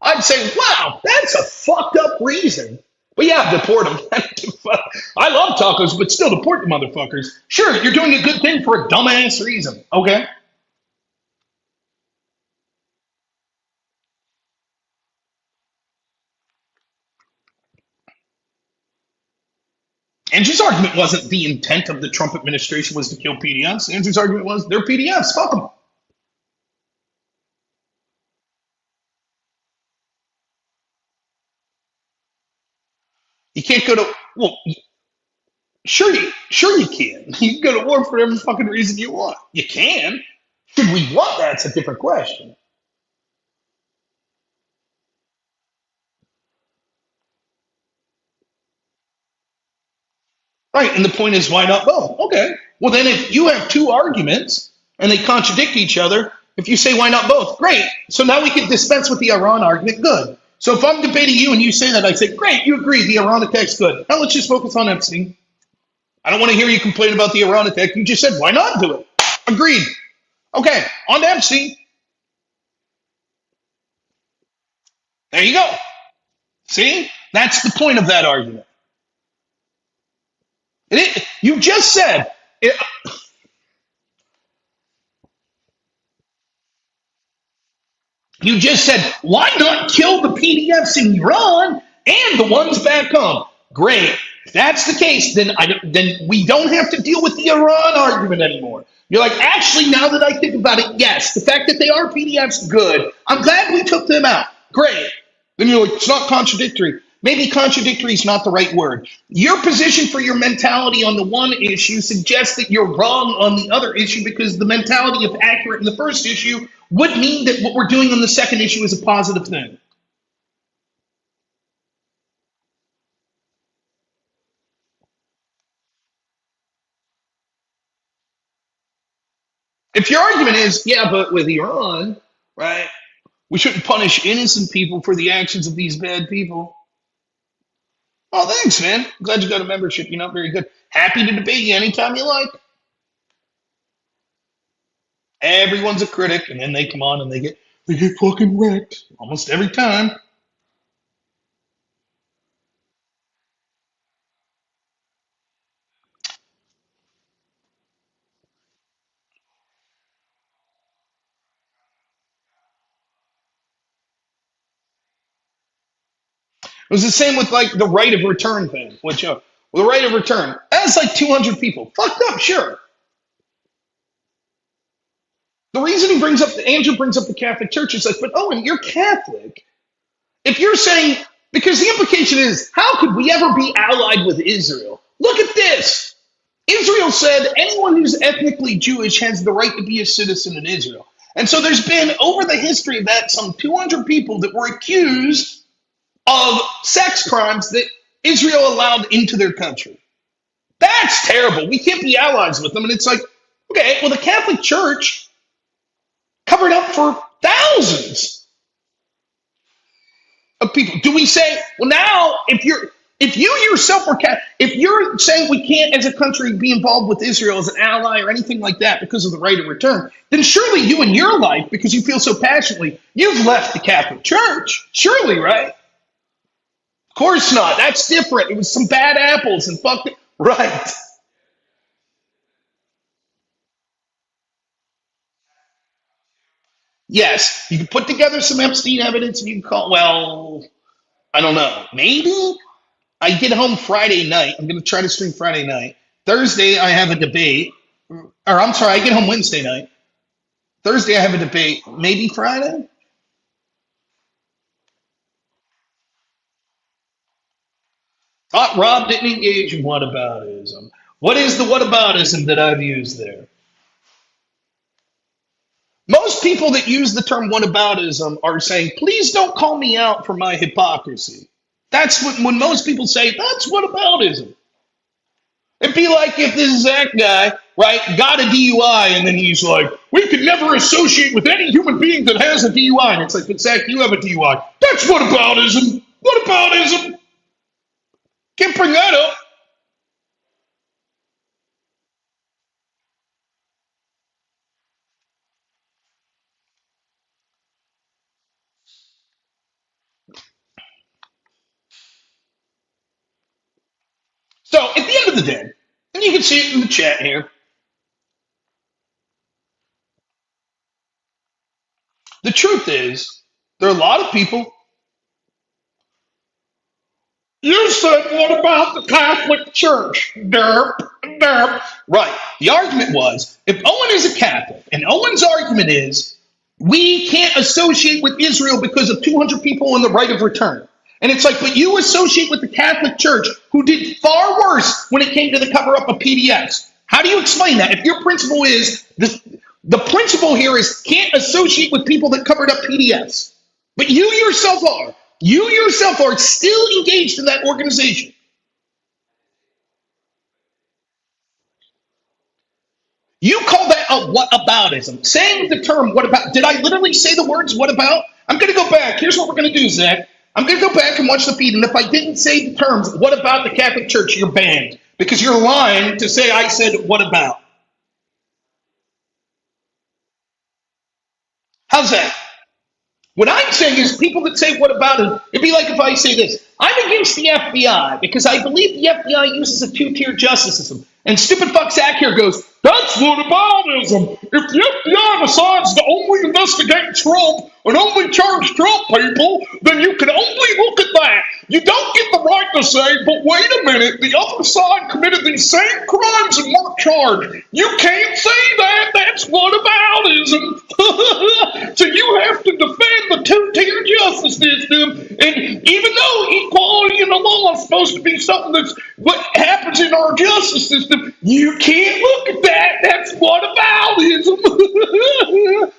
I'd say, wow, that's a fucked up reason. But yeah, deport them. I love tacos, but still deport the motherfuckers. Sure, you're doing a good thing for a dumbass reason. Okay. Andrew's argument wasn't the intent of the Trump administration was to kill PDFs. Andrew's argument was they're PDFs. Fuck them. You can't go to well. Sure you can. You can go to war for every fucking reason you want. You can. Should we want that? It's a different question. Right, and the point is, why not both? Okay. Well, then if you have two arguments and they contradict each other, if you say why not both, great. So now we can dispense with the Iran argument. Good. So if I'm debating you and you say that, I say, great, you agree, the Iran attack's good. Now let's just focus on Epstein. I don't want to hear you complain about the Iran attack. You just said, why not do it? Agreed. Okay, on to Epstein. There you go. See? That's the point of that argument. You just said, it, you just said, why not kill the PDFs in Iran and the ones back home? Great. If that's the case, then we don't have to deal with the Iran argument anymore. You're like, actually, now that I think about it, yes, the fact that they are PDFs, good. I'm glad we took them out. Great. Then you're like, it's not contradictory. Maybe contradictory is not the right word. Your position for your mentality on the one issue suggests that you're wrong on the other issue because the mentality of accurate in the first issue would mean that what we're doing on the second issue is a positive thing. If your argument is, yeah, but with Iran, right, we shouldn't punish innocent people for the actions of these bad people. Oh, thanks, man. Glad you got a membership. You're not very good. Happy to debate you anytime you like. Everyone's a critic, and then they come on and they get fucking wrecked almost every time. It was the same with like the right of return thing, which well, the right of return. That's like 200 people. Fucked up, sure. The reason Andrew brings up the Catholic Church is like, but Owen, you're Catholic. If you're saying, because the implication is, how could we ever be allied with Israel? Look at this. Israel said anyone who's ethnically Jewish has the right to be a citizen in Israel. And so there's been, over the history of that, some 200 people that were accused of sex crimes that Israel allowed into their country. That's terrible. We can't be allies with them. And it's like, okay, well, the Catholic Church covered up for thousands of people. Do we say, well, now if you yourself were if you're saying we can't as a country be involved with Israel as an ally or anything like that because of the right of return, then surely you in your life, because you feel so passionately, you've left the Catholic Church. Surely, right? Of course not. That's different. It was some bad apples and fuck it. Right. Yes, you can put together some Epstein evidence and you can call, well, I don't know. Maybe I get home Friday night. I'm going to try to stream Friday night. Thursday, I have a debate. Or I'm sorry, I get home Wednesday night. Thursday, I have a debate. Maybe Friday? Rob didn't engage in whataboutism. What is the whataboutism that I've used there? Most people that use the term whataboutism are saying, please don't call me out for my hypocrisy. That's what, when most people say, that's whataboutism. It'd be like if this Zach guy, right, got a DUI and then he's like, we could never associate with any human being that has a DUI. And it's like, but Zach, you have a DUI. That's whataboutism. Whataboutism. Can't bring that up. So at the end of the day, and you can see it in the chat here, the truth is there are a lot of people. You said, what about the Catholic Church? Derp, derp. Right. The argument was, if Owen is a Catholic, and Owen's argument is, we can't associate with Israel because of 200 people in the right of return. And it's like, but you associate with the Catholic Church, who did far worse when it came to the cover up of PDFs. How do you explain that? If your principle is, the principle here is can't associate with people that covered up PDFs. But you yourself are. You yourself are still engaged in that organization. You call that a whataboutism. Saying the term what about, did I literally say the words what about? I'm going to go back. Here's what we're going to do, Zach. I'm going to go back and watch the feed. And if I didn't say the terms, what about the Catholic Church, you're banned. Because you're lying to say I said what about. How's that? What I'm saying is people that say what about it, it'd be like if I say this. I'm against the FBI because I believe the FBI uses a two-tier justice system. And stupid fuck Zach here goes, that's whataboutism. If the FBI decides to only investigate Trump and only charge Trump people, then you can only look at that. You don't get the right to say, but wait a minute, the other side committed these same crimes and weren't charged. You can't say that. That's whataboutism. So you have to defend the two-tier justice system. And even though equality in the law is supposed to be something that's what happens in our justice system, you can't look at that. That's whataboutism.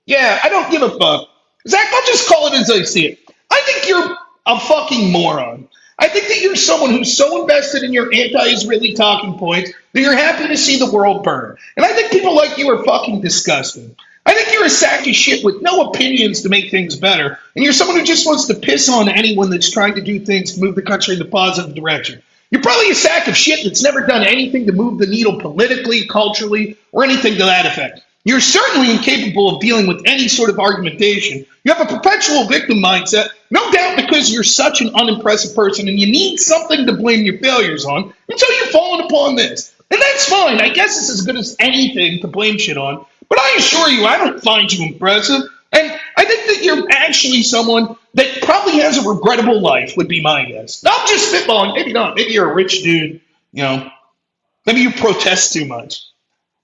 Yeah, I don't give a fuck. Zach, I'll just call it as I see it. I think you're a fucking moron. I think that you're someone who's so invested in your anti-Israeli talking points that you're happy to see the world burn. And I think people like you are fucking disgusting. I think you're a sack of shit with no opinions to make things better. And you're someone who just wants to piss on anyone that's trying to do things to move the country in a positive direction. You're probably a sack of shit that's never done anything to move the needle politically, culturally, or anything to that effect. You're certainly incapable of dealing with any sort of argumentation. You have a perpetual victim mindset, no doubt because you're such an unimpressive person and you need something to blame your failures on until you're falling upon this. And that's fine. I guess it's as good as anything to blame shit on. But I assure you, I don't find you impressive. And I think that you're actually someone that probably has a regrettable life, would be my guess. I'm just spitballing. Maybe not. Maybe you're a rich dude. You know, maybe you protest too much.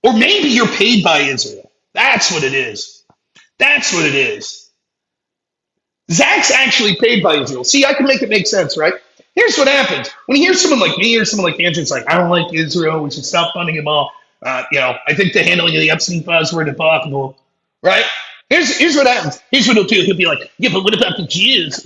Or maybe you're paid by Israel. That's what it is. That's what it is. Zach's actually paid by Israel. See, I can make it make sense, right? Here's what happens. When you hear someone like me or someone like Andrew, it's like, I don't like Israel. We should stop funding them all. I think the handling of the Epstein files were debacle, right? Here's what happens. Here's what he'll do. He'll be like, yeah, but what about the Jews?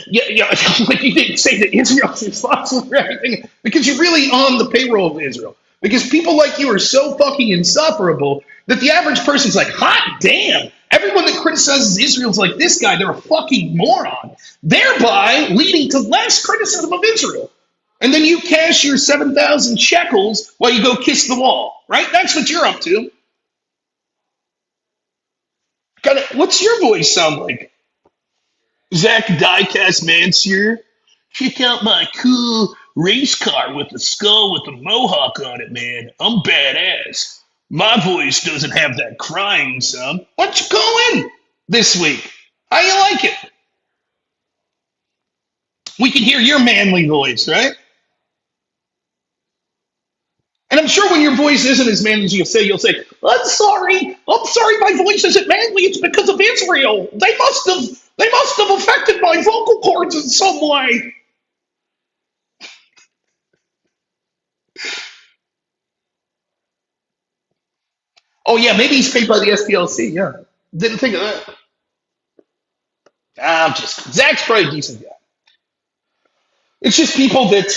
Yeah, like you didn't say that Israel's responsible for everything because you're really on the payroll of Israel. Because people like you are so fucking insufferable that the average person's like, hot damn. Everyone that criticizes Israel's like this guy, they're a fucking moron, thereby leading to less criticism of Israel. And then you cash your 7,000 shekels while you go kiss the wall, right? That's what you're up to. What's your voice sound like? Zach Diecast Mansur? Check out my cool race car with the skull with the mohawk on it, man. I'm badass. My voice doesn't have that crying sound. Why don't you call in this week? How you like it? We can hear your manly voice, right? And I'm sure when your voice isn't as manly as you'll say, I'm sorry, my voice isn't manly. It's because of Israel. They must have affected my vocal cords in some way. Oh yeah, maybe he's paid by the SPLC. Yeah, didn't think of that. I'm just Zach's probably a decent guy. It's just people that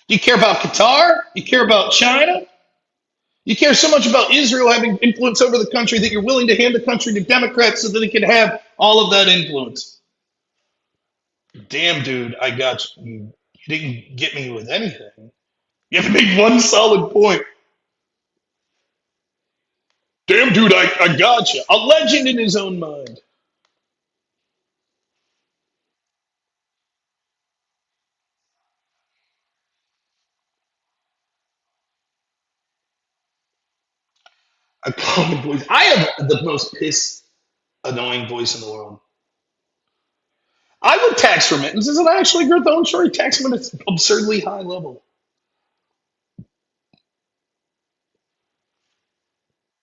you care about Qatar, you care about China, you care so much about Israel having influence over the country that you're willing to hand the country to Democrats so that they can have all of that influence. Damn, dude, I got you. You didn't get me with anything. You have to make one solid point. Damn, dude, I got you. A legend in his own mind. A common voice. I have the most piss annoying voice in the world. I would tax remittances and I actually agree with the own story. Tax them at an absurdly high level.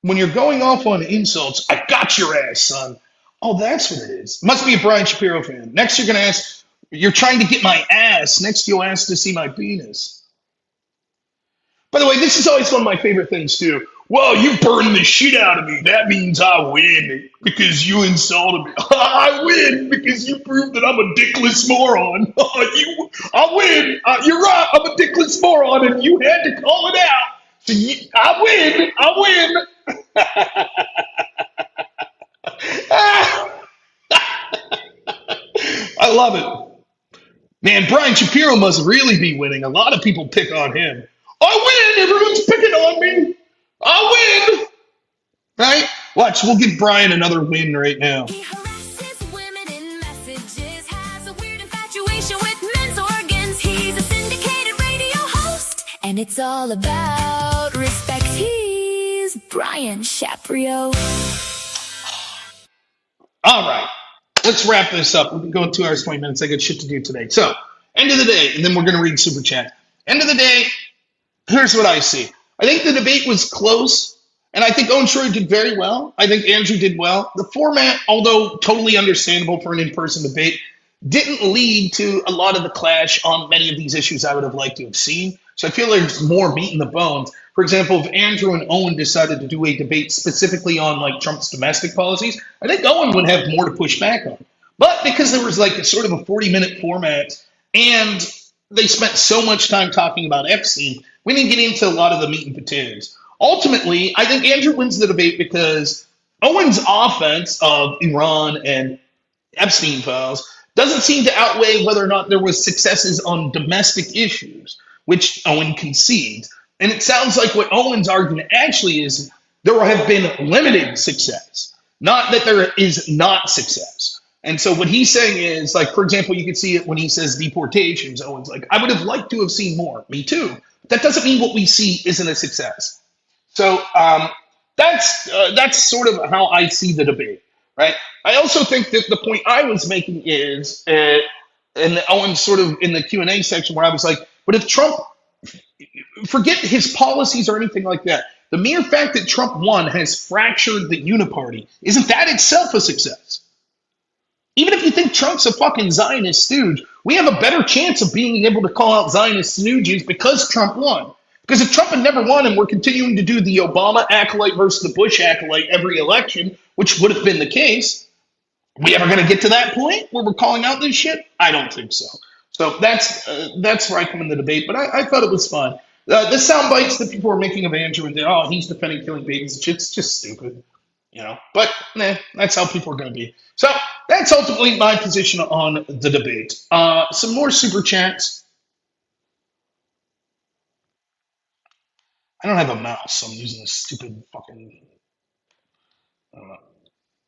When you're going off on insults, I got your ass, son. Oh, that's what it is. Must be a Brian Shapiro fan. Next, you're going to ask, you're trying to get my ass. Next, you'll ask to see my penis. By the way, this is always one of my favorite things, too. Well, you burned the shit out of me. That means I win because you insulted me. I win because you proved that I'm a dickless moron. I win. You're right. I'm a dickless moron, and you had to call it out. So I win. I win. I love it. Man, Brian Shapiro must really be winning. A lot of people pick on him. I win. Everyone's picking on me. I win. Right? Watch, we'll give Brian another win right now.
He harasses women in messages, has a weird infatuation with men's organs. He's a syndicated radio host, and it's all about respect. He's Brian Shapiro.
All right. Let's wrap this up. We've been going 2 hours, 20 minutes. I got shit to do today. So, end of the day, and then we're going to read Super Chat. End of the day, here's what I see. I think the debate was close, and I think Owen Shroyer did very well. I think Andrew did well. The format, although totally understandable for an in-person debate, didn't lead to a lot of the clash on many of these issues I would have liked to have seen. So I feel there's more meat in the bones. For example, if Andrew and Owen decided to do a debate specifically on like Trump's domestic policies, I think Owen would have more to push back on. But because there was like a sort of a 40-minute format and they spent so much time talking about Epstein, we didn't get into a lot of the meat and potatoes. Ultimately, I think Andrew wins the debate because Owen's offense of Iran and Epstein files doesn't seem to outweigh whether or not there was successes on domestic issues, which Owen concedes. And it sounds like what Owen's argument actually is there have been limited success, not that there is not success. And so what he's saying is, like, for example, you can see it when he says deportations. Owen's like, I would have liked to have seen more. Me too. But that doesn't mean what we see isn't a success. So that's sort of how I see the debate, right? I also think that the point I was making is, and Owen sort of in the Q&A section where I was like, but if Trump, forget his policies or anything like that, the mere fact that Trump won has fractured the uniparty. Isn't that itself a success? Even if you think Trump's a fucking Zionist stooge, we have a better chance of being able to call out Zionist stooges because Trump won. Because if Trump had never won and we're continuing to do the Obama acolyte versus the Bush acolyte every election, which would have been the case, we ever going to get to that point where we're calling out this shit? I don't think so. So that's where I come in the debate. But I thought it was fun. The sound bites that people were making of Andrew and oh, he's defending killing babies and shit, it's just stupid, you know. But that's how people are going to be. So that's ultimately my position on the debate. Some more super chats. I don't have a mouse, so I'm using this stupid fucking.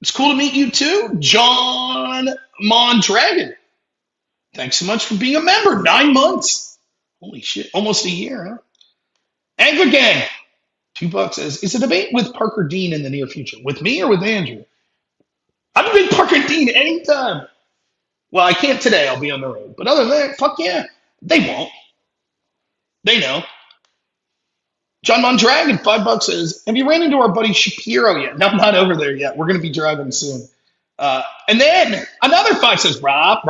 It's cool to meet you too, John Mondragon. Thanks so much for being a member. 9 months. Holy shit, almost a year, huh? Angler Gang, $2 says, is a debate with Parker Dean in the near future? With me or with Andrew? I'm with Parker Dean anytime. Well, I can't today. I'll be on the road. But other than that, fuck yeah. They won't. They know. John Mondragon, $5 says, have you ran into our buddy Shapiro yet? No, I'm not over there yet. We're going to be driving soon. And then another 5 says, Rob,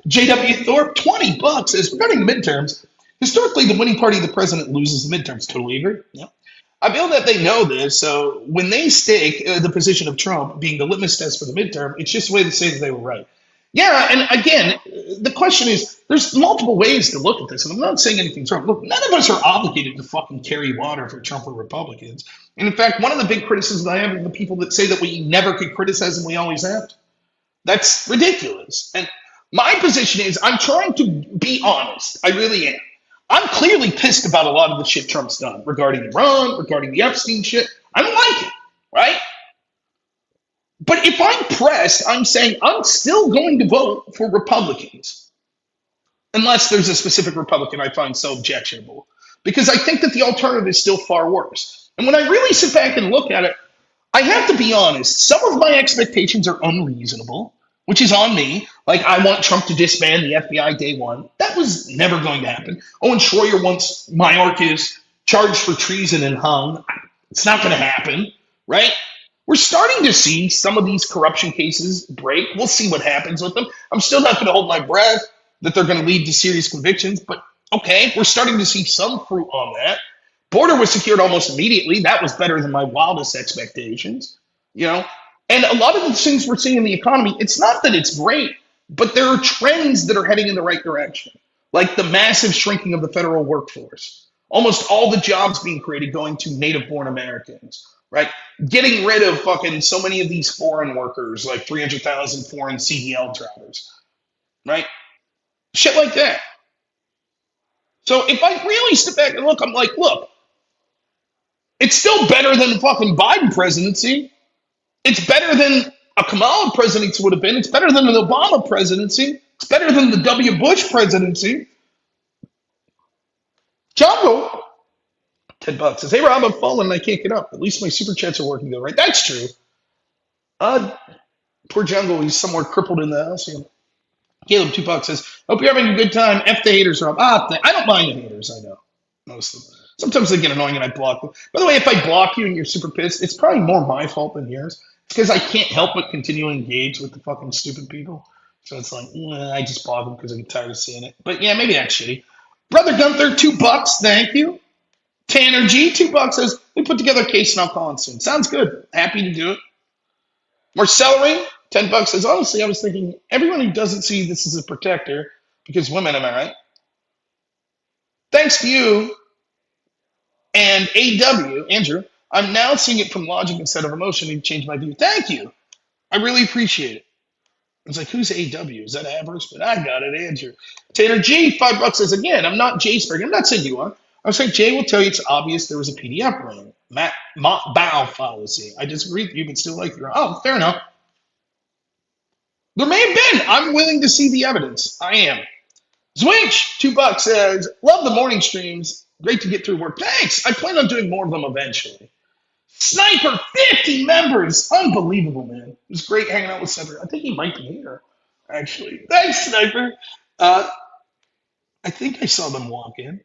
J.W. Thorpe, $20 says, regarding the midterms, historically, the winning party of the president loses the midterms. Totally agree. Yeah. I feel that they know this, so when they stake the position of Trump being the litmus test for the midterm, it's just a way to say that they were right. Yeah, and again, the question is, there's multiple ways to look at this, and I'm not saying anything's wrong. Look, none of us are obligated to fucking carry water for Trump or Republicans. And in fact, one of the big criticisms I have of the people that say that we never could criticize and we always have to. That's ridiculous. And my position is I'm trying to be honest. I really am. I'm clearly pissed about a lot of the shit Trump's done regarding Iran, regarding the Epstein shit. I don't like it, right? But if I'm pressed, I'm saying I'm still going to vote for Republicans, unless there's a specific Republican I find so objectionable, because I think that the alternative is still far worse. And when I really sit back and look at it, I have to be honest. Some of my expectations are unreasonable, which is on me. Like, I want Trump to disband the FBI day one. That was never going to happen. Owen Shroyer wants Mayorkas charged for treason and hung. It's not going to happen, right? We're starting to see some of these corruption cases break. We'll see what happens with them. I'm still not going to hold my breath that they're going to lead to serious convictions, but okay, we're starting to see some fruit on that. Border was secured almost immediately. That was better than my wildest expectations, you know? And a lot of the things we're seeing in the economy, it's not that it's great, but there are trends that are heading in the right direction, like the massive shrinking of the federal workforce. Almost all the jobs being created going to native-born Americans, right? Getting rid of fucking so many of these foreign workers, like 300,000 foreign CDL drivers, right? Shit like that. So if I really step back and look, I'm like, look, it's still better than the fucking Biden presidency. It's better than a Kamala presidency would have been. It's better than an Obama presidency. It's better than the W. Bush presidency. Jungle, $10 says, hey, Rob, I'm falling and I can't get up. At least my super chats are working though, right? That's true. Poor Jungle, he's somewhere crippled in the house. You know. Caleb, $2 says, hope you're having a good time. F the haters, Rob. I don't mind the haters, I know. Most of them. Sometimes they get annoying and I block them. By the way, if I block you and you're super pissed, it's probably more my fault than yours. It's because I can't help but continue to engage with the fucking stupid people. So it's like, I just block them because I'm tired of seeing it. But yeah, maybe that's shitty. Brother Gunther, $2, thank you. Tanner G, $2 says, we put together a case and I'll call in soon. Sounds good. Happy to do it. Marcellery, $10 says, honestly, I was thinking everyone who doesn't see this as a protector, because women, am I right? Thanks to you and AW, Andrew, I'm now seeing it from logic instead of emotion and change my view. Thank you. I really appreciate it. It's like, who's AW? Is that Avers? But I got it, Andrew. Tanner G, $5 says, again, I'm not Jaceberg. I'm not saying you are. I was like, Jay will tell you it's obvious there was a PDF ring. Bow fallacy. I disagree with you, but still like you. Oh, fair enough. There may have been. I'm willing to see the evidence. I am. Zwinch, $2 says, love the morning streams. Great to get through work. Thanks. I plan on doing more of them eventually. Sniper, 50 members. Unbelievable, man. It was great hanging out with Sniper. I think he might be here, actually. Thanks, Sniper. I think I saw them walk in.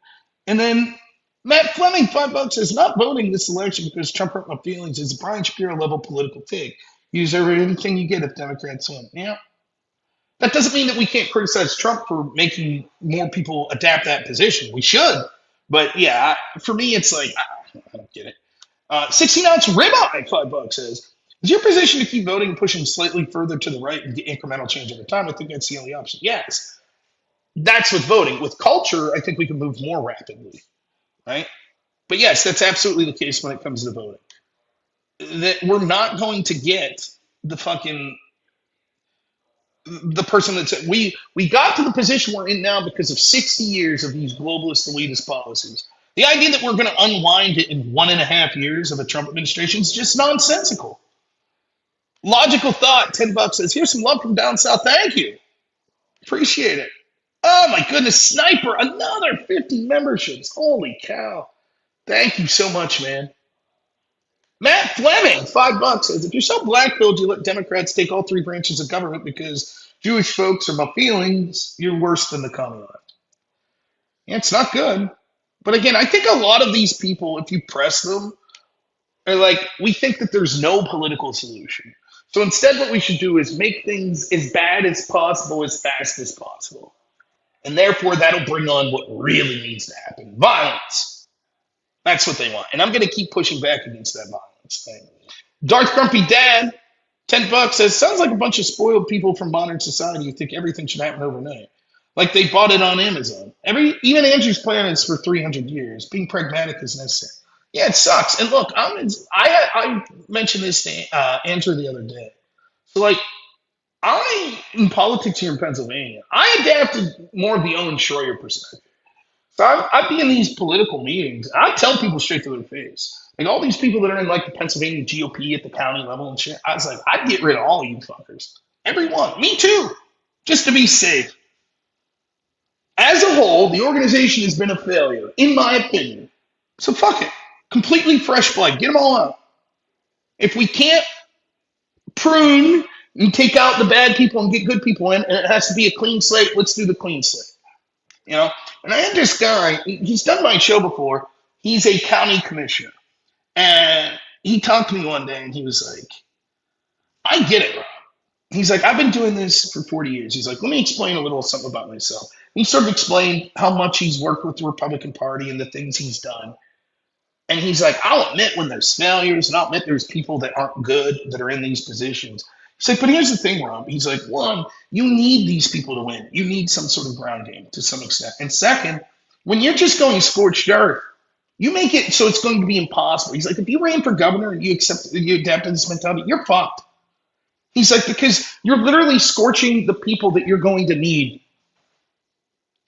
And then Matt Fleming, $5 says, not voting this election because Trump hurt my feelings is a Brian Shapiro level political take. You deserve anything you get if Democrats win. Yeah. That doesn't mean that we can't criticize Trump for making more people adapt that position. We should. But yeah, for me, it's like, I don't get it. 16-ounce ribeye, $5 says, is your position to keep voting and pushing slightly further to the right and get incremental change over time? I think that's the only option. Yes. That's with voting. With culture, I think we can move more rapidly, right? But yes, that's absolutely the case when it comes to voting. That we're not going to get the fucking the person that said we got to the position we're in now because of 60 years of these globalist elitist policies. The idea that we're going to unwind it in 1.5 years of a Trump administration is just nonsensical. Logical thought, $10 says, here's some love from down south. Thank you. Appreciate it. Oh my goodness, Sniper, another 50 memberships. Holy cow. Thank you so much, man. Matt Fleming, $5 says, if you're so black-pilled, you let Democrats take all three branches of government because Jewish folks are my feelings, you're worse than the common left. Yeah, it's not good. But again, I think a lot of these people, if you press them, are like, we think that there's no political solution. So instead, what we should do is make things as bad as possible, as fast as possible. And therefore, that'll bring on what really needs to happen. Violence. That's what they want. And I'm going to keep pushing back against that violence thing. Darth Grumpy Dad, $10 says, sounds like a bunch of spoiled people from modern society who think everything should happen overnight. Like they bought it on Amazon. Even Andrew's plan is for 300 years. Being pragmatic is necessary. Yeah, it sucks. And look, I mentioned this to Andrew the other day. So, like, in politics here in Pennsylvania, I adapted more of the Owen Shroyer perspective. So I'd be in these political meetings. And I tell people straight to their face. Like, all these people that are in, like, the Pennsylvania GOP at the county level and shit, I was like, I'd get rid of all you fuckers. Everyone. Me too. Just to be safe. As a whole, the organization has been a failure, in my opinion. So fuck it. Completely fresh blood. Get them all out. If we can't prune and take out the bad people and get good people in, and it has to be a clean slate, let's do the clean slate. You know? And I had this guy, he's done my show before. He's a county commissioner. And he talked to me one day and he was like, I get it, Rob. He's like, I've been doing this for 40 years. He's like, let me explain a little something about myself. He sort of explained how much he's worked with the Republican Party and the things he's done. And he's like, I'll admit when there's failures, and I'll admit there's people that aren't good that are in these positions. He's like, but here's the thing, Rob. He's like, one, you need these people to win. You need some sort of ground game to some extent. And second, when you're just going scorched earth, you make it so it's going to be impossible. He's like, if you ran for governor and you adapt to this mentality, you're fucked. He's like, because you're literally scorching the people that you're going to need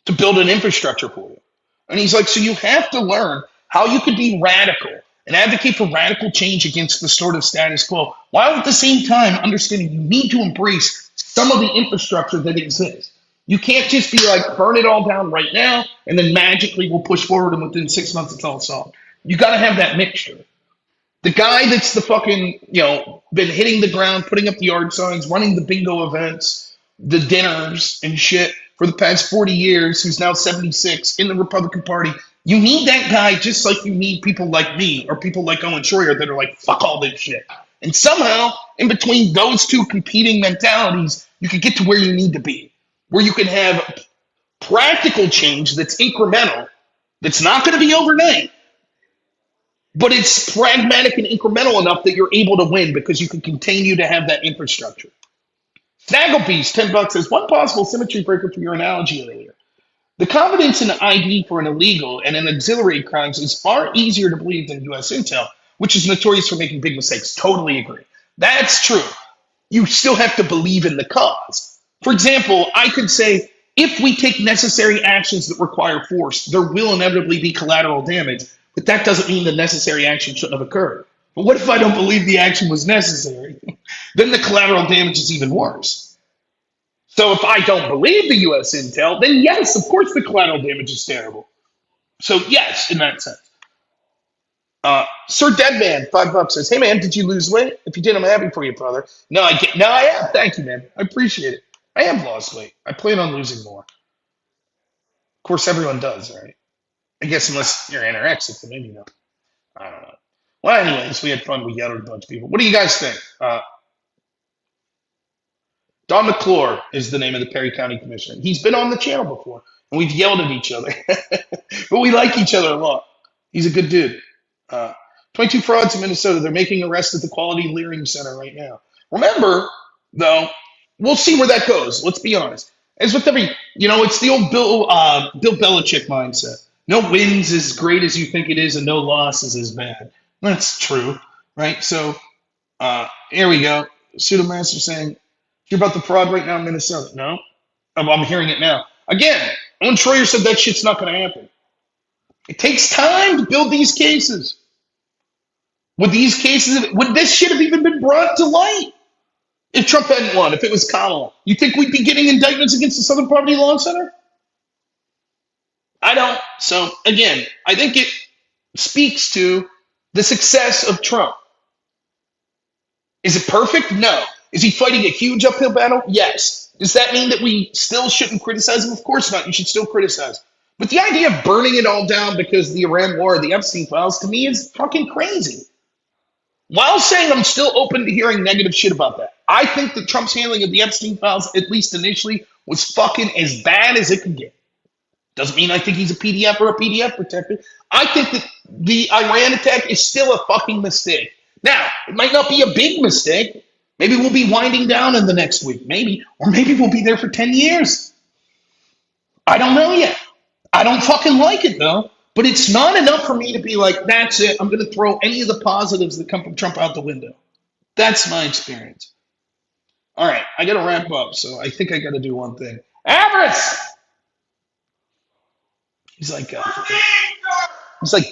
to build an infrastructure for you. And he's like, so you have to learn how you could be radical and advocate for radical change against the sort of status quo, while at the same time understanding you need to embrace some of the infrastructure that exists. You can't just be like, burn it all down right now, and then magically we'll push forward and within 6 months it's all solved. You got to have that mixture. The guy that's the fucking, been hitting the ground, putting up the yard signs, running the bingo events, the dinners and shit for the past 40 years, who's now 76 in the Republican Party. You need that guy just like you need people like me or people like Owen Shroyer that are like, fuck all this shit. And somehow, in between those two competing mentalities, you can get to where you need to be, where you can have practical change that's incremental, that's not going to be overnight, but it's pragmatic and incremental enough that you're able to win because you can continue to have that infrastructure. Snagglebeast, $10 says, one possible symmetry breaker for your analogy earlier. The confidence in the ID for an illegal and an auxiliary crimes is far easier to believe than U.S. intel, which is notorious for making big mistakes. Totally agree. That's true. You still have to believe in the cause. For example, I could say, if we take necessary actions that require force, there will inevitably be collateral damage, but that doesn't mean the necessary action shouldn't have occurred. But what if I don't believe the action was necessary? Then the collateral damage is even worse. So if I don't believe the U.S. intel, then yes, of course the collateral damage is terrible. So yes, in that sense. Sir Deadman, $5 says, hey man, did you lose weight? If you did, I'm happy for you, brother. No, I am. Thank you, man. I appreciate it. I have lost weight. I plan on losing more. Of course, everyone does, right? I guess unless you're anorexic, then maybe not. I don't know. Well, anyways, we had fun. We yelled at a bunch of people. What do you guys think? John McClure is the name of the Perry County Commissioner. He's been on the channel before, and we've yelled at each other, but we like each other a lot. He's a good dude. Uh, 22 frauds in Minnesota. They're making arrests at the Quality Learning Center right now. Remember, though, we'll see where that goes. Let's be honest. As with every, it's the old Bill Belichick mindset. No wins as great as you think it is, and no loss is as bad. That's true, right? So here we go. Pseudomaster saying, "Hear about the fraud right now in Minnesota?" No, I'm hearing it now. Again, Owen Shroyer said that shit's not going to happen. It takes time to build these cases. Would this shit have even been brought to light if Trump hadn't won? If it was Kamala, you think we'd be getting indictments against the Southern Poverty Law Center? I don't. So again, I think it speaks to the success of Trump. Is it perfect? No. Is he fighting a huge uphill battle? Yes. Does that mean that we still shouldn't criticize him? Of course not. You should still criticize. But the idea of burning it all down because the Iran war or the Epstein files, to me, is fucking crazy. While saying I'm still open to hearing negative shit about that, I think that Trump's handling of the Epstein files, at least initially, was fucking as bad as it could get. Doesn't mean I think he's a PDF or a PDF protector. I think that the Iran attack is still a fucking mistake. Now, it might not be a big mistake. Maybe we'll be winding down in the next week. Maybe. Or maybe we'll be there for 10 years. I don't know yet. I don't fucking like it, though. But it's not enough for me to be like, that's it. I'm going to throw any of the positives that come from Trump out the window. That's my experience. All right, I got to wrap up, so I think I got to do one thing. Avarice! He's like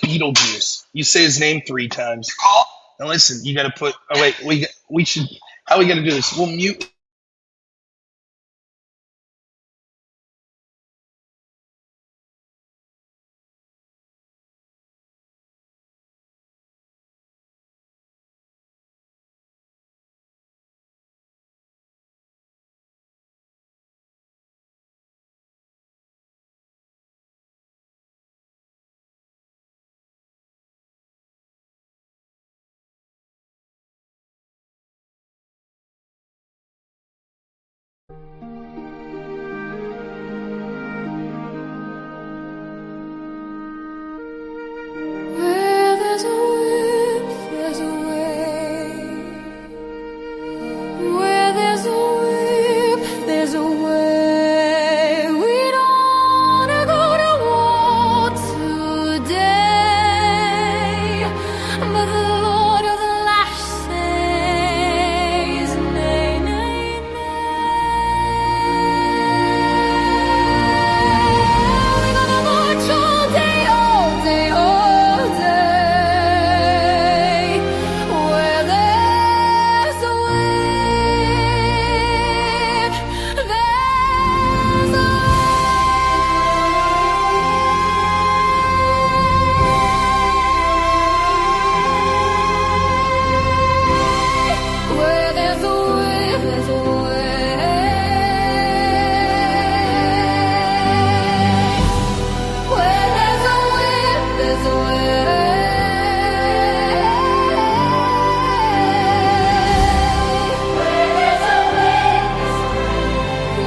Beetlejuice. You say his name 3 times. Now listen, you got to put. Oh wait, we should. How are we going to do this? We'll mute.
Where there's a will, there's a way. Where there's a will, there's a way. We don't wanna go to war today, but the Lord of the lash says, nay, nay, nay. We're gonna march all day, all day, all day. Where there's a will, there's a way. Where there's a will, there's a way. Where there's a will, there's a way. Where there's a will,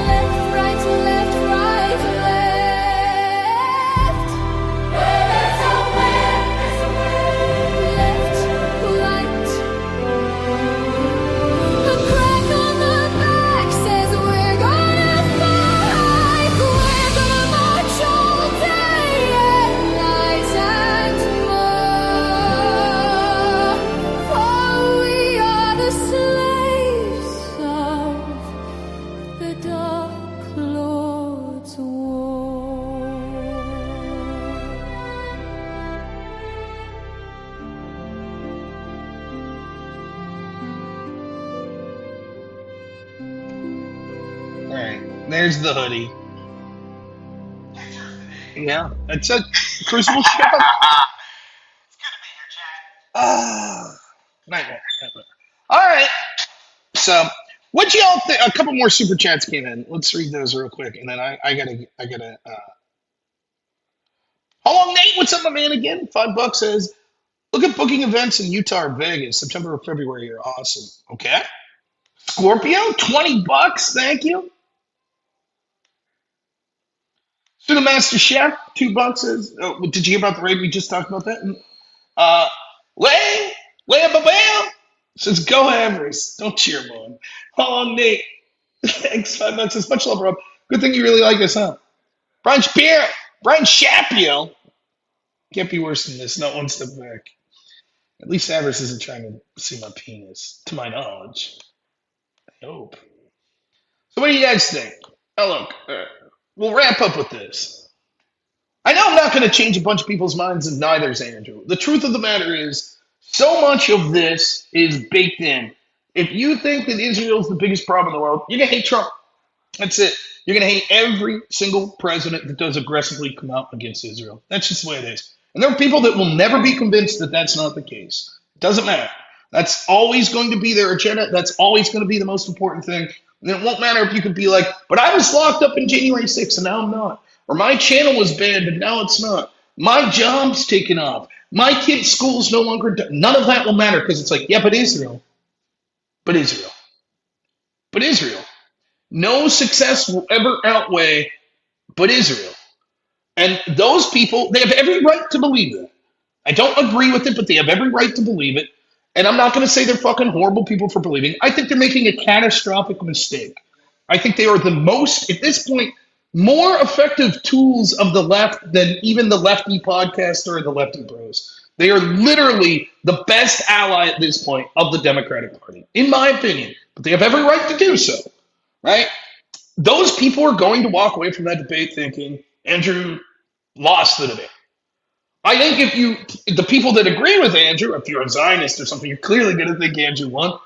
left, right, left, right, left. Where there's a will, left, right. A crack on the back says we're gonna fight. We're gonna march all day and night and more. For we are the slaves of the Dark Lord's war.
All right, there's the hoodie. Yeah, it's a Crucible shop.
It's good to be here, Jack.
Nightmare. All right. So, what y'all think? A couple more super chats came in. Let's read those real quick, and then I gotta. How long, Nate? What's up, my man? Again, $5 says, look at booking events in Utah or Vegas, September or February. You're awesome. Okay. Scorpio, $20. Thank you. To the Master Chef, $2 is. Oh, did you hear about the raid? We just talked about that. Uh, Lay, Lay Babam says, "Go Hammers." Don't cheer him on. Oh, Nate. Thanks, $5. Says, "Much love, Rob. Good thing you really like us, huh?" Brian Spear, Brian Shapio. Can't be worse than this. Not one step back. At least Avarice isn't trying to see my penis, to my knowledge. I hope. So, what do you guys think? Oh, look, we'll wrap up with this. I know I'm not going to change a bunch of people's minds, and neither's Andrew. The truth of the matter is, so much of this is baked in. If you think that Israel is the biggest problem in the world, you're going to hate Trump. That's it. You're going to hate every single president that does aggressively come out against Israel. That's just the way it is. And there are people that will never be convinced that that's not the case. It doesn't matter. That's always going to be their agenda. That's always going to be the most important thing. And it won't matter if you could be like, but I was locked up in January 6th and now I'm not. Or my channel was banned and now it's not. My job's taken off. My kid's school's no longer done. None of that will matter because it's like, yeah, but Israel. But Israel. But Israel. No success will ever outweigh but Israel. And those people, they have every right to believe that. I don't agree with it, but they have every right to believe it. And I'm not going to say they're fucking horrible people for believing. I think they're making a catastrophic mistake. I think they are the most, at this point, more effective tools of the left than even the lefty podcaster or the lefty bros. They are literally the best ally at this point of the Democratic Party, in my opinion. But they have every right to do so, right? Those people are going to walk away from that debate thinking Andrew lost the debate. I think the people that agree with Andrew, if you're a Zionist or something, you're clearly going to think Andrew won.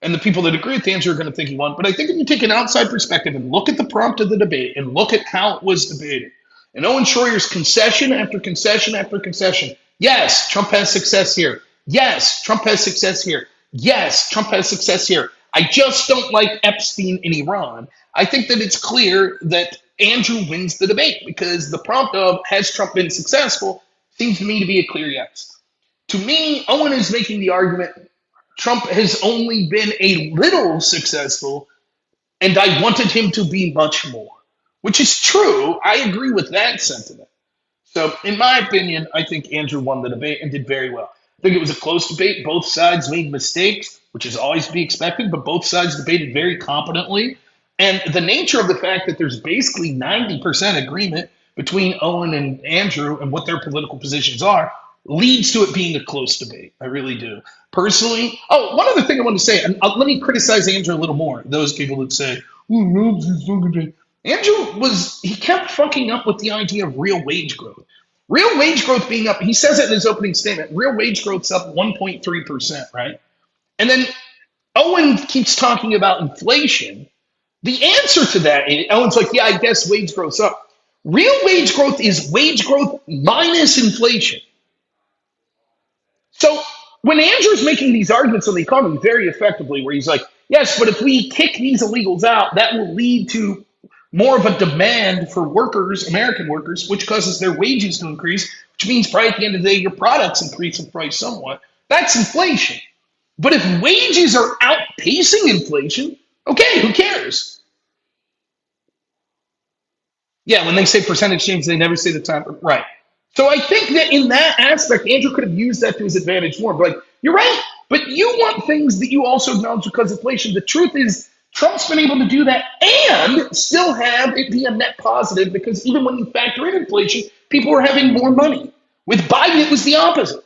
And the people that agree with Andrew are going to think he won. But I think if you take an outside perspective and look at the prompt of the debate and look at how it was debated, and Owen Shroyer's concession after concession after concession, yes, Trump has success here. Yes, Trump has success here. Yes, Trump has success here. I just don't like Epstein in Iran. I think that it's clear that Andrew wins the debate because the prompt of has Trump been successful seems to me to be a clear yes. To me, Owen is making the argument Trump has only been a little successful, and I wanted him to be much more, which is true. I agree with that sentiment. So, in my opinion, I think Andrew won the debate and did very well. I think it was a close debate. Both sides made mistakes, which is always to be expected, but both sides debated very competently. And the nature of the fact that there's basically 90% agreement between Owen and Andrew and what their political positions are leads to it being a close debate. I really do. Personally, one other thing I want to say, and let me criticize Andrew a little more. Those people that say, Andrew he kept fucking up with the idea of real wage growth. Real wage growth being up, he says it in his opening statement, real wage growth's up 1.3%, right? And then Owen keeps talking about inflation. The answer to that, Owen's like, yeah, I guess wage growth's up. Real wage growth is wage growth minus inflation. So when Andrew's making these arguments on the economy very effectively, where he's like, yes, but if we kick these illegals out, that will lead to more of a demand for workers, American workers, which causes their wages to increase, which means probably at the end of the day, your products increase in price somewhat. That's inflation. But if wages are outpacing inflation, okay, who cares? Yeah, when they say percentage change, they never say the time. Right. So I think that in that aspect, Andrew could have used that to his advantage more. But like, you're right. But you want things that you also acknowledge because of inflation. The truth is, Trump's been able to do that and still have it be a net positive because even when you factor in inflation, people are having more money. With Biden, it was the opposite.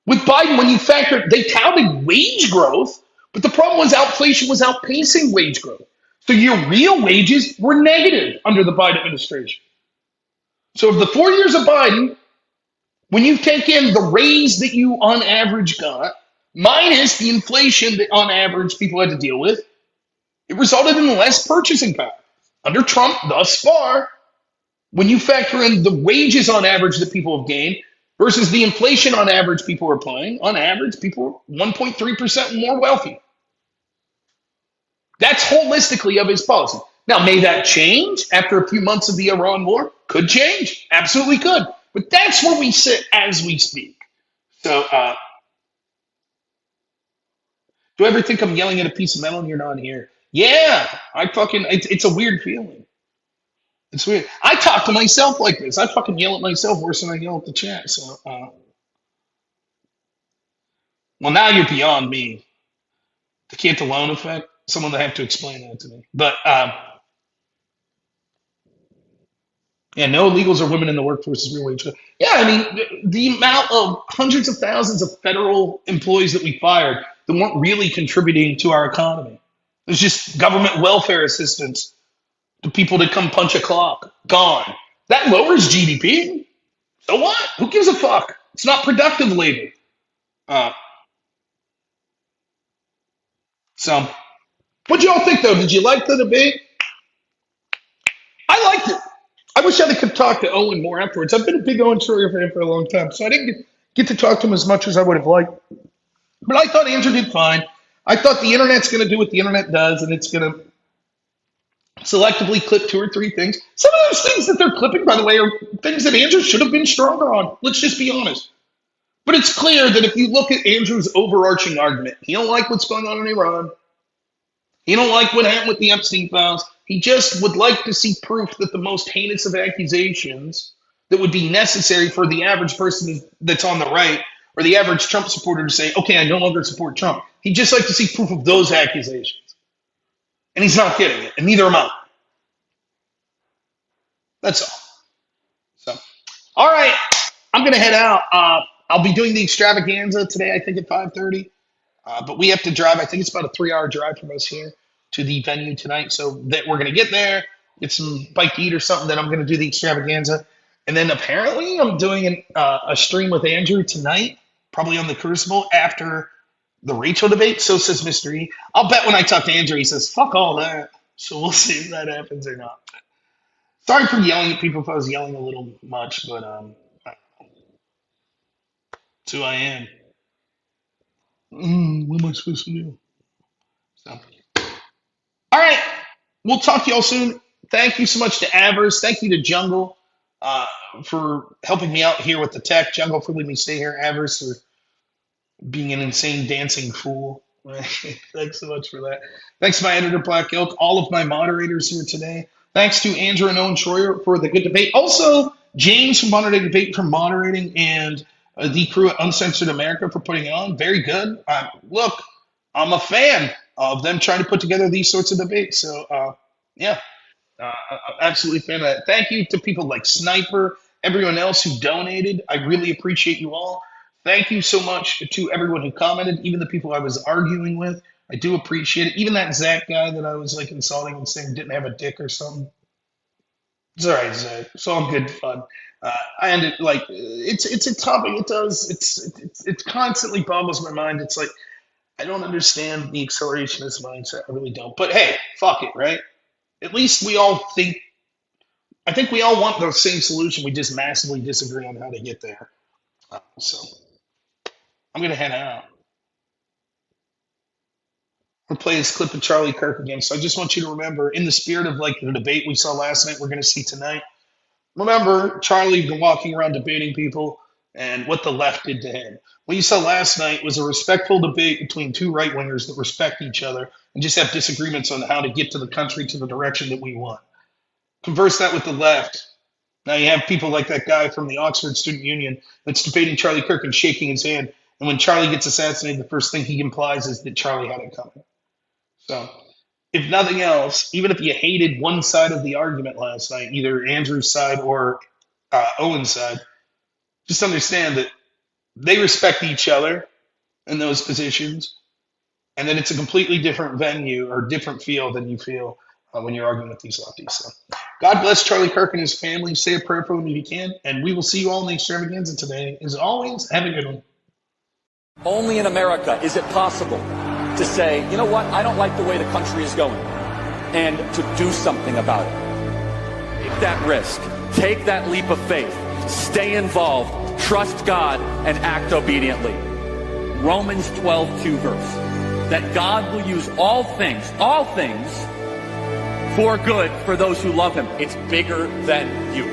With Biden, when you factor, they touted wage growth, but the problem was inflation was outpacing wage growth. So your real wages were negative under the Biden administration. So of the 4 years of Biden, when you take in the raise that you on average got, minus the inflation that on average people had to deal with, it resulted in less purchasing power. Under Trump, thus far, when you factor in the wages on average that people have gained versus the inflation on average people are paying, on average, people are 1.3% more wealthy. That's holistically of his policy. Now, may that change after a few months of the Iran war? Could change. Absolutely could. But that's where we sit as we speak. So, Do I ever think I'm yelling at a piece of metal and you're not here? Yeah, it's a weird feeling. It's weird. I talk to myself like this. I fucking yell at myself worse than I yell at the chat. So, well, now you're beyond me. The Cantalone effect. Someone will have to explain that to me. But yeah, no illegals or women in the workforce is real wage. Yeah, I mean, the amount of hundreds of thousands of federal employees that we fired that weren't really contributing to our economy. There's just government welfare assistance to people to come punch a clock. Gone. That lowers GDP. So what? Who gives a fuck? It's not productive labor. Uh, so, what do y'all think, though? Did you like the debate? I liked it. I wish I could talk to Owen more afterwards. I've been a big Owen Shroyer fan for a long time, so I didn't get to talk to him as much as I would have liked. But I thought Andrew did fine. I thought the internet's going to do what the internet does, and it's going to selectively clip two or three things. Some of those things that they're clipping, by the way, are things that Andrew should have been stronger on. Let's just be honest. But it's clear that if you look at Andrew's overarching argument, he don't like what's going on in Iran. He don't like what happened with the Epstein files. He just would like to see proof that the most heinous of accusations that would be necessary for the average person that's on the right or the average Trump supporter to say, okay, I no longer support Trump. He'd just like to see proof of those accusations. And he's not getting it, and neither am I. That's all. So, all right, I'm going to head out. I'll be doing the extravaganza today, I think, at 5:30. But we have to drive. I think it's about a 3-hour drive from us here to the venue tonight. So that we're going to get there, get some bite to eat or something. Then I'm going to do the extravaganza. And then apparently I'm doing a stream with Andrew tonight, probably on the Crucible after the Rachel debate. So says Mr. E. I'll bet when I talk to Andrew, he says, fuck all that. So we'll see if that happens or not. Sorry for yelling at people if I was yelling a little much, but it's who I am. What am I supposed to do? So, all right. We'll talk to y'all soon. Thank you so much to Avers. Thank you to Jungle for helping me out here with the tech. Jungle for letting me stay here. Avers for being an insane dancing fool. Thanks so much for that. Thanks to my editor, Black Elk, all of my moderators here today. Thanks to Andrew and Owen Shroyer for the good debate. Also, James from Moderating Debate for moderating, and the crew at Uncensored America for putting it on. Very good. Look, I'm a fan of them trying to put together these sorts of debates. So, yeah, I'm absolutely a fan of that. Thank you to people like Sniper, everyone else who donated. I really appreciate you all. Thank you so much to everyone who commented, even the people I was arguing with. I do appreciate it. Even that Zach guy that I was like insulting and saying didn't have a dick or something. It's all right, Zach. It's all good fun. I ended like it's a topic. It constantly boggles my mind. It's like I don't understand the accelerationist mindset. I really don't. But hey, fuck it, right? At least we all think. I think we all want the same solution. We just massively disagree on how to get there. So I'm gonna head out. We'll play this clip of Charlie Kirk again. So I just want you to remember, in the spirit of like the debate we saw last night, we're going to see tonight. Remember, Charlie been walking around debating people and what the left did to him. What you saw last night was a respectful debate between two right wingers that respect each other and just have disagreements on how to get to the country to the direction that we want. Converse that with the left. Now you have people like that guy from the Oxford Student Union that's debating Charlie Kirk and shaking his hand. And when Charlie gets assassinated, the first thing he implies is that Charlie had it coming. So, if nothing else, even if you hated one side of the argument last night, either Andrew's side or Owen's side, just understand that they respect each other in those positions, and that it's a completely different venue or different feel than you feel when you're arguing with these lefties. So, God bless Charlie Kirk and his family. Say a prayer for him if you can, and we will see you all in the extravaganza today. As always, have a good one.
Only in America is it possible to say, you know what, I don't like the way the country is going, and to do something about it. Take that risk. Take that leap of faith. Stay involved. Trust God and act obediently. Romans 12:2 verse. That God will use all things for good for those who love him. It's bigger than you.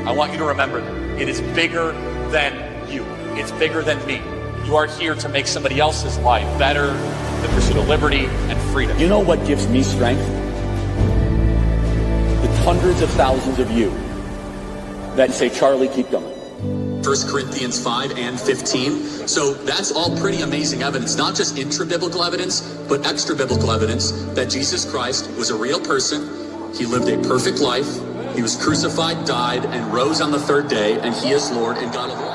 I want you to remember that. It is bigger than you. It's bigger than me. You are here to make somebody else's life better, the pursuit of liberty and freedom. You know what gives me strength? The hundreds of thousands of you that say, Charlie, keep going.
1 Corinthians 5 and 15. So that's all pretty amazing evidence, not just intra-biblical evidence, but extra-biblical evidence that Jesus Christ was a real person. He lived a perfect life. He was crucified, died, and rose on the third day, and he is Lord and God of all.